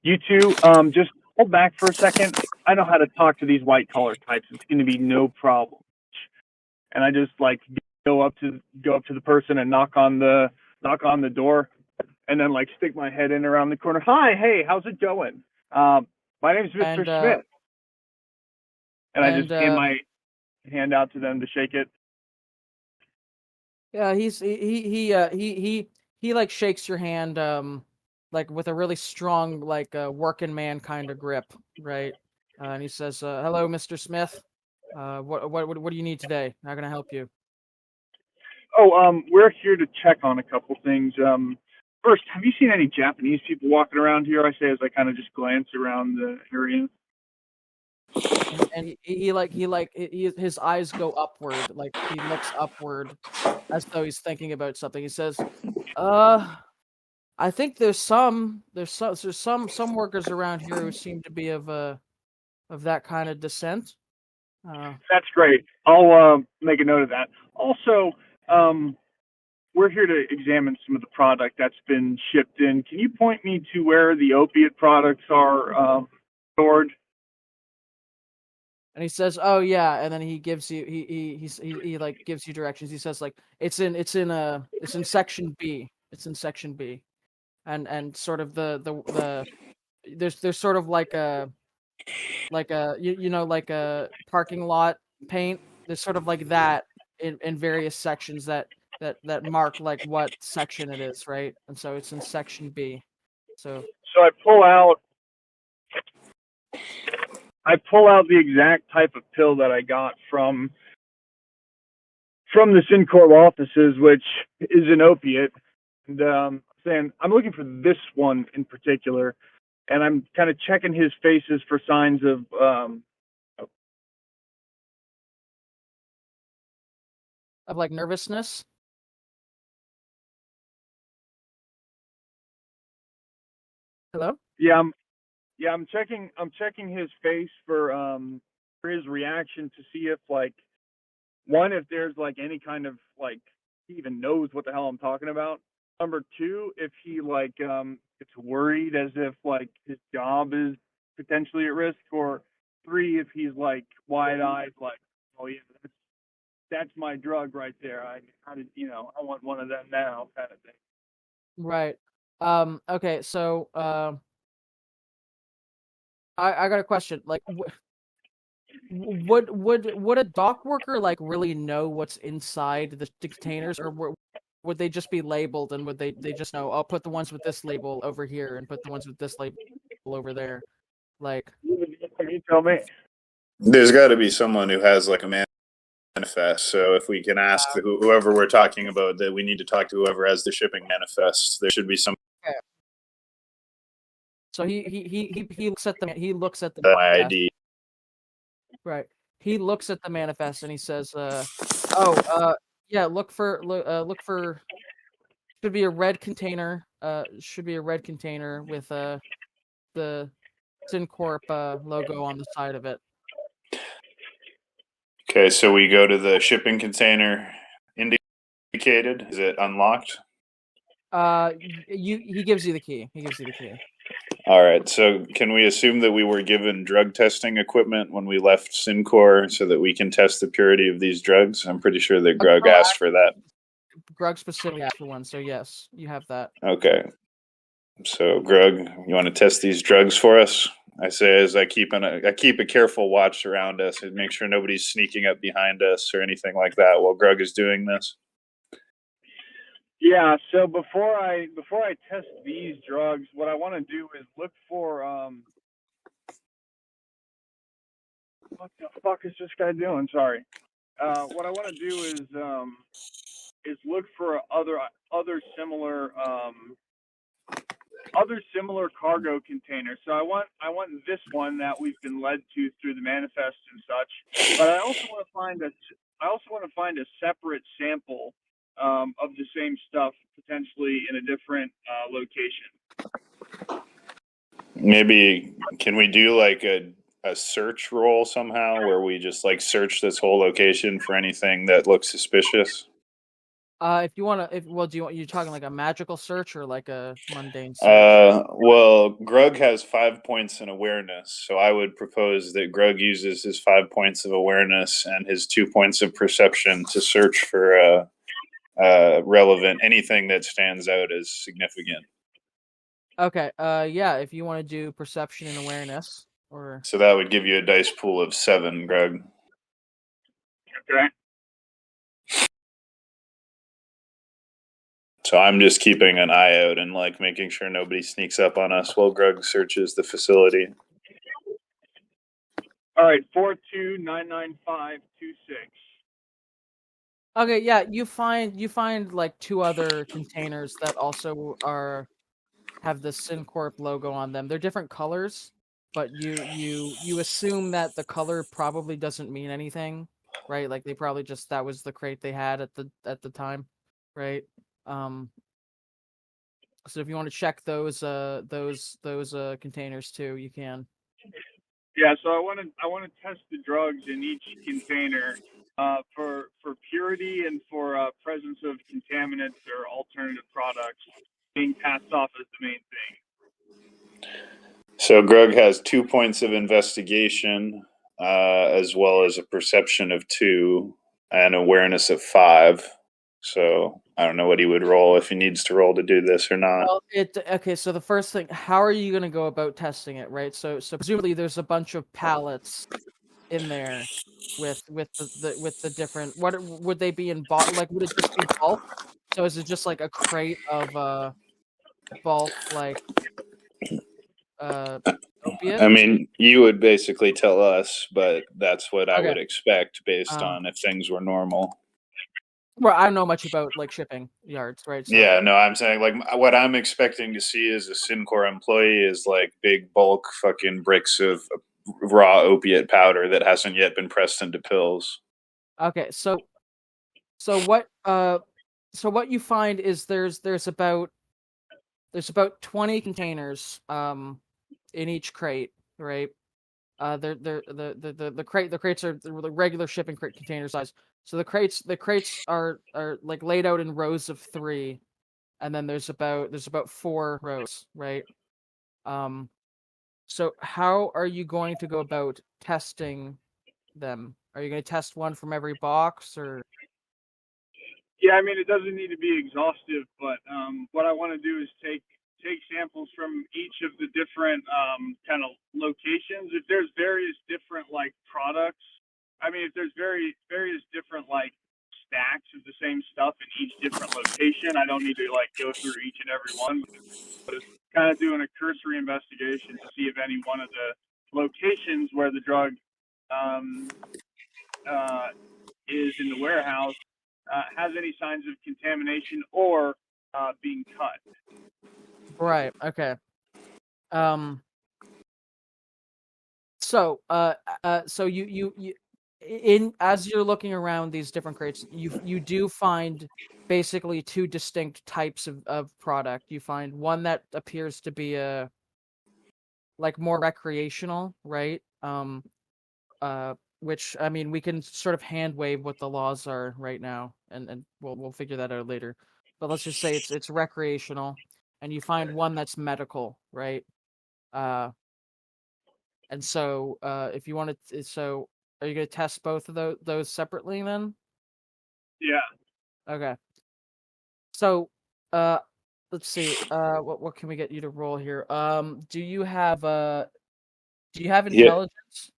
you two, just hold back for a second. I know how to talk to these white collar types. It's going to be no problem. And I just go up to the person and knock on the door, and then stick my head in around the corner. Hi, hey, how's it going? My name's Mr. Smith. And I just hand my hand out to them to shake it. Yeah, he shakes your hand with a really strong working man kind of grip, right? And he says, "Hello, Mr. Smith. What do you need today? How can I help you?" Oh, we're here to check on a couple things. First, have you seen any Japanese people walking around here? I say as I kind of just glance around the area. And his eyes go upward, he looks upward as though he's thinking about something. He says, I think there's some workers around here who seem to be of that kind of descent." That's great. I'll make a note of that. Also, we're here to examine some of the product that's been shipped in. Can you point me to where the opiate products are stored? And he says, "Oh yeah," and then he gives you he gives you directions. He says it's in section B. It's in section B, and sort of the there's sort of a parking lot paint. There's sort of that in various sections that mark what section it is, right? And so it's in section B. So I pull out the exact type of pill that I got from the SynCorp offices, which is an opiate. And saying, I'm looking for this one in particular, and I'm kind of checking his faces for signs of nervousness. Hello? Yeah, I'm checking his face for his reaction to see if one, if there's any kind of he even knows what the hell I'm talking about. Number two, if he gets worried as if his job is potentially at risk, or three, if he's wide-eyed, oh yeah, that's my drug right there. I want one of them now, kind of thing. Right. Okay. So I got a question. Would a dock worker really know what's inside the containers, or would they just be labeled, and would they just know, I'll put the ones with this label over here and put the ones with this label over there? You tell me. There's got to be someone who has a manifest. So if we can ask whoever we're talking about, that we need to talk to whoever has the shipping manifest. There should be some. So he looks at the My manifest. ID. Right. He looks at the manifest and he says, yeah, look for should be a red container. Should be a red container with the SynCorp logo on the side of it. Okay, so we go to the shipping container indicated. Is it unlocked? He gives you the key. He gives you the key. All right. So can we assume that we were given drug testing equipment when we left Syncor so that we can test the purity of these drugs? I'm pretty sure that Grug asked for that. Grug specifically asked for one, so yes, you have that. Okay. So Grug, you want to test these drugs for us? I say as I keep a careful watch around us and make sure nobody's sneaking up behind us or anything like that while Grug is doing this. Yeah, so before I test these drugs, what I want to do is look for what the fuck is this guy doing? Sorry. What I want to do is look for other similar cargo containers. So I want this one that we've been led to through the manifest and such. But I also want to find a separate sample of the same stuff, potentially in a different location. Maybe can we do like a search roll somehow where we just like search this whole location for anything that looks suspicious? If you want to, you're talking like a magical search or like a mundane search? Well, Grug has 5 points in awareness, so I would propose that Grug uses his 5 points of awareness and his 2 points of perception to search for relevant anything that stands out as significant. Okay. Yeah. If you want to do perception and awareness, or so that would give you a dice pool of 7, Grug. Okay. So I'm just keeping an eye out and like making sure nobody sneaks up on us while Grug searches the facility. All right, 4299526. Okay, yeah, you find like 2 other containers that also have the SynCorp logo on them. They're different colors, but you assume that the color probably doesn't mean anything, right? Like they probably just that was the crate they had at the time, right? So if you want to check those containers too, you can. Yeah, so I want to test the drugs in each container for purity and for presence of contaminants or alternative products being passed off as the main thing. So Grug has 2 points of investigation, as well as a perception of 2 and awareness of 5. So I don't know what he would roll if he needs to roll to do this or not. Well, okay. So the first thing, how are you going to go about testing it, right? So presumably there's a bunch of pallets in there with the different. What would they be in bulk? Like, would it just be bulk? So is it just like a crate of bulk like opiate? I mean, you would basically tell us, but that's what I Okay. would expect based on if things were normal. Well, I don't know much about like shipping yards, right? So, yeah, no, I'm saying like what I'm expecting to see as a Syncor employee is like big bulk fucking bricks of raw opiate powder that hasn't yet been pressed into pills. Okay, so what you find is there's about 20 containers in each crate, right? The crates are the regular shipping crate container size. So the crates are like laid out in rows of 3, and then there's about 4 rows, right? So how are you going to go about testing them? Are you going to test one from every box, or? Yeah, I mean it doesn't need to be exhaustive, but what I want to do is take samples from each of the different kind of locations. If there's various different like products, I mean if there's various different like stacks of the same stuff in each different location, I don't need to like go through each and every one, but it's kind of doing a cursory investigation to see if any one of the locations where the drug is in the warehouse has any signs of contamination or being cut. Right. Okay. So you as you're looking around these different crates, you do find basically two distinct types of product. You find one that appears to be like more recreational, right? Which I mean, we can sort of hand wave what the laws are right now, and we'll figure that out later. But let's just say it's recreational, and you find one that's medical, right? And so if you want to, so are you going to test both of those separately then? Yeah. Okay. So let's see. What can we get you to roll here? Do you have Yeah. intelligence?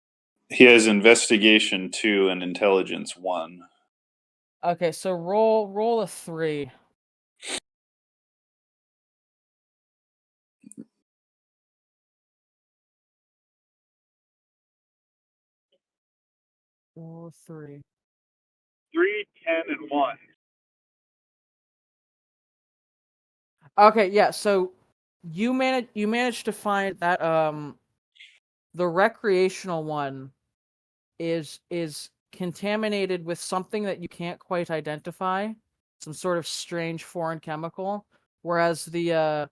He has investigation 2 and intelligence 1. Okay, so roll a 3. Roll a 3. 3, 10, and 1. Okay, yeah. So you managed to find that the recreational one is contaminated with something that you can't quite identify, some sort of strange foreign chemical, whereas the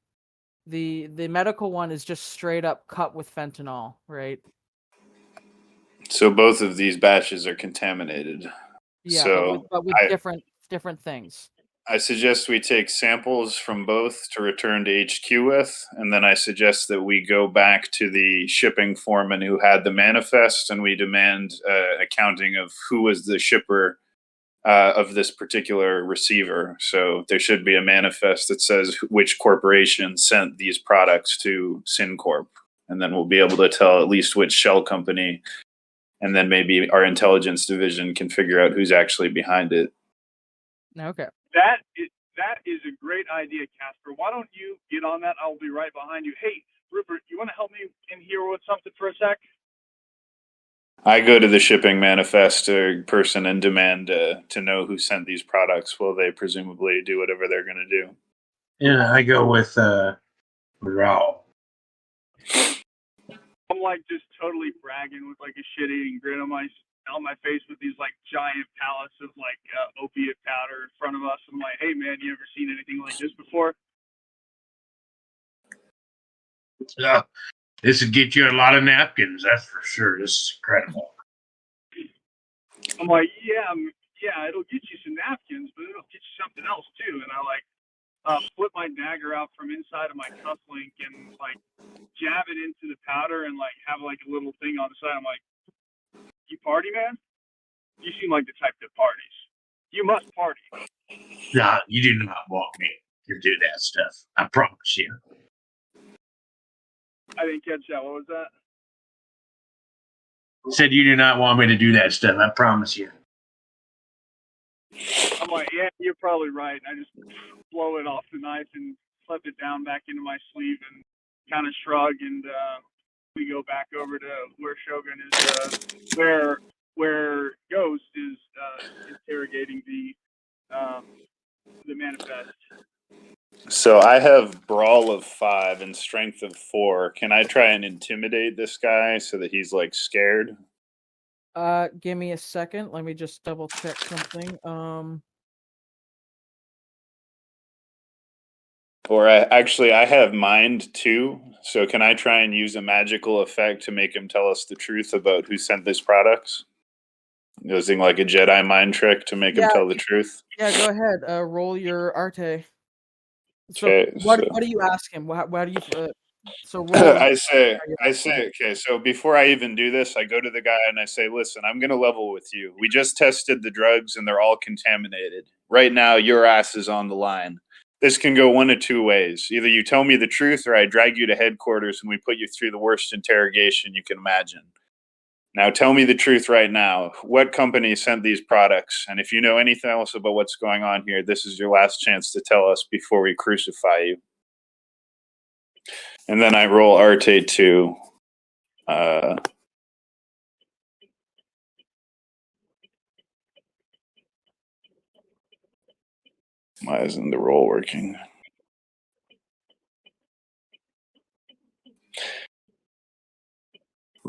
medical one is just straight up cut with fentanyl, right? So both of these batches are contaminated. Yeah, So but with different things. I suggest we take samples from both to return to HQ with, and then I suggest that we go back to the shipping foreman who had the manifest, and we demand accounting of who was the shipper of this particular receiver. So there should be a manifest that says which corporation sent these products to SynCorp, and then we'll be able to tell at least which shell company, and then maybe our intelligence division can figure out who's actually behind it. Okay. That is a great idea, Casper. Why don't you get on that? I'll be right behind you. Hey, Rupert, you want to help me in here with something for a sec? I go to the shipping manifest person and demand to know who sent these products. Will they presumably do whatever they're going to do? Yeah, I go with Raul. I'm like just totally bragging with like a shit-eating grin on my face with these like giant pallets of like opiate powder in front of us. I'm like, hey man, you ever seen anything like this before? This would get you a lot of napkins, that's for sure. This is incredible. I'm like, yeah, it'll get you some napkins, but it'll get you something else too. And I like flip my dagger out from inside of my cufflink and like jab it into the powder and like have like a little thing on the side. I'm like, you party, man? You seem like the type that parties. You must party. No, you do not want me to do that stuff. I promise you. I didn't catch that. What was that? Said you do not want me to do that stuff. I promise you. I'm like, yeah, you're probably right. I just blow it off the knife and slip it down back into my sleeve and kind of shrug, and we go back over to where Shogun is, where Ghost is interrogating the manifest. So I have brawl of 5 and strength of 4. Can I try and intimidate this guy so that he's like scared? Give me a second. Let me just double check something. Or I have mind 2. So can I try and use a magical effect to make him tell us the truth about who sent these products? Using like a Jedi mind trick to make him tell the truth. Yeah, go ahead. Roll your Arte. So Okay, what do you ask him? How do you? So roll. I say, okay, so before I even do this, I go to the guy and I say, listen, I'm going to level with you. We just tested the drugs and they're all contaminated. Right now, your ass is on the line. This can go one of two ways. Either you tell me the truth or I drag you to headquarters and we put you through the worst interrogation you can imagine. Now, tell me the truth right now. What company sent these products? And if you know anything else about what's going on here, this is your last chance to tell us before we crucify you. And then I roll Arte 2. Why isn't the roll working?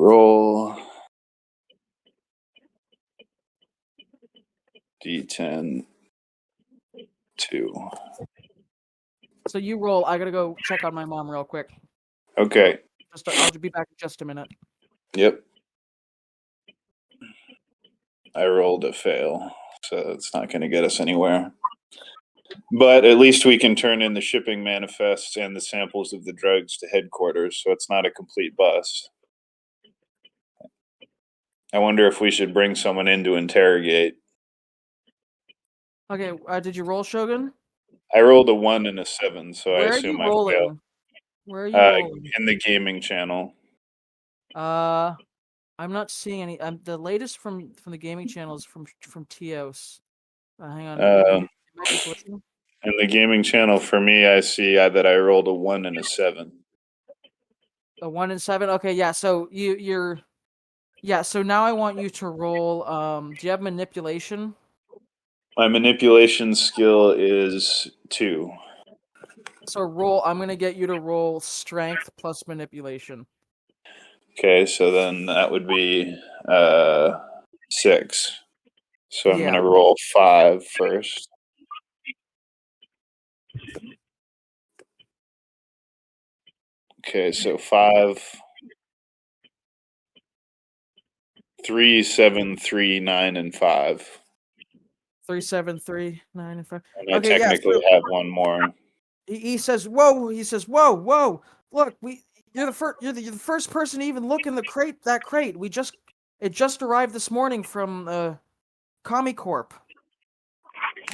Roll D10 2. So you roll. I gotta go check on my mom real quick. Okay. I'll be back in just a minute. Yep. I rolled a fail, so it's not going to get us anywhere. But at least we can turn in the shipping manifests and the samples of the drugs to headquarters, so it's not a complete bust. I wonder if we should bring someone in to interrogate. Okay, did you roll, Shogun? I rolled a 1 and a 7, so I assume I failed. Where are you rolling? In the gaming channel. I'm not seeing any. The latest from the gaming channel is from Tios. Hang on. It might be glitching. In the gaming channel, for me, I see that I rolled a 1 and a 7. A 1 and 7. Okay, yeah. So you're. Yeah. So now I want you to roll. Do you have manipulation? My manipulation skill is 2. So roll. I'm gonna get you to roll strength plus manipulation. Okay, so then that would be 6. So I'm going to roll 5 first. Okay, so 5, 3, 7, 3, 9, and 5. 3, 7, 3, 9, and 5. And I technically have one more. He says, "Whoa!" He says, "Whoa, whoa! Look, you're the first. You're the first person to even look in the crate. That crate. It just arrived this morning from Comicorp."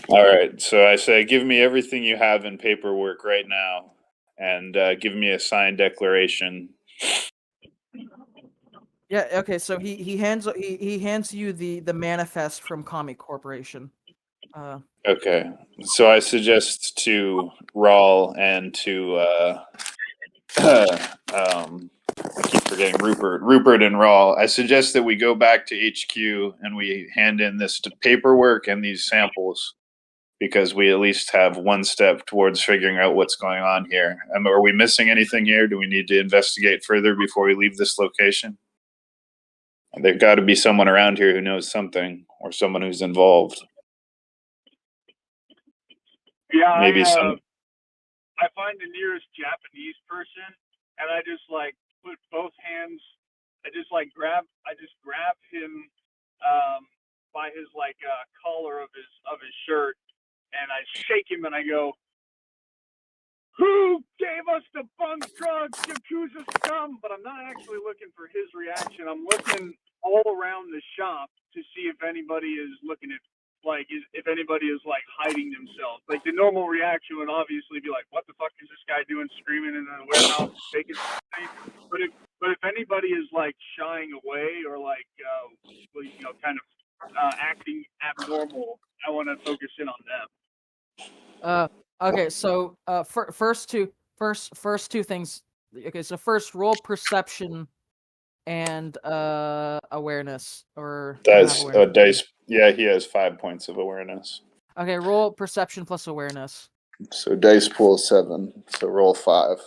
All right, so I say, give me everything you have in paperwork right now, and give me a signed declaration. Yeah. Okay. So he hands you the manifest from Comic Corporation. Okay, so I suggest to Rawl and to I keep forgetting Rupert and Rawl. I suggest that we go back to HQ and we hand in this paperwork and these samples, because we at least have one step towards figuring out what's going on here. Are we missing anything here? Do we need to investigate further before we leave this location? There's got to be someone around here who knows something, or someone who's involved. Yeah, Maybe I find the nearest Japanese person, and I just put both hands. I just grab him by his collar of his shirt, and I shake him and I go, "Who gave us the bunk drugs, Yakuza scum?" But I'm not actually looking for his reaction. I'm looking all around the shop to see if anybody is looking at, if anybody is hiding themselves. The normal reaction would obviously be "What the fuck is this guy doing, screaming in a warehouse, faking something?" But if anybody is shying away or kind of acting abnormal, I want to focus in on them. Okay. So first two things. Okay. So first, roll perception and awareness or dice. Dice. Yeah, he has 5 points of awareness. Okay, roll perception plus awareness. So dice pool 7. So roll 5.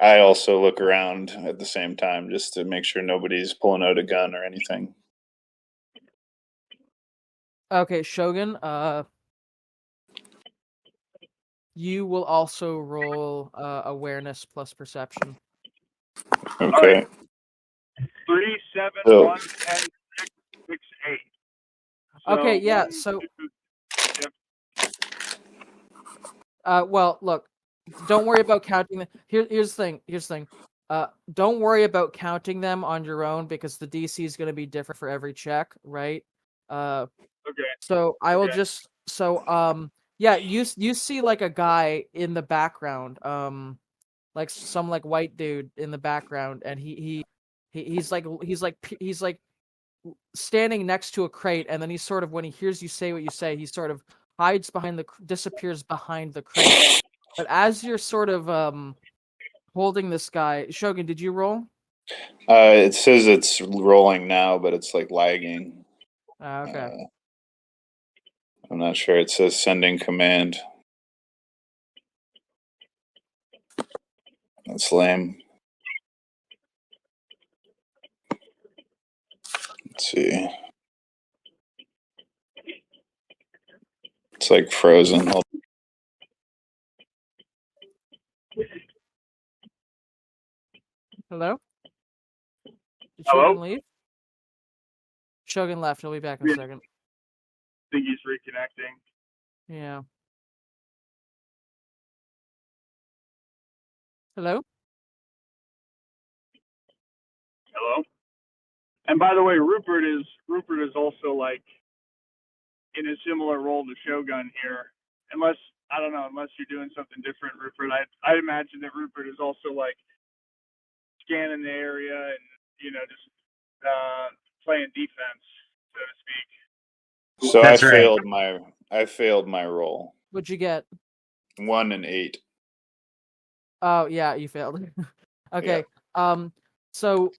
I also look around at the same time just to make sure nobody's pulling out a gun or anything. Okay, Shogun, you will also roll awareness plus perception. Okay. Right. 3, 7, 1, 10, 6, 6, 8. So okay, yeah. 1, So, 2, well, look, don't worry about counting them. Here's the thing. Don't worry about counting them on your own because the DC is going to be different for every check, right? okay. So I will just yeah, you see a guy in the background, some white dude in the background, and he's standing next to a crate, and then he sort of, when he hears you say what you say, he sort of hides disappears behind the crate. But as you're sort of holding this guy, Shogun, did you roll? It says it's rolling now, but it's lagging. Okay. I'm not sure. It says sending command. That's lame. Let's see. It's like frozen. Hello? Did Hello? Shogun leave? Shogun left. He'll be back in a second. I think he's reconnecting. Yeah. Hello? Hello? And by the way, Rupert is also like in a similar role to Shogun here. Unless you're doing something different, Rupert. I imagine that Rupert is also like scanning the area and just playing defense, so to speak. So That's right. I failed my roll. What'd you get? 1 and 8. Oh yeah, you failed. Okay. Yeah. So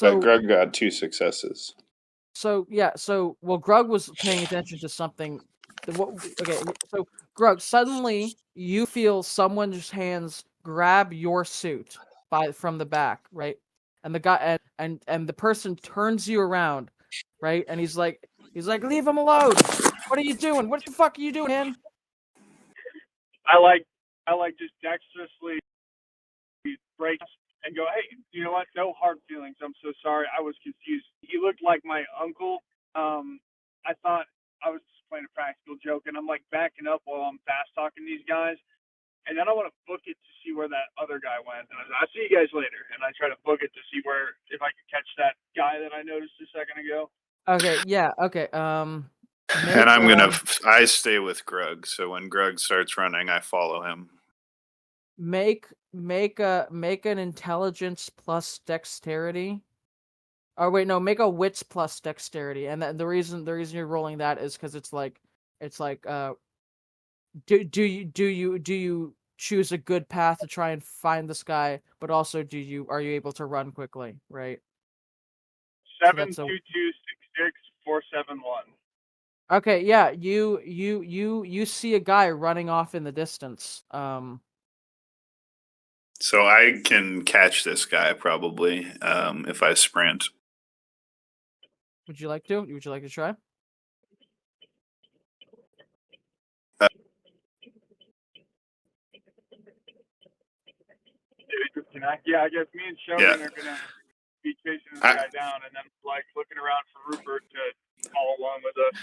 But Greg got 2 successes. So Grug was paying attention to something. Okay, so Grug, suddenly you feel someone's hands grab your suit from the back, right? And the guy and the person turns you around, right? And he's like, leave him alone. What are you doing? What the fuck are you doing, man? I like just dexterously break and go, hey, you know what? No hard feelings. I'm so sorry. I was confused. He looked like my uncle. I thought I was just playing a practical joke, and I'm like backing up while I'm fast talking these guys. And then I want to book it to see where that other guy went. And I'll see you guys later. And I try to book it to see if I can catch that guy that I noticed a second ago. Okay, yeah, okay. And I stay with Grug. So when Grug starts running, I follow him. Make an intelligence plus dexterity. Oh wait, no, make a wits plus dexterity. And the reason you're rolling that is because it's like do you choose a good path to try and find this guy, but also are you able to run quickly, right? 72266 Okay, yeah, you see a guy running off in the distance. So I can catch this guy probably if I sprint. Would you like to? Would you like to try? Yeah, I guess me and Shogun are gonna be chasing this guy down, and then like looking around for Rupert to follow along with us.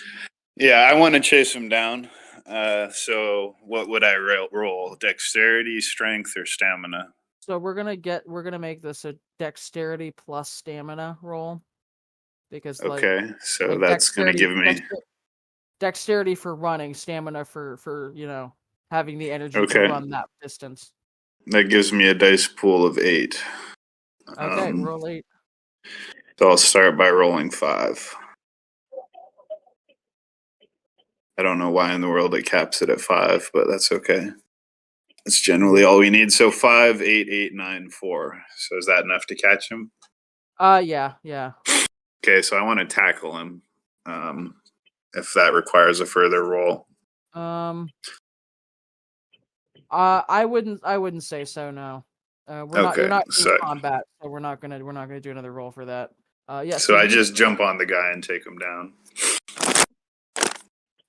Yeah, I want to chase him down. So what would I roll? Dexterity, strength, or stamina? So we're gonna make this a dexterity plus stamina roll, because so that's gonna give me dexterity for running, stamina for having the energy to run that distance. That gives me a dice pool of 8. Okay, roll 8. So I'll start by rolling 5. I don't know why in the world it caps it at 5, but that's okay. That's generally all we need. So 5, 8, 8, 9, 4. So is that enough to catch him? Yeah. Okay, so I want to tackle him. If that requires a further roll. I wouldn't say so. No. You're not in combat, so we're not gonna do another roll for that. Yeah. So I just jump on the guy and take him down.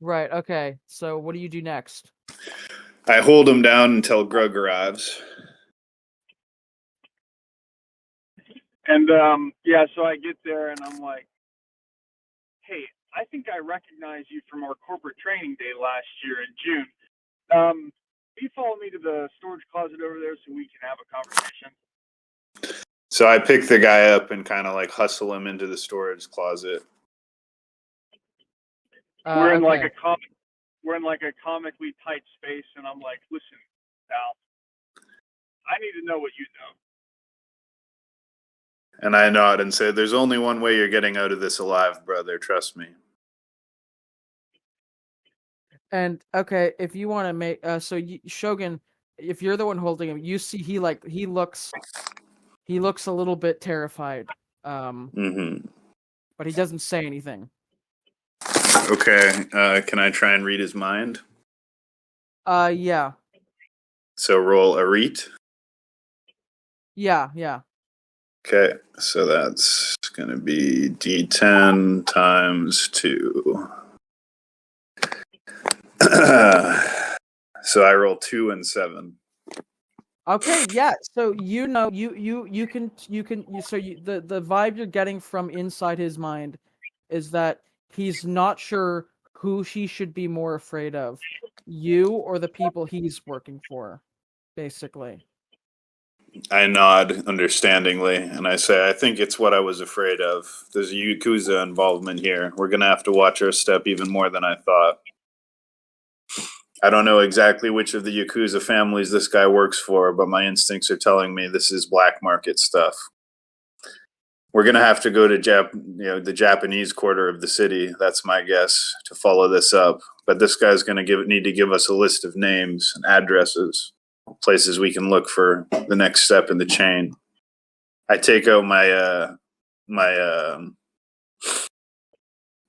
Right. Okay. So what do you do next? I hold him down until Grug arrives. And so I get there and I'm like, hey, I think I recognize you from our corporate training day last year in June. Can you follow me to the storage closet over there so we can have a conversation? So I pick the guy up and kind of like hustle him into the storage closet. We're in like a comically tight space, and I'm like, listen, pal, I need to know what you know. And I nod and say, there's only one way you're getting out of this alive, brother. Trust me. And okay, if you want to make Shogun, if you're the one holding him, you see he looks a little bit terrified. But he doesn't say anything. Okay. Can I try and read his mind? Yeah. So roll a reet. Yeah, yeah. Okay, so that's going to be D10 times 2. So I roll 2 and 7. Okay, yeah. So you know, the vibe you're getting from inside his mind is that he's not sure who he should be more afraid of, you or the people he's working for, basically. I nod understandingly and I say, I think it's what I was afraid of. There's a Yakuza involvement here. We're going to have to watch our step even more than I thought. I don't know exactly which of the Yakuza families this guy works for, but my instincts are telling me this is black market stuff. We're going to have to go to the Japanese quarter of the city, that's my guess, to follow this up. But this guy's going to need to give us a list of names and addresses, places we can look for the next step in the chain. I take out my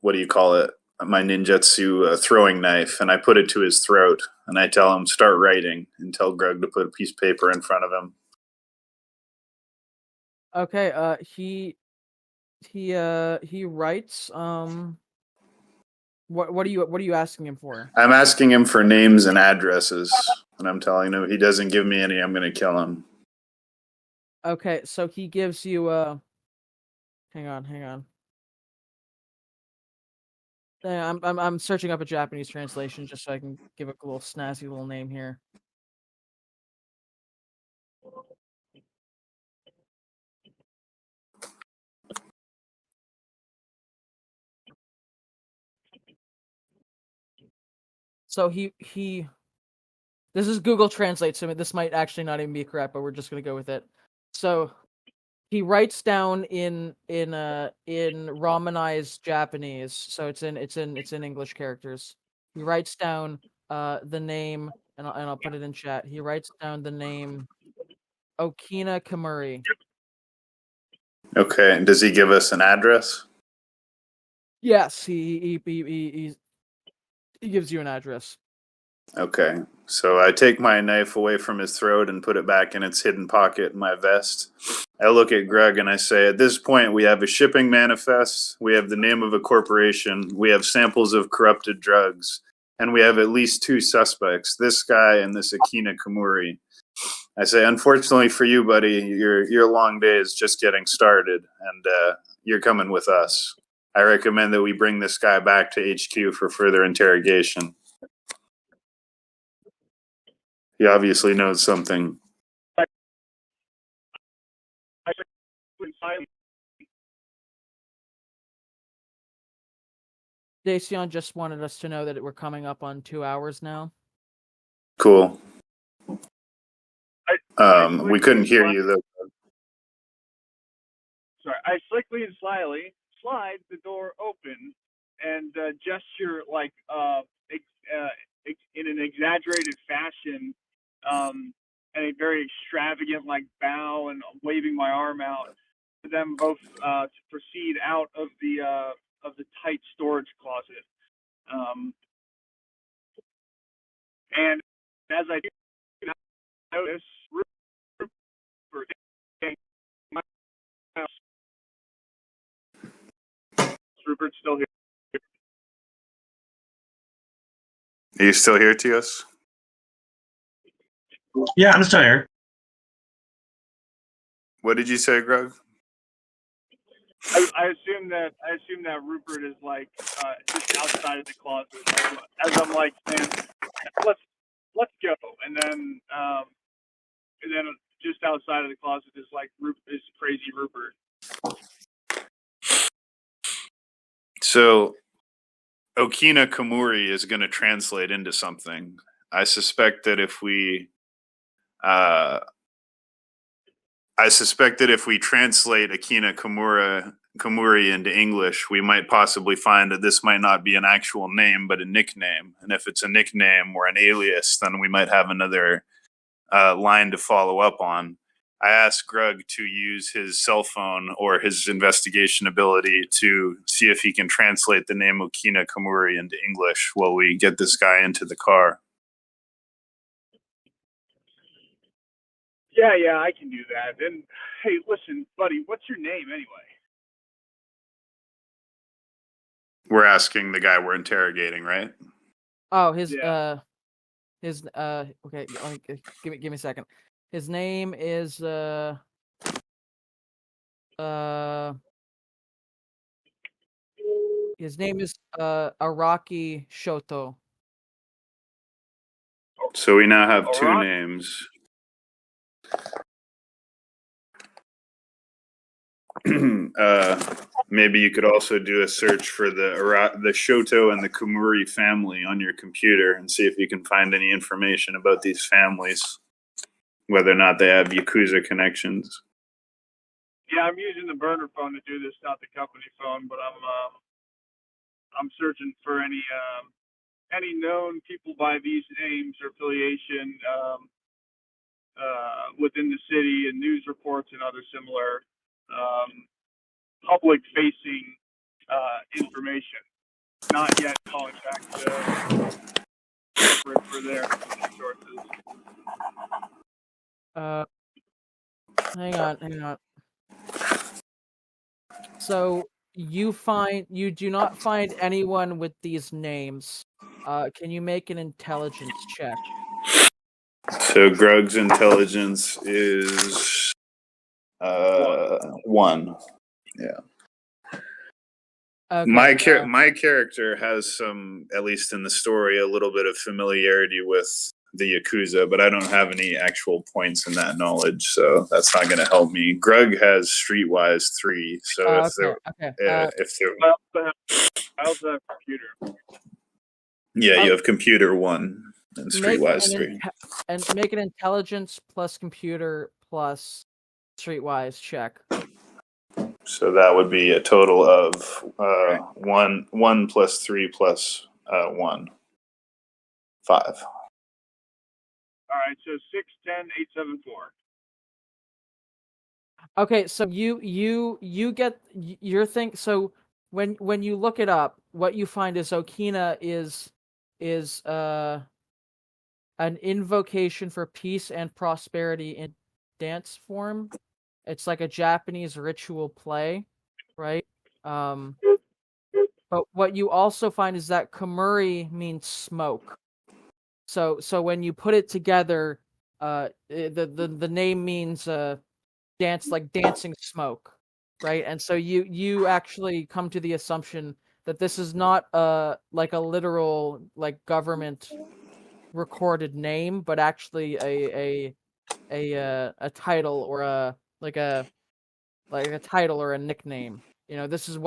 what do you call it? My ninjutsu throwing knife, and I put it to his throat, and I tell him, start writing, and tell Greg to put a piece of paper in front of him. Okay, he writes, what are you asking him for? I'm asking him for names and addresses, and I'm telling him if he doesn't give me any, I'm going to kill him. Okay, so he gives you hang on. I'm searching up a Japanese translation just so I can give a little snazzy little name here. So he this is Google Translate, so this might actually not even be correct, but we're just gonna go with it. So he writes down in Romanized Japanese, so it's in English characters. He writes down the name, and I'll put it in chat. He writes down the name Okina Kamuri. Okay, and does he give us an address? Yes, he gives you an address. Okay, so I take my knife away from his throat and put it back in its hidden pocket in my vest. I look at Greg and I say, at this point, we have a shipping manifest, we have the name of a corporation, we have samples of corrupted drugs, and we have at least 2 suspects, this guy and this Akina Kamuri. I say, unfortunately for you, buddy, your long day is just getting started, and you're coming with us. I recommend that we bring this guy back to HQ for further interrogation. He obviously knows something. Dacian just wanted us to know that we're coming up on 2 hours now. Cool. We couldn't hear you though. Sorry, I slickly and slyly slide the door open and gesture like in an exaggerated fashion, and a very extravagant like bow and waving my arm out for them both to proceed out of the tight storage closet. And as I do notice, Rupert, Rupert's still here. Are you still here, Tios? Yeah, I'm still here. What did you say, Greg? I assume that Rupert is like just outside of the closet as I'm like saying, let's go, and then just outside of the closet is like is crazy Rupert. So Okina Kamuri is going to translate into something. I suspect that if we translate Akina Kamuri into English, we might possibly find that this might not be an actual name, but a nickname. And if it's a nickname or an alias, then we might have another line to follow up on. I asked Grug to use his cell phone or his investigation ability to see if he can translate the name Okina Kamuri into English while we get this guy into the car. Yeah, I can do that. And hey, listen, buddy, what's your name anyway? We're asking the guy we're interrogating, right? Oh, Yeah. okay, give me a second. His name is Araki Shoto. So we now have two Alright. names. Maybe you could also do a search for the Shoto and the Kumuri family on your computer and see if you can find any information about these families, whether or not they have Yakuza connections. Yeah, I'm using the burner phone to do this, not the company phone, but I'm searching for any known people by these names or affiliation within the city and news reports and other similar public-facing information. Not yet calling back to corporate for their sources. Hang on. So you do not find anyone with these names. Can you make an intelligence check? So Grug's intelligence is 1. Yeah. Okay, My character has some, at least in the story, a little bit of familiarity with the Yakuza, but I don't have any actual points in that knowledge, so that's not going to help me. Grug has Streetwise 3, so if there, I also have computer. Yeah, you have computer 1 and Streetwise 3. And make an intelligence plus computer plus Streetwise check. So that would be a total of 1 plus 3 plus 1. 5. All right, so 6, 10, 8, 7, 4. Okay, so you get your thing. So when you look it up, what you find is Okina is an invocation for peace and prosperity in dance form. It's like a Japanese ritual play, right? But what you also find is that Kamuri means smoke. So when you put it together, the name means dancing smoke, right? And so you actually come to the assumption that this is not like a literal like government recorded name, but actually a title or a title or a nickname. This is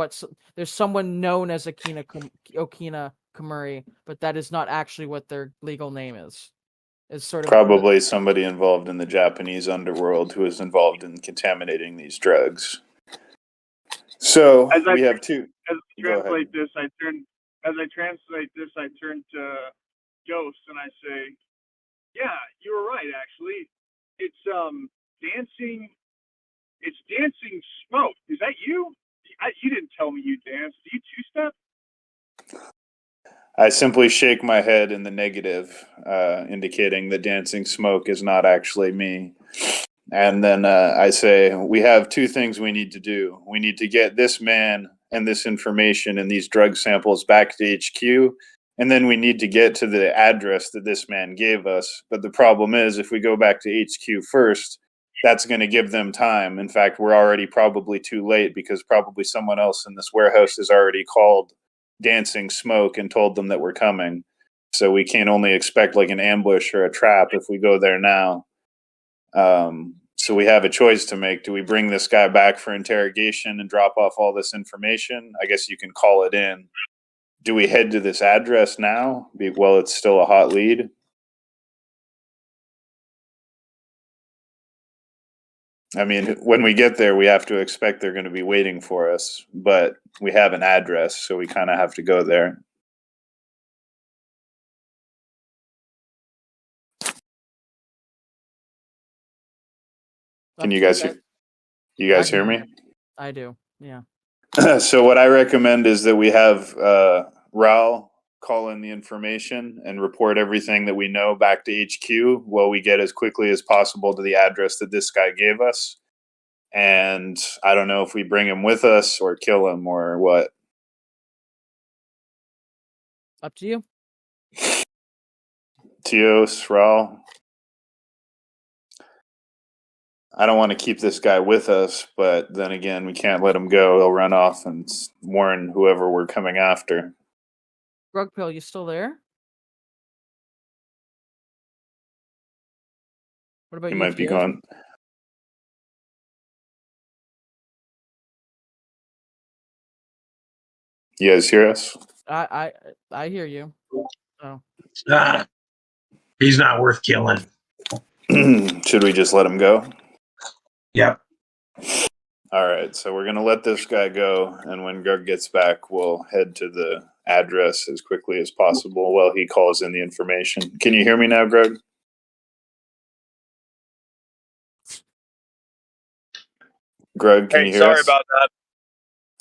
there's someone known as Okina Kamuri, but that is not actually what their legal name is. It's sort of probably somebody involved in the Japanese underworld who is involved in contaminating these drugs. So we have two. As I translate this, I turn to Ghost and I say, "Yeah, you were right. Actually, it's dancing. It's dancing smoke. Is that you? You didn't tell me you danced. Do you two-step?" I simply shake my head in the negative, indicating that dancing smoke is not actually me. And then I say, we have 2 things we need to do. We need to get this man and this information and these drug samples back to HQ. And then we need to get to the address that this man gave us. But the problem is, if we go back to HQ first, that's going to give them time. In fact, we're already probably too late because probably someone else in this warehouse has already called Dancing Smoke and told them that we're coming. So we can only expect like an ambush or a trap if we go there now. So we have a choice to make. Do we bring this guy back for interrogation and drop off all this information? I guess you can call it in. Do we head to this address now? Well, it's still a hot lead. I mean, when we get there, we have to expect they're going to be waiting for us, but we have an address, so we kind of have to go there. Can you guys hear me? I do. Yeah. So what I recommend is that we have Raul call in the information and report everything that we know back to HQ while we get as quickly as possible to the address that this guy gave us. And I don't know if we bring him with us or kill him or what. Up to you. Tios, Raul. I don't want to keep this guy with us, but then again, we can't let him go. He'll run off and warn whoever we're coming after. Rugpill, you still there? What about He you? might be gone. You guys hear us? I hear you. Oh. He's not worth killing. Should we just let him go? Yep. All right, so we're going to let this guy go, and when Greg gets back, we'll head to the address as quickly as possible while he calls in the information. Can you hear me now, Greg? Greg, can you hear us? Sorry about that.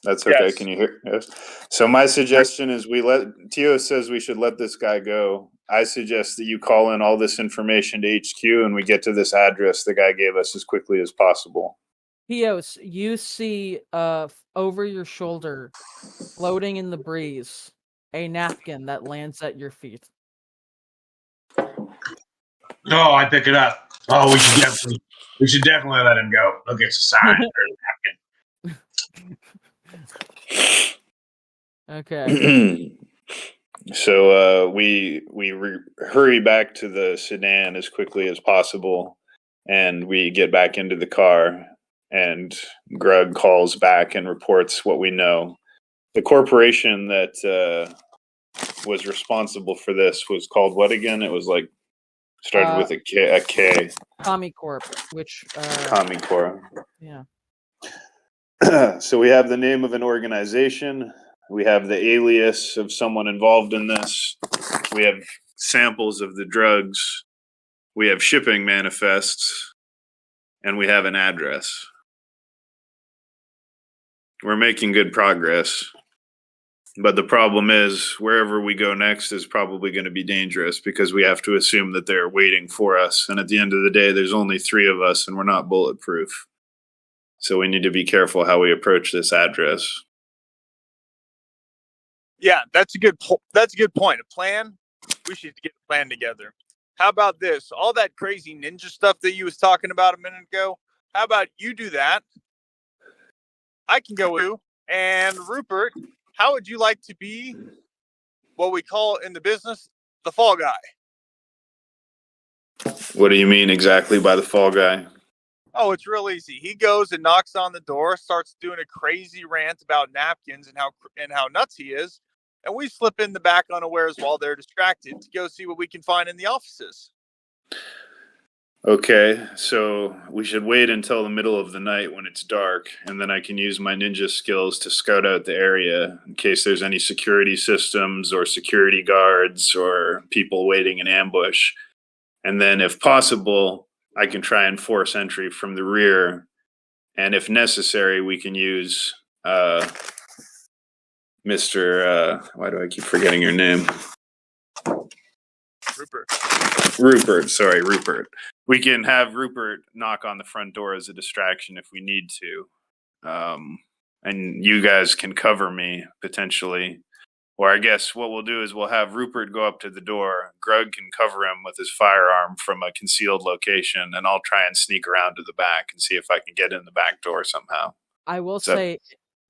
That's okay. Yes. Can you hear us? So my suggestion is Tio says we should let this guy go. I suggest that you call in all this information to HQ and we get to this address the guy gave us as quickly as possible. Pios, you see over your shoulder, floating in the breeze, a napkin that lands at your feet. Oh, I pick it up. Oh, we should definitely let him go. Look, it's a sign. Okay. So we hurry back to the sedan as quickly as possible, and we get back into the car. And Greg calls back and reports what we know. The corporation that was responsible for this was called what again? It was like started with a K. Commicorp, which Commicorp. Yeah. So we have the name of an organization. We have the alias of someone involved in this. We have samples of the drugs. We have shipping manifests. And we have an address. We're making good progress. But the problem is, wherever we go next is probably going to be dangerous because we have to assume that they're waiting for us. And at the end of the day, there's only 3 of us and we're not bulletproof. So we need to be careful how we approach this address. Yeah, that's a good point. A plan. We should get a plan together. How about this? All that crazy ninja stuff that you was talking about a minute ago. How about you do that? I can go with you. And Rupert, how would you like to be what we call in the business the fall guy? What do you mean exactly by the fall guy? Oh, it's real easy. He goes and knocks on the door, starts doing a crazy rant about napkins and how nuts he is, and we slip in the back unawares while they're distracted to go see what we can find in the offices. Okay, so we should wait until the middle of the night when it's dark, and then I can use my ninja skills to scout out the area in case there's any security systems or security guards or people waiting in ambush. And then if possible, I can try and force entry from the rear. And if necessary, we can use Mr. Why do I keep forgetting your name? Rupert. We can have Rupert knock on the front door as a distraction if we need to. And you guys can cover me, potentially. Or I guess what we'll do is we'll have Rupert go up to the door. Greg can cover him with his firearm from a concealed location, and I'll try and sneak around to the back and see if I can get in the back door somehow. I will say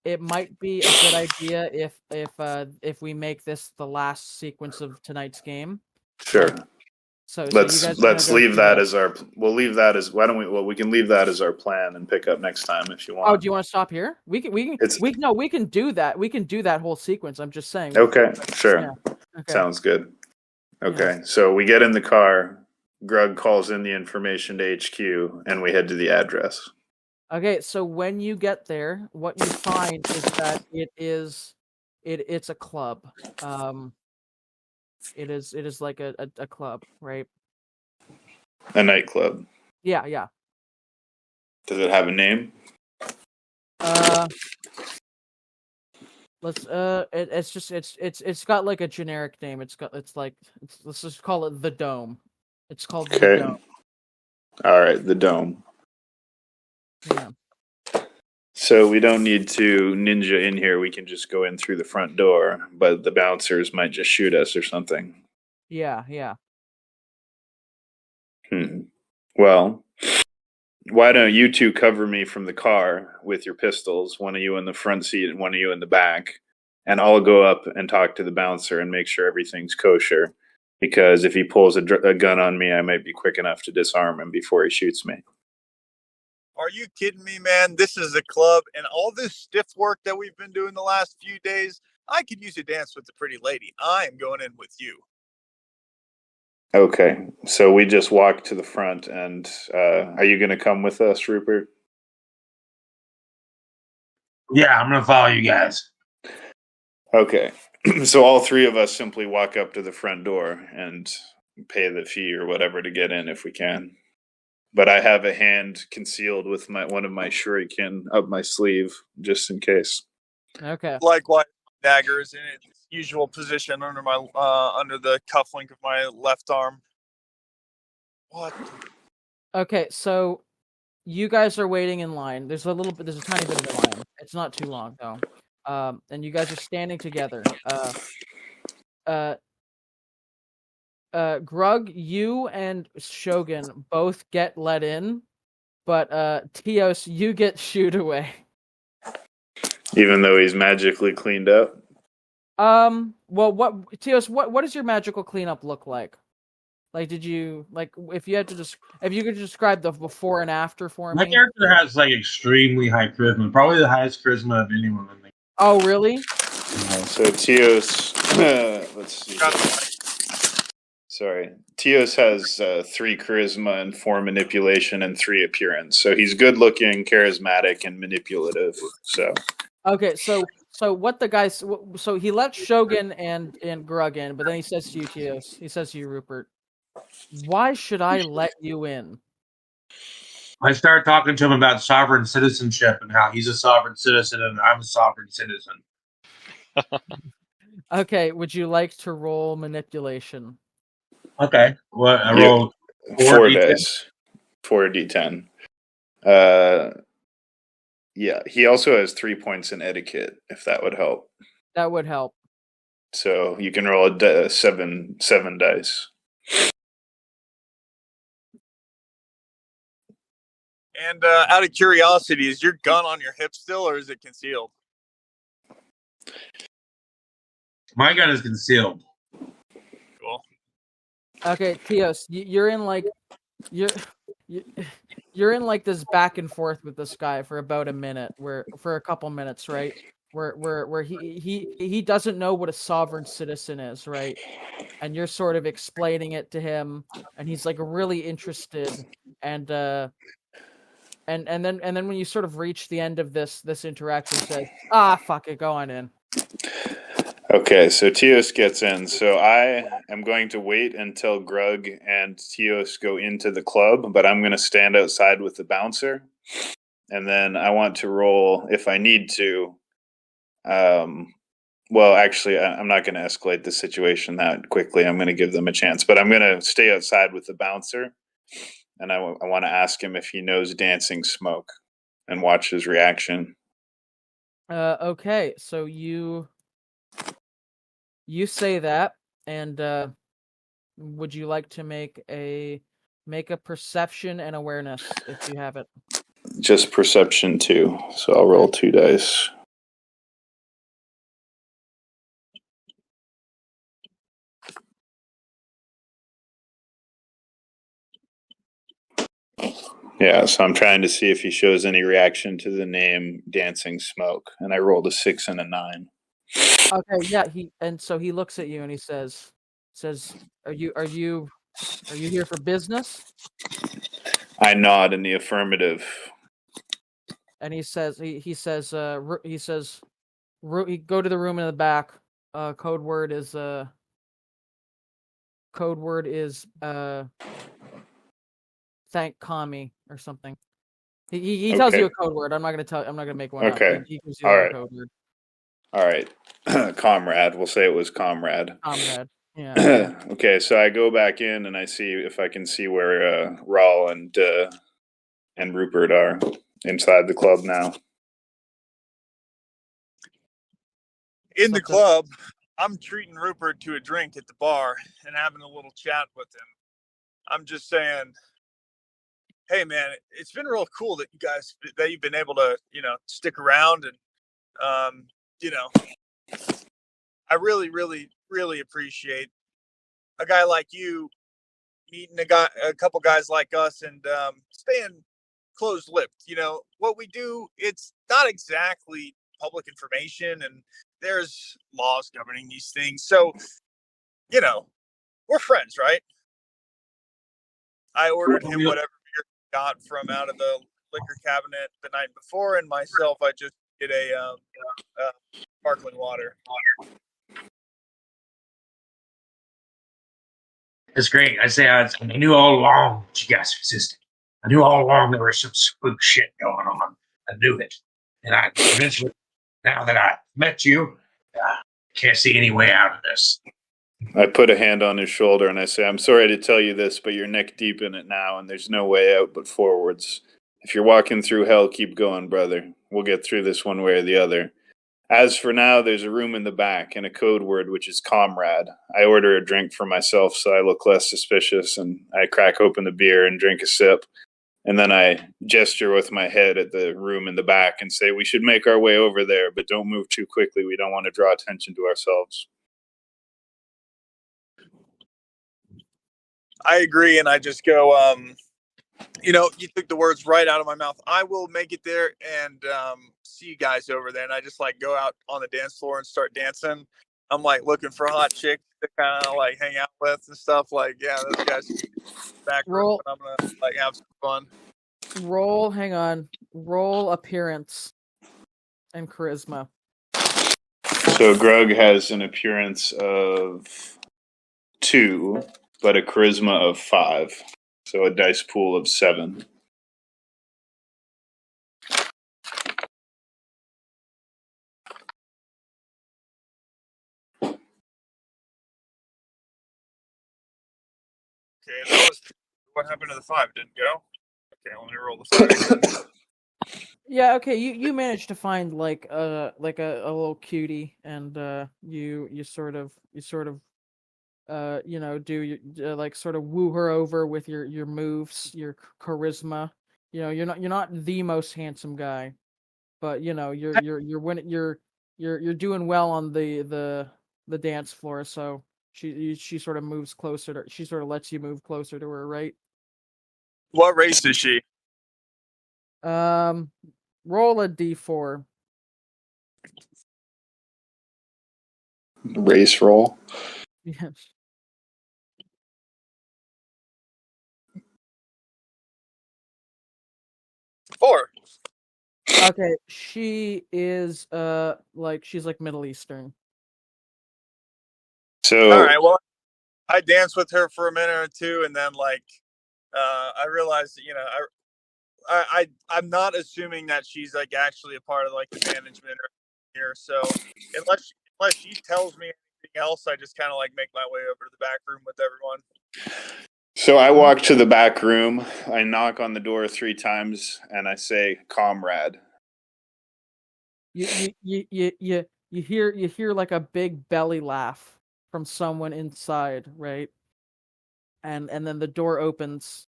it might be a good idea if we make this the last sequence of tonight's game. Sure. So let's leave that as our. We'll leave that as. Why don't we? Well, we can leave that as our plan and pick up next time if you want. Oh, do you want to stop here? We can do that. We can do that whole sequence. I'm just saying. Okay, sure. Yeah. Okay. Sounds good. Okay, so we get in the car. Greg calls in the information to HQ, and we head to the address. Okay, so when you get there, what you find is that it's a club. It is like a club, right? A nightclub. Yeah. Does it have a name? It's got like a generic name. Let's just call it the Dome. It's called the Okay. Dome. All right, the Dome. Yeah. So we don't need to ninja in here. We can just go in through the front door, but the bouncers might just shoot us or something. Yeah. Well, why don't you two cover me from the car with your pistols, one of you in the front seat and one of you in the back, and I'll go up and talk to the bouncer and make sure everything's kosher. Because if he pulls a gun on me, I might be quick enough to disarm him before he shoots me. Are you kidding me, man? This is a club, and all this stiff work that we've been doing the last few days, I could use a dance with the pretty lady. I am going in with you. Okay, so we just walk to the front, and are you going to come with us, Rupert? Yeah, I'm gonna follow you guys. Okay, so all three of us simply walk up to the front door and pay the fee or whatever to get in if we can. But I have a hand concealed with one of my shuriken up my sleeve just in case. Okay. Likewise, dagger is in its usual position under my under the cufflink of my left arm. What? Okay, so you guys are waiting in line. There's a tiny bit of a line. It's not too long though. And you guys are standing together. Grug, you and Shogun both get let in, but Tios, you get shooed away. Even though he's magically cleaned up? Well, Tios, what does your magical cleanup look like? Like, did you if you could describe the before and after for My me? character has like extremely high charisma, probably the highest charisma of anyone in the. Oh, really? So Tios, let's see. Sorry, Tios has 3 charisma and 4 manipulation and 3 appearance. So he's good looking, charismatic, and manipulative. So okay, so what the guys? So he let Shogun and Grug in, but then he says to you, Tios, he says to you, Rupert, why should I let you in? I started talking to him about sovereign citizenship and how he's a sovereign citizen and I'm a sovereign citizen. Okay, would you like to roll manipulation? Okay. What I rolled 4 dice, 4d10. Yeah, he also has 3 points in etiquette, if that would help. That would help. So you can roll seven dice. And out of curiosity, is your gun on your hip still, or is it concealed? My gun is concealed. Cool. Okay, Tios, you're in this back and forth with this guy for about a minute, for a couple minutes, right? Where he doesn't know what a sovereign citizen is, right? And you're sort of explaining it to him, and he's like really interested, and then when you sort of reach the end of this interaction, says, fuck it, go on in. Okay, so Tios gets in. So I am going to wait until Grug and Tios go into the club, but I'm going to stand outside with the bouncer. And then I want to roll, if I need to. Well, actually, I'm not going to escalate the situation that quickly. I'm going to give them a chance, but I'm going to stay outside with the bouncer. And I want to ask him if he knows dancing smoke and watch his reaction. Okay, so you say that, and would you like to make a perception and awareness if you have it? Just perception 2. So I'll roll 2 dice. Yeah, so I'm trying to see if he shows any reaction to the name Dancing Smoke, and I rolled a 6 and a 9. Okay, yeah, he looks at you and he says, "Are you here for business?" I nod in the affirmative. And he says, go to the room in the back. Code word is thank Kami or something. He tells Okay. you a code word. I'm not gonna make one Okay. up. He gives you All like right. a code word. All right. Comrade. We'll say it was comrade. Comrade. Yeah. Okay, so I go back in and I see if I can see where Raul and Rupert are inside the club now. In the Something- club, I'm treating Rupert to a drink at the bar and having a little chat with him. I'm just saying, hey man, it's been real cool that you've been able to, stick around, and I really, really, really appreciate a guy like you meeting a couple guys like us, and staying closed-lipped. What we do, it's not exactly public information, and there's laws governing these things. So, we're friends, right? I ordered him whatever beer he got from out of the liquor cabinet the night before, and myself, I just did a sparkling water. It's great. I say I knew all along that you guys existed. I knew all along there was some spook shit going on. I knew it. And I eventually, now that I met you, can't see any way out of this. I put a hand on his shoulder and I say, I'm sorry to tell you this, but you're neck deep in it now, and there's no way out but forwards. If you're walking through hell, keep going, brother. We'll get through this one way or the other. As for now, there's a room in the back and a code word, which is comrade. I order a drink for myself so I look less suspicious, and I crack open the beer and drink a sip. And then I gesture with my head at the room in the back and say, we should make our way over there, but don't move too quickly. We don't want to draw attention to ourselves. I agree, and I just go, you took the words right out of my mouth. I will make it there and see you guys over there. And I just go out on the dance floor and start dancing. I'm looking for hot chicks to kind of hang out with and stuff. Yeah, those guys back room, and I'm gonna have some fun. Roll appearance and charisma. So Grug has an appearance of 2, but a charisma of 5. So a dice pool of 7. Okay, that was what happened to the 5. Didn't go. Okay, let me roll the 5 again. Yeah, okay. You managed to find a little cutie, and you sort of do sort of woo her over with your moves, your charisma. You're not the most handsome guy, but you're doing well on the dance floor. So she sort of moves closer she sort of lets you move closer to her, right? What race is she? Roll a d4. Race roll. Yes. Four. Okay, she is she's Middle Eastern. So all right, well, I danced with her for a minute or two, and then I realized that I'm not assuming that she's actually a part of the management or here. So unless she tells me anything else, I just kind of make my way over to the back room with everyone. So I walk to the back room, I knock on the door 3 times, and I say, comrade. You hear a big belly laugh from someone inside, right? And then the door opens,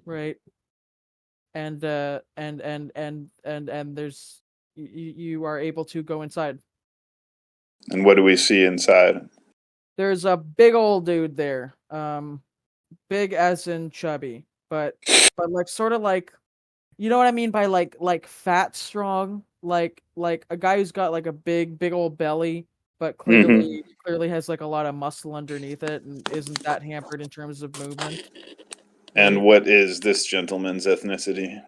right? And there's you are able to go inside. And what do we see inside? There's a big old dude there. Big as in chubby, but sort of you know what I mean by fat strong, like a guy who's got a big old belly, but clearly has a lot of muscle underneath it and isn't that hampered in terms of movement. And right? what is this gentleman's ethnicity?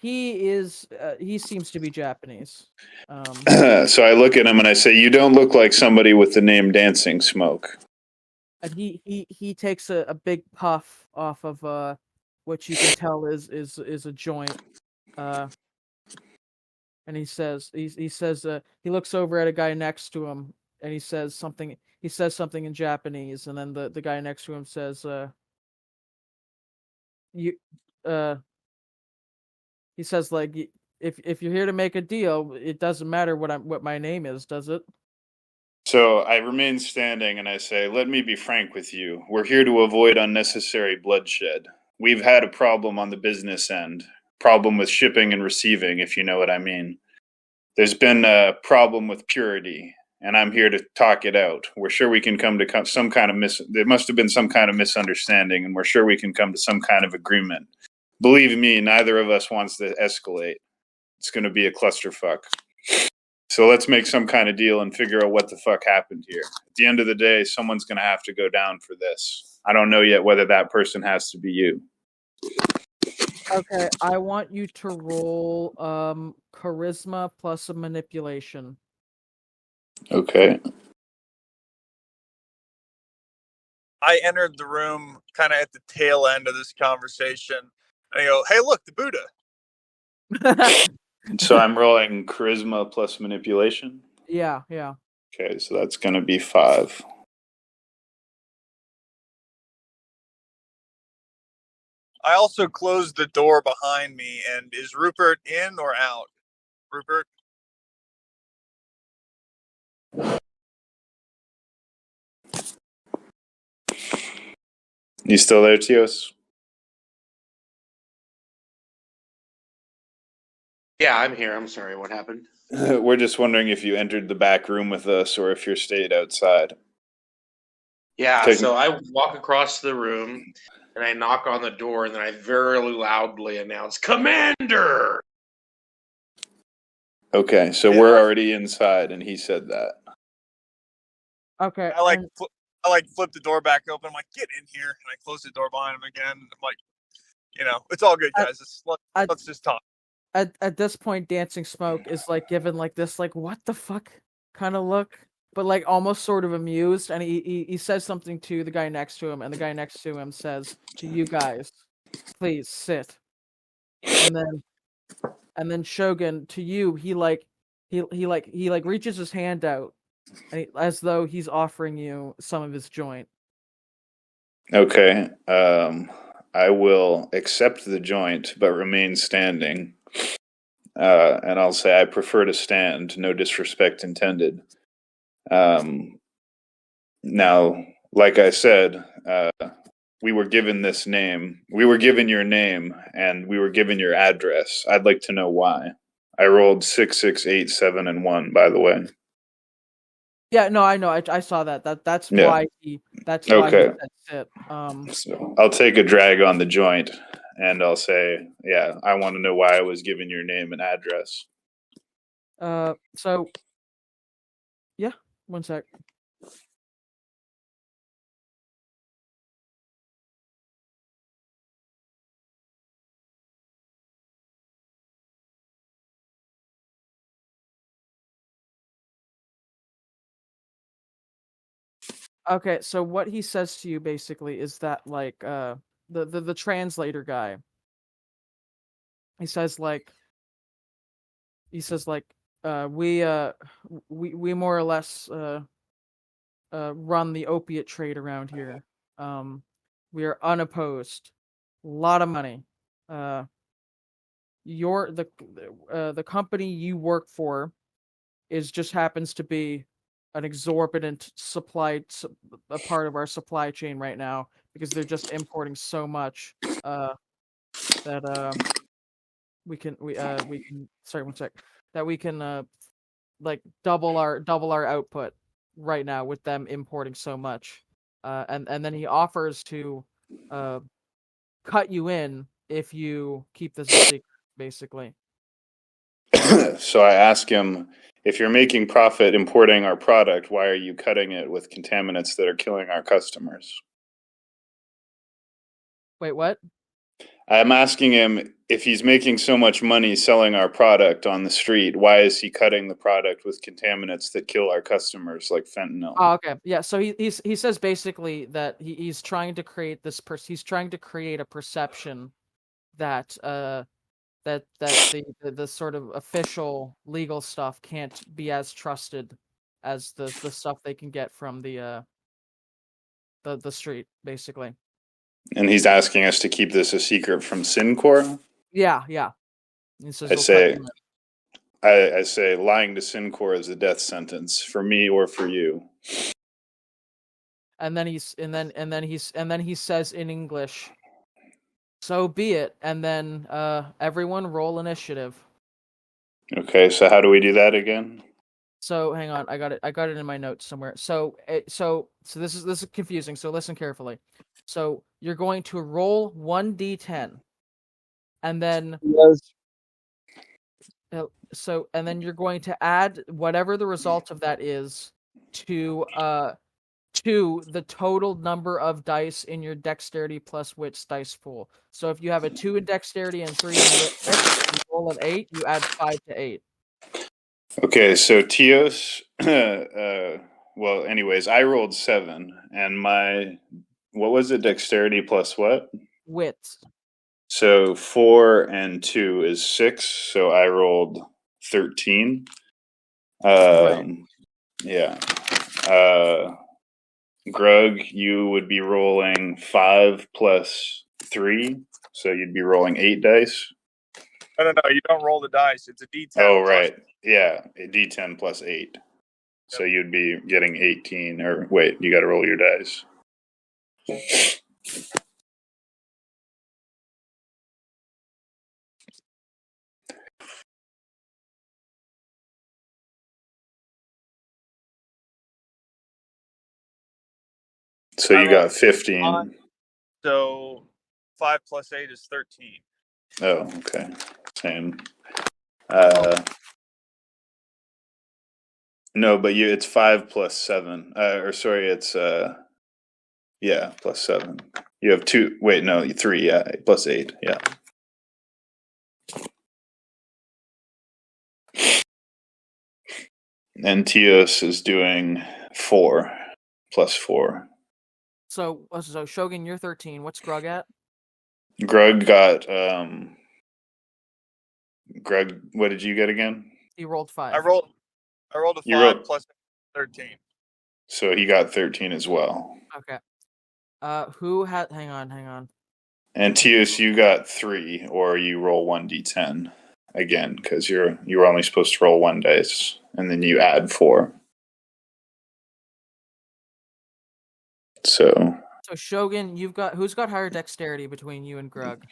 He seems to be Japanese. So I look at him and I say, you don't look like somebody with the name Dancing Smoke. And he takes a big puff off of which you can tell is a joint. And he says he looks over at a guy next to him, and he says something in Japanese, and then the guy next to him says you he says like, if you're here to make a deal, it doesn't matter what my name is, does it? So I remain standing and I say, let me be frank with you. We're here to avoid unnecessary bloodshed. We've had a problem on the business end, problem with shipping and receiving, if you know what I mean. There's been a problem with purity, and I'm here to talk it out. We're sure we can come to some kind of there must have been some kind of misunderstanding, and we're sure we can come to some kind of agreement. Believe me, neither of us wants to escalate. It's going to be a clusterfuck. So let's make some kind of deal and figure out what the fuck happened here. At the end of the day, someone's going to have to go down for this. I don't know yet whether that person has to be you. Okay, I want you to roll charisma plus a manipulation. Okay. I entered the room kind of at the tail end of this conversation. And I go, hey, look, the Buddha. So I'm rolling charisma plus manipulation? Yeah. Okay, so that's going to be 5. I also closed the door behind me, and is Rupert in or out? Rupert? You still there, Tios? Yeah, I'm here. I'm sorry. What happened? We're just wondering if you entered the back room with us or if you're stayed outside. Yeah, so I walk across the room and I knock on the door and then I very loudly announce, Commander! Okay, so we're already inside and he said that. Okay. I flip the door back open. I'm like, get in here. And I close the door behind him again. I'm like, it's all good, guys. Let's just talk. At this point, Dancing Smoke is like given like this like what the fuck kind of look, but like almost sort of amused, and he says something to the guy next to him, and the guy next to him says to you guys, please sit. And then Shogun, to you, he reaches his hand out, and as though he's offering you some of his joint. Okay, I will accept the joint but remain standing. And I'll say I prefer to stand, no disrespect intended. Now, like I said, we were given this name. We were given your name, and we were given your address. I'd like to know why. I rolled 6, 6, 8, 7, and 1, by the way. Yeah, no, I know. I saw that. That's Yeah. why he said sit. So I'll take a drag on the joint, and I'll say, yeah, I want to know why I was given your name and address. So, yeah, one sec. Okay, so what he says to you basically is that like the translator guy. He says like we more or less run the opiate trade around here. We are unopposed. A lot of money. The company you work for just happens to be an exorbitant a part of our supply chain right now, because they're just importing so much that we can sorry, one sec, that we can like double our output right now with them importing so much, and then he offers to cut you in if you keep this a secret, basically. So I ask him, if you're making profit importing our product, why are you cutting it with contaminants that are killing our customers? Wait, what? I'm asking him if he's making so much money selling our product on the street, why is he cutting the product with contaminants that kill our customers like fentanyl? Oh, okay. Yeah. So he says basically that he's trying to create this he's trying to create a perception that that the sort of official legal stuff can't be as trusted as the stuff they can get from the street, basically. And he's asking us to keep this a secret from Syncor? Yeah, yeah. He says I he'll say, cut them. I say lying to Syncor is a death sentence for me or for you. And then he says in English, "So be it." And then everyone roll initiative. Okay, so how do we do that again? So hang on, I got it in my notes somewhere. So this is confusing. So listen carefully. So you're going to roll 1d10, and then and then you're going to add whatever the result of that is to the total number of dice in your dexterity plus wits dice pool. So if you have a 2 in dexterity and 3 in wits, you roll an 8, you add 5 to 8. Okay, so Tios, well, anyways, I rolled 7, and my, what was it, dexterity plus what? Wits. So 4 and 2 is 6, so I rolled 13. Right. Yeah. Grug, you would be rolling 5 plus 3, so you'd be rolling 8 dice. No, you don't roll the dice. It's a D10. Oh, right. Yeah, a D10 plus 8. So you'd be getting 18, or wait, you got to roll your dice. So you got 15. So 5 plus 8 is 13. Oh, okay. Same. No, but it's 5 plus 7. Or sorry, it's yeah, plus 7. You have 2. Wait, no, 3. Yeah, plus 8. Yeah. And Tios is doing 4 plus 4. So Shogun, you're 13. What's Grug at? Grug got Grug, what did you get again? He rolled 5. I rolled a 5 plus 13. So he got 13 as well. Okay. Who had? Hang on. And Tios, you got 3, or you roll 1d10 again, because you're only supposed to roll 1 dice, and then you add 4. So Shogun, who's got higher dexterity between you and Grug?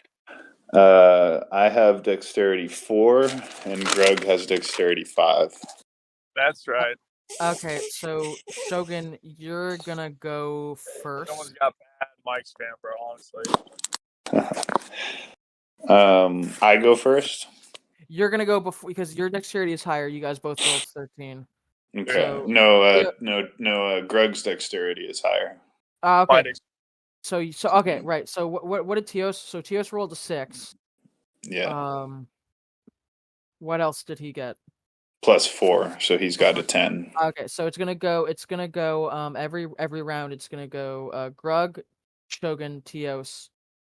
I have dexterity 4, and Grug has dexterity 5. That's right. Okay, so Shogun, you're gonna go first. Someone's got bad mic spam, bro. Honestly. I go first. You're gonna go before because your dexterity is higher. You guys both rolled 13. Okay. So, No. Grug's dexterity is higher. Okay. So okay, right. So what did Tios? So Tios rolled a 6. Yeah. What else did he get? Plus 4, so he's got a 10. Okay, so it's gonna go. Every round. It's gonna go. Grug, Shogun, Tios,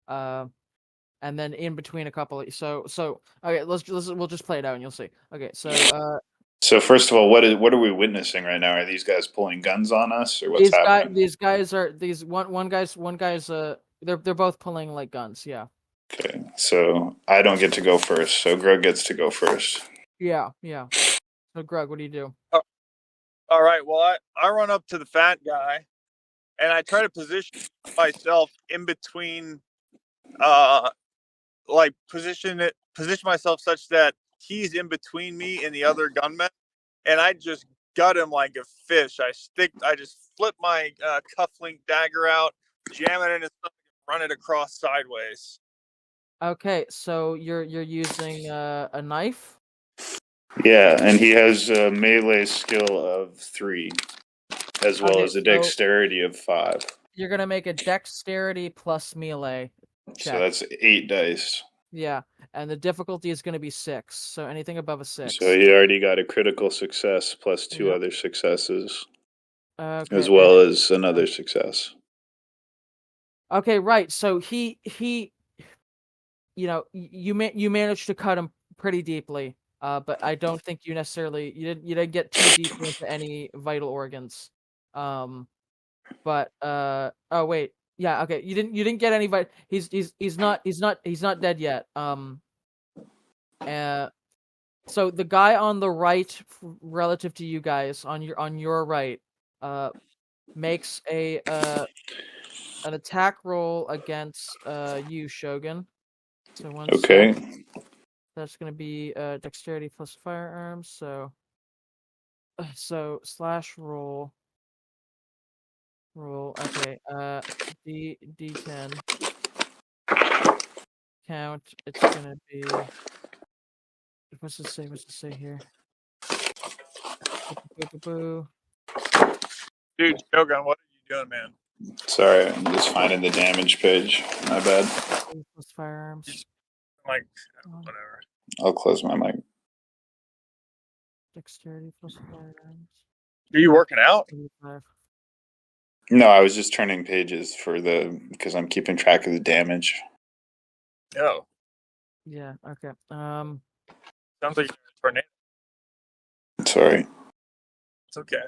and then in between a couple. So okay. We'll just play it out and you'll see. Okay, so So first of all, what are we witnessing right now? Are these guys pulling guns on us, or what's happening? These guys are one guy's they're both pulling like guns. Yeah. Okay, so I don't get to go first. So Grug gets to go first. Yeah. So Grug, what do you do? All right. Well, I run up to the fat guy, and I try to position myself in between, position myself such that he's in between me and the other gunman, and I just gut him like a fish. I just flip my cufflink dagger out, jam it in his stomach, and run it across sideways. Okay, so you're using a knife. Yeah, and he has a melee skill of 3, as well as a dexterity of 5. You're gonna make a dexterity plus melee check. So that's 8 dice. Yeah, and the difficulty is going to be 6. So anything above a 6. So he already got a critical success plus 2 Yep. other successes, Okay, as well as another success. Okay, right. So he you managed to cut him pretty deeply. But I don't think you didn't get too deep into any vital organs. But oh wait. Yeah, okay. You didn't get any he's not dead yet. So the guy on the right relative to you guys on your right makes an attack roll against you, Shogun. So one Okay. sec. That's going to be dexterity plus firearms. So slash roll. Okay. D10 count. It's gonna be. What's it say here? Boo. Dude, Shogun, what are you doing, man? Sorry, I'm just finding the damage page. My bad. Plus firearms. Like, whatever. I'll close my mic. Dexterity plus firearms. Are you working out? 85. No, I was just turning pages because I'm keeping track of the damage. No. Yeah. Okay. Sounds like you're in a tornado. Sorry. It's okay.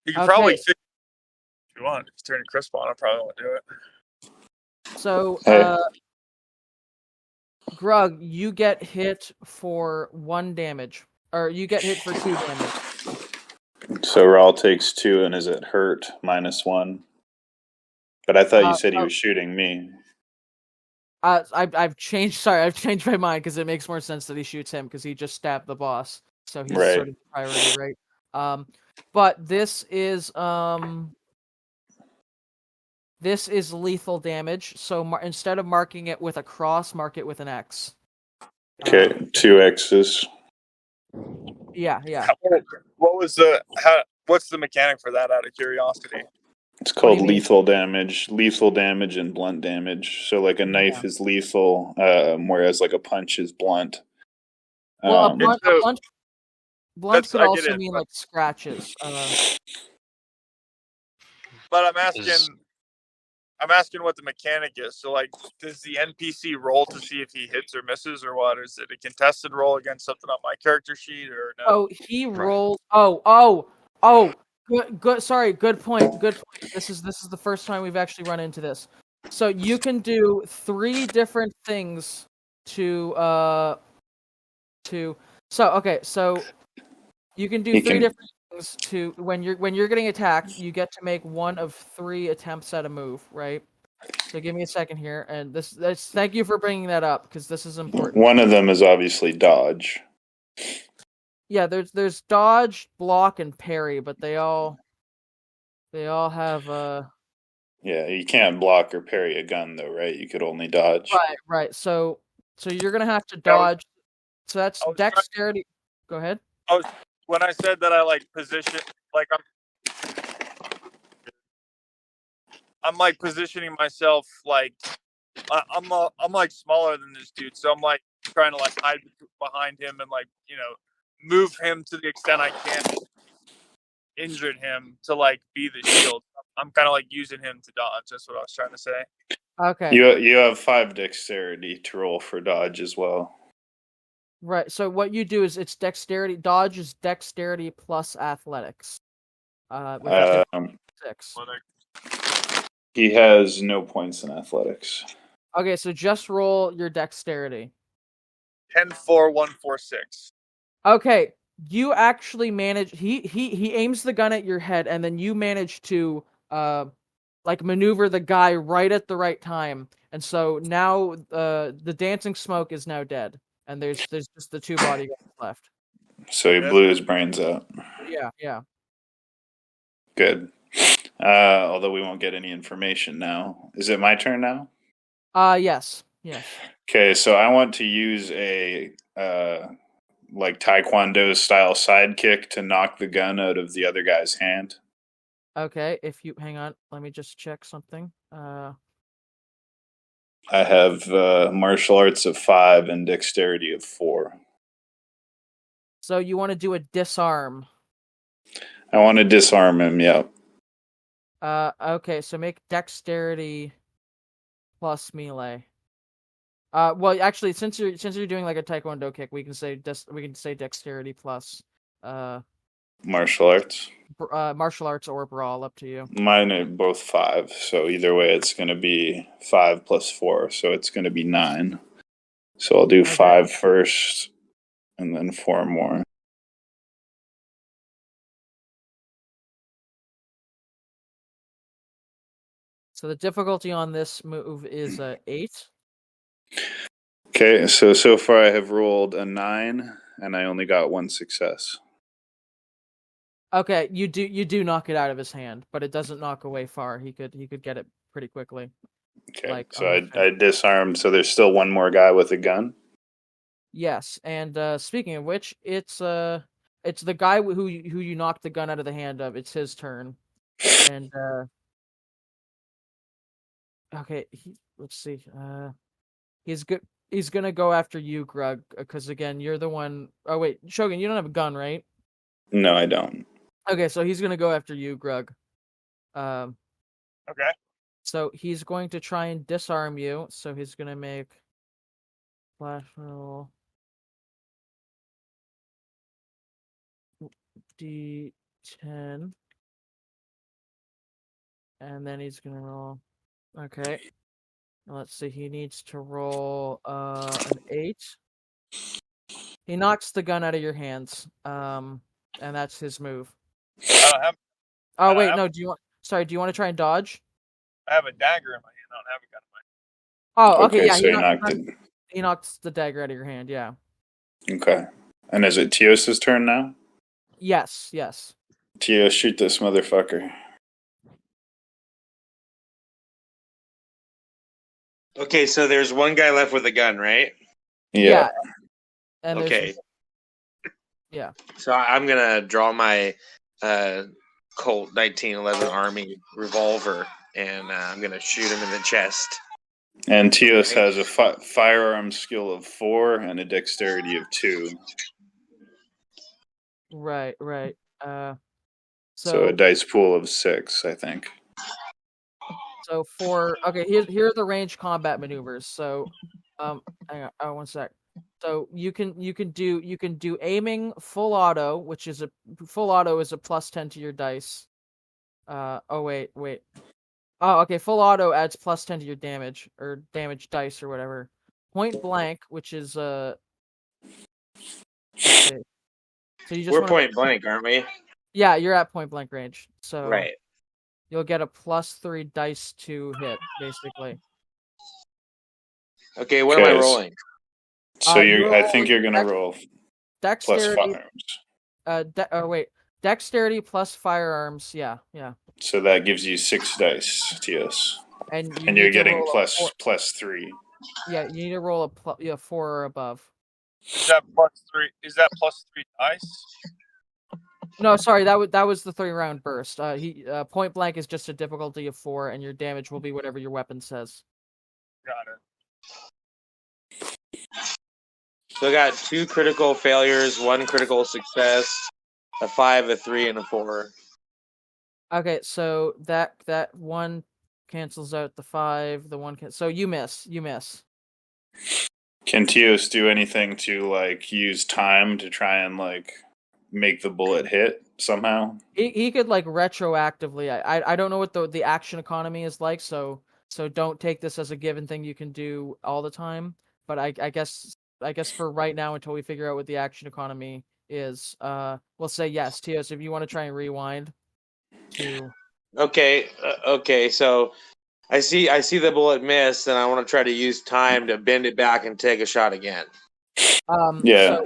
You can probably fix it if you want. Just turn crisp on. I probably won't do it. So, Hey. Grug, you get hit for 1 damage, or you get hit for 2 damage. So Raul takes 2, and is it hurt -1? But I thought you said he was shooting me. I've changed my mind because it makes more sense that he shoots him because he just stabbed the boss, so he's sort of the priority, right? But this is lethal damage. So instead of marking it with a cross, mark it with an X. Okay, 2 X's. Yeah. What's the mechanic for that? Out of curiosity. It's called lethal damage, and blunt damage. So like a knife is lethal, whereas like a punch is blunt. Well, a blunt could also mean like scratches. But I'm asking what the mechanic is. So like, does the NPC roll to see if he hits or misses, or what? Is it a contested roll against something on my character sheet, or no? Oh, he rolled. Oh. Good. Sorry. Good point. This is the first time we've actually run into this. So you can do 3 different things So you can do 3 different things to when you're getting attacked. You get to make 1 of 3 attempts at a move, right? So give me a second here, and this thank you for bringing that up because this is important. One of them is obviously dodge. Yeah, there's dodge, block, and parry, but they all have Yeah, you can't block or parry a gun though, right? You could only dodge. Right. So you're gonna have to dodge. So that's dexterity. Go ahead. When I said that I like position, like I'm like positioning myself like I'm like smaller than this dude, so I'm like trying to like hide behind him and like move him to the extent I can, injured him to like be the shield. I'm kind of like using him to dodge. That's what I was trying to say. Okay. You have 5 dexterity to roll for dodge as well. Right. So what you do is it's dexterity. Dodge is dexterity plus athletics. Which is 6. He has no points in athletics. Okay, so just roll your dexterity. 10, 4, 1, 4, 6. Okay, you actually manage. He aims the gun at your head, and then you manage to like maneuver the guy right at the right time. And so now the dancing smoke is now dead, and there's just the 2 bodyguards left. So he blew his brains out. Yeah. Good. Although we won't get any information now. Is it my turn now? Yes. Okay, so I want to use a like Taekwondo style sidekick to knock the gun out of the other guy's hand. Okay, if you hang on, let me just check something. I have martial arts of 5 and dexterity of 4. So you want to do a disarm. I want to disarm him, yep. Okay, so make dexterity plus melee. Well, actually, since you're doing like a taekwondo kick, we can say dexterity plus martial arts. Martial arts or brawl, up to you. Mine are both 5, so either way, it's going to be 5 plus 4, so it's going to be 9. So I'll do 5 first, and then 4 more. So the difficulty on this move is 8. Okay, so far I have rolled a 9, and I only got 1 success. Okay, you do knock it out of his hand, but it doesn't knock away far. He could get it pretty quickly. Okay, so I disarmed. So there's still one more guy with a gun. Yes, and speaking of which, it's the guy who you knocked the gun out of the hand of. It's his turn, and okay, let's see. He's good. He's gonna go after you, Grug, because again, you're the one. Oh wait, Shogun, you don't have a gun, right? No, I don't. Okay, so he's gonna go after you, Grug. Okay. So he's going to try and disarm you. So he's gonna make flash roll D10, and then he's gonna roll. Okay. Let's see. He needs to roll an 8. He knocks the gun out of your hands. And that's his move. I don't have. Oh wait, no. Do you want to try and dodge? I have a dagger in my hand. I don't have a gun in my hand. Oh, okay, yeah. So he knocks the dagger out of your hand. Yeah. Okay. And is it Tios' turn now? Yes. Tios, shoot this motherfucker. Okay, so there's one guy left with a gun, right? Yeah. And okay. Yeah. So I'm gonna draw my Colt 1911 Army revolver, and I'm gonna shoot him in the chest. And Tios has a firearm skill of 4 and a dexterity of 2. Right. So a dice pool of 6, I think. So here are the range combat maneuvers. So, hang on, 1 sec. So you can do aiming full auto, which is a plus 10 to your dice. Oh wait. Oh, okay. Full auto adds plus 10 to your damage or damage dice or whatever. Point blank, which is okay. So we're point blank, aren't we? Yeah, you're at point blank range. So right. You'll get a plus 3 dice to hit, basically. Okay, what am I rolling? So I think you're gonna roll dexterity plus firearms. Dexterity plus firearms. Yeah. So that gives you 6 dice, Tios. And you're getting plus 3. Yeah, you need to roll a 4 or above. Is that plus 3? Is that plus 3 dice? No, sorry, that was the 3-round burst. Point blank is just a difficulty of 4, and your damage will be whatever your weapon says. Got it. So I got 2 critical failures, 1 critical success, a 5, a 3, and a 4. Okay, so that 1 cancels out the 5. The 1 so you miss. Can Tios do anything to use time to try and make the bullet hit somehow? He could retroactively. I don't know what the action economy is like, so don't take this as a given thing you can do all the time. But I guess for right now, until we figure out what the action economy is, we'll say yes, Tios, if you want to try and rewind to. Okay. So I see the bullet miss, and I want to try to use time to bend it back and take a shot again. Yeah.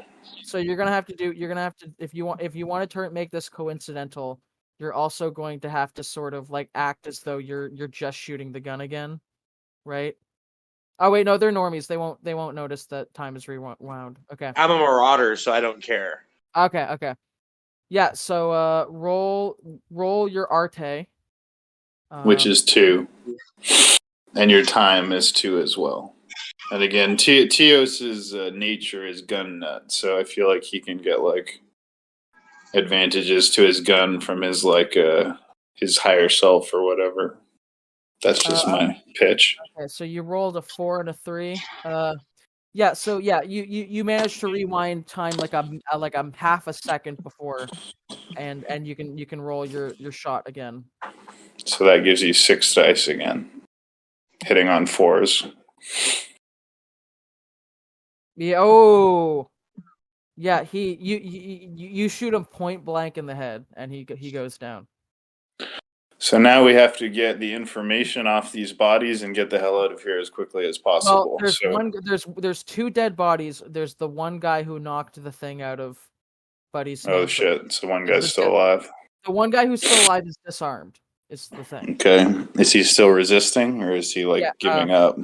So you're gonna have to if you want to make this coincidental, you're also going to have to sort of act as though you're just shooting the gun again, right? Oh wait, no, they're normies. They won't notice that time is rewound. Okay. I'm a marauder, so I don't care. Okay. Yeah. So roll your arte, which is 2. And your time is 2 as well. And again, Teos's nature is gun nut, so I feel like he can get like advantages to his gun from his like his higher self or whatever. That's just my pitch. Okay, so you rolled a 4 and a 3. Yeah. So yeah, you managed to rewind time like a half a second before, and you can roll your shot again. So that gives you 6 dice again, hitting on 4s. Yeah. Oh. Yeah. You shoot him point blank in the head, and he goes down. So now we have to get the information off these bodies and get the hell out of here as quickly as possible. Well, there's 2 dead bodies. There's the one guy who knocked the thing out of Buddy's hand. Oh shit! So one guy's still alive. The one guy who's still alive is disarmed. Is the thing. Okay. Is he still resisting, or is he like giving up?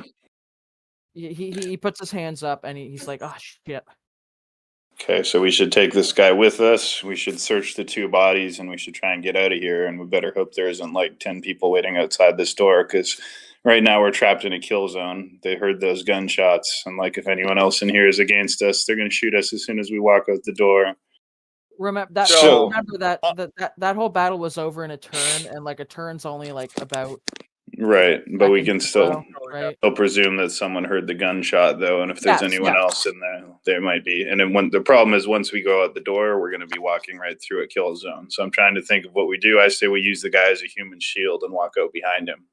He puts his hands up and he's like, oh shit. Okay, so we should take this guy with us. We should search the 2 bodies, and we should try and get out of here. And we better hope there isn't like 10 people waiting outside this door, because right now we're trapped in a kill zone. They heard those gunshots, and like if anyone else in here is against us, they're going to shoot us as soon as we walk out the door. Remember that whole battle was over in a turn, and like a turn's only like about. Right, but we can still presume that someone heard the gunshot, though, and if there's anyone else in there, there might be. And then the problem is, once we go out the door, we're going to be walking right through a kill zone. So I'm trying to think of what we do. I say we use the guy as a human shield and walk out behind him.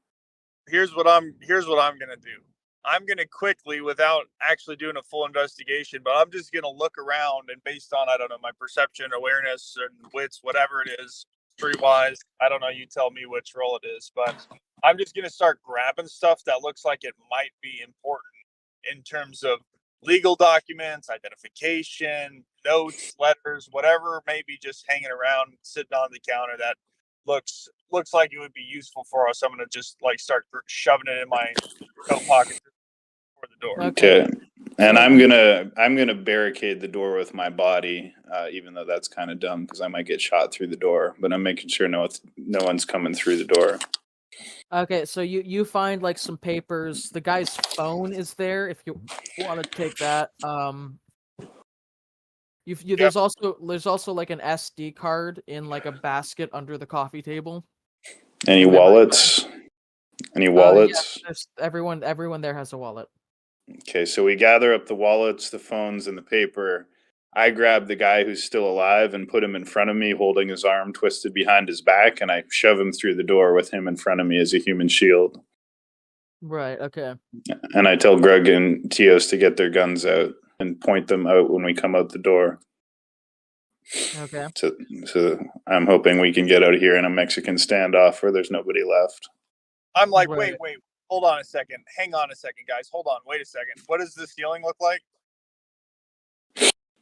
Here's what I'm going to do. I'm going to quickly, without actually doing a full investigation, but I'm just going to look around, and based on, I don't know, my perception, awareness, and wits, whatever it is, streetwise, I don't know, you tell me which role it is, but I'm just going to start grabbing stuff that looks like it might be important in terms of legal documents, identification, notes, letters, whatever may be just hanging around, sitting on the counter that looks like it would be useful for us. I'm going to just like start shoving it in my coat pocket for the door. Okay. And I'm gonna barricade the door with my body, even though that's kind of dumb because I might get shot through the door. But I'm making sure no one's coming through the door. Okay, so you find like some papers. The guy's phone is there if you want to take that. There's also like an SD card in like a basket under the coffee table. Any wallets? Yeah, everyone there has a wallet. Okay, so we gather up the wallets, the phones, and the paper. I grab the guy who's still alive and put him in front of me, holding his arm twisted behind his back, and I shove him through the door with him in front of me as a human shield. Right, okay. And I tell Greg and Teos to get their guns out and point them out when we come out the door. Okay. So I'm hoping we can get out of here in a Mexican standoff where there's nobody left. I'm like, wait. Hold on a second. Hang on a second, guys. Hold on. Wait a second. What does the ceiling look like?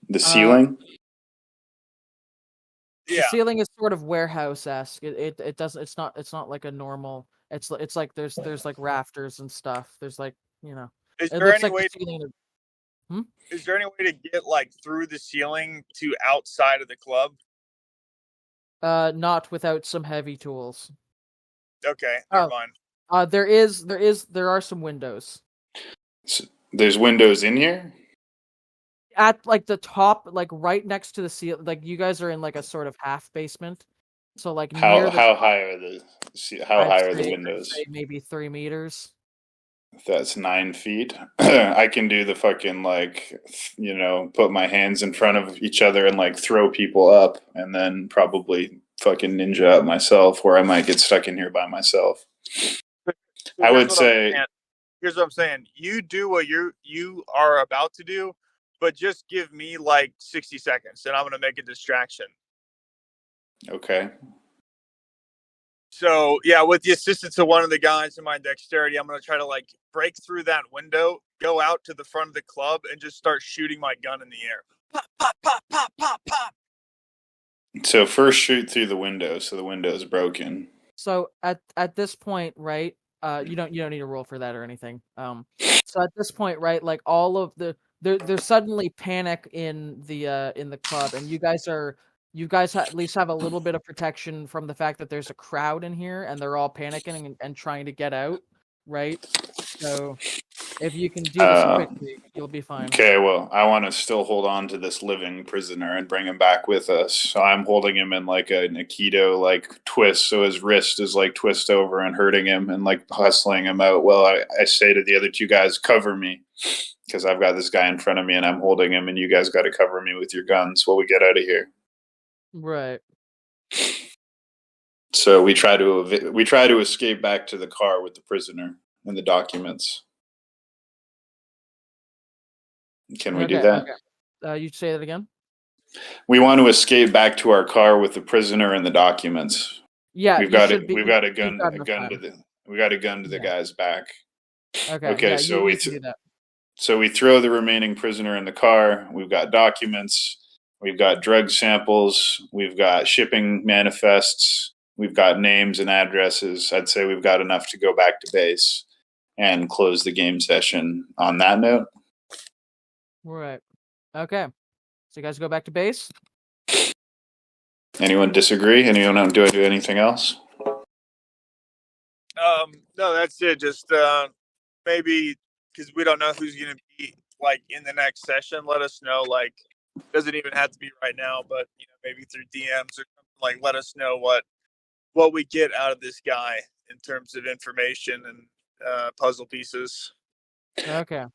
The ceiling? The ceiling is sort of warehouse-esque. It doesn't. It's not like a normal. It's like there's like rafters and stuff. There's like Is there any way to get like through the ceiling to outside of the club? Not without some heavy tools. Okay, never mind. There are some windows. So there's windows in here? At like the top, like right next to the ceiling, like you guys are in like a sort of half basement. So like how high are the windows? I'd say maybe 3 meters. That's 9 feet. I can do the fucking put my hands in front of each other and like throw people up, and then probably fucking ninja up myself, or I might get stuck in here by myself. I would say. Here's what I'm saying. You do what you are about to do, but just give me like 60 seconds, and I'm going to make a distraction. Okay. So, yeah, with the assistance of one of the guys in my dexterity, I'm going to try to like break through that window, go out to the front of the club, and just start shooting my gun in the air. Pop, pop, pop, pop, pop, pop. So first shoot through the window, so the window is broken. So at this point, right? You don't need to roll for that or anything. So at this point, right, like all of there's suddenly panic in the club, and you guys at least have a little bit of protection from the fact that there's a crowd in here and they're all panicking and trying to get out. right? So if you can do this quickly, you'll be fine. Okay, well, I want to still hold on to this living prisoner and bring him back with us. So I'm holding him in like a Aikido like twist, so his wrist is like twist over and hurting him and like hustling him out. Well, I say to the other two guys, cover me, because I've got this guy in front of me and I'm holding him, and you guys got to cover me with your guns while we get out of here. Right. So we try to escape back to the car with the prisoner and the documents. Can we do that? Okay. You say that again? We want to escape back to our car with the prisoner and the documents. Yeah, we've got a gun to the guy's back. Okay. So we throw the remaining prisoner in the car. We've got documents. We've got drug samples. We've got shipping manifests. We've got names and addresses. I'd say we've got enough to go back to base and close the game session on that note. Right. Okay. So you guys go back to base? Anyone disagree? Anyone do I do anything else? No, that's it. Just maybe because we don't know who's going to be like in the next session. Let us know. Like, doesn't even have to be right now, but maybe through DMs or something. Like, let us know what we get out of this guy in terms of information and puzzle pieces. Okay.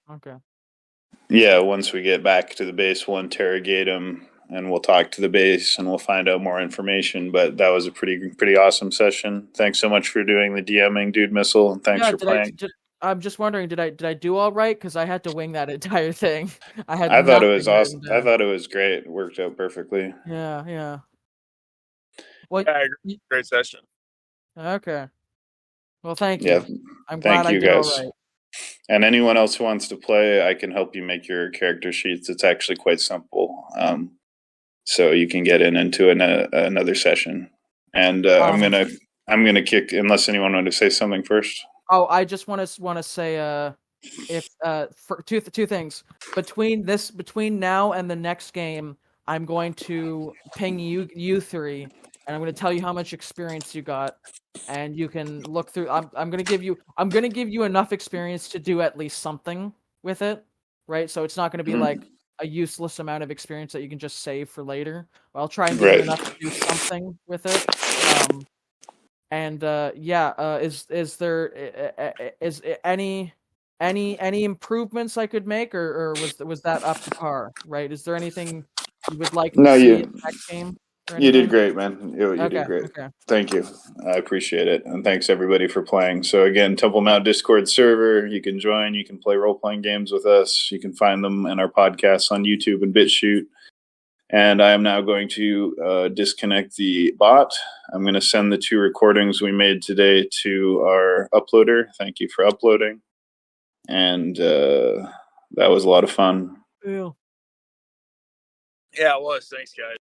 Yeah, once we get back to the base, we'll interrogate him and we'll talk to the base and we'll find out more information. But that was a pretty awesome session. Thanks so much for doing the DMing, Dude Missile, and thanks for playing. I'm just wondering, did I do all right? Because I had to wing that entire thing. I thought it was awesome. I thought it was great. It worked out perfectly. Yeah. Well, great session. Okay. Well, thank you. Yeah, I'm glad I did all right. And anyone else who wants to play, I can help you make your character sheets. It's actually quite simple. So you can get into another session. And I'm gonna kick, unless anyone wanted to say something first. Oh, I just want to say for two things. Between now and the next game, I'm going to ping you three, and I'm going to tell you how much experience you got, and you can look through. I'm going to give you enough experience to do at least something with it, right? So it's not going to be like a useless amount of experience that you can just save for later. I'll try and give you enough to do something with it. Is there any improvements I could make, or was that up to par? Right? Is there anything you would like to see in the next game? You did great, man. You did great. Okay. Thank you. I appreciate it. And thanks everybody for playing. So again, Temple Mount Discord server, you can join, you can play role-playing games with us. You can find them in our podcasts on YouTube and BitChute. And I am now going to disconnect the bot. I'm going to send the 2 recordings we made today to our uploader. Thank you for uploading. And that was a lot of fun. Yeah. Yeah, it was. Thanks, guys.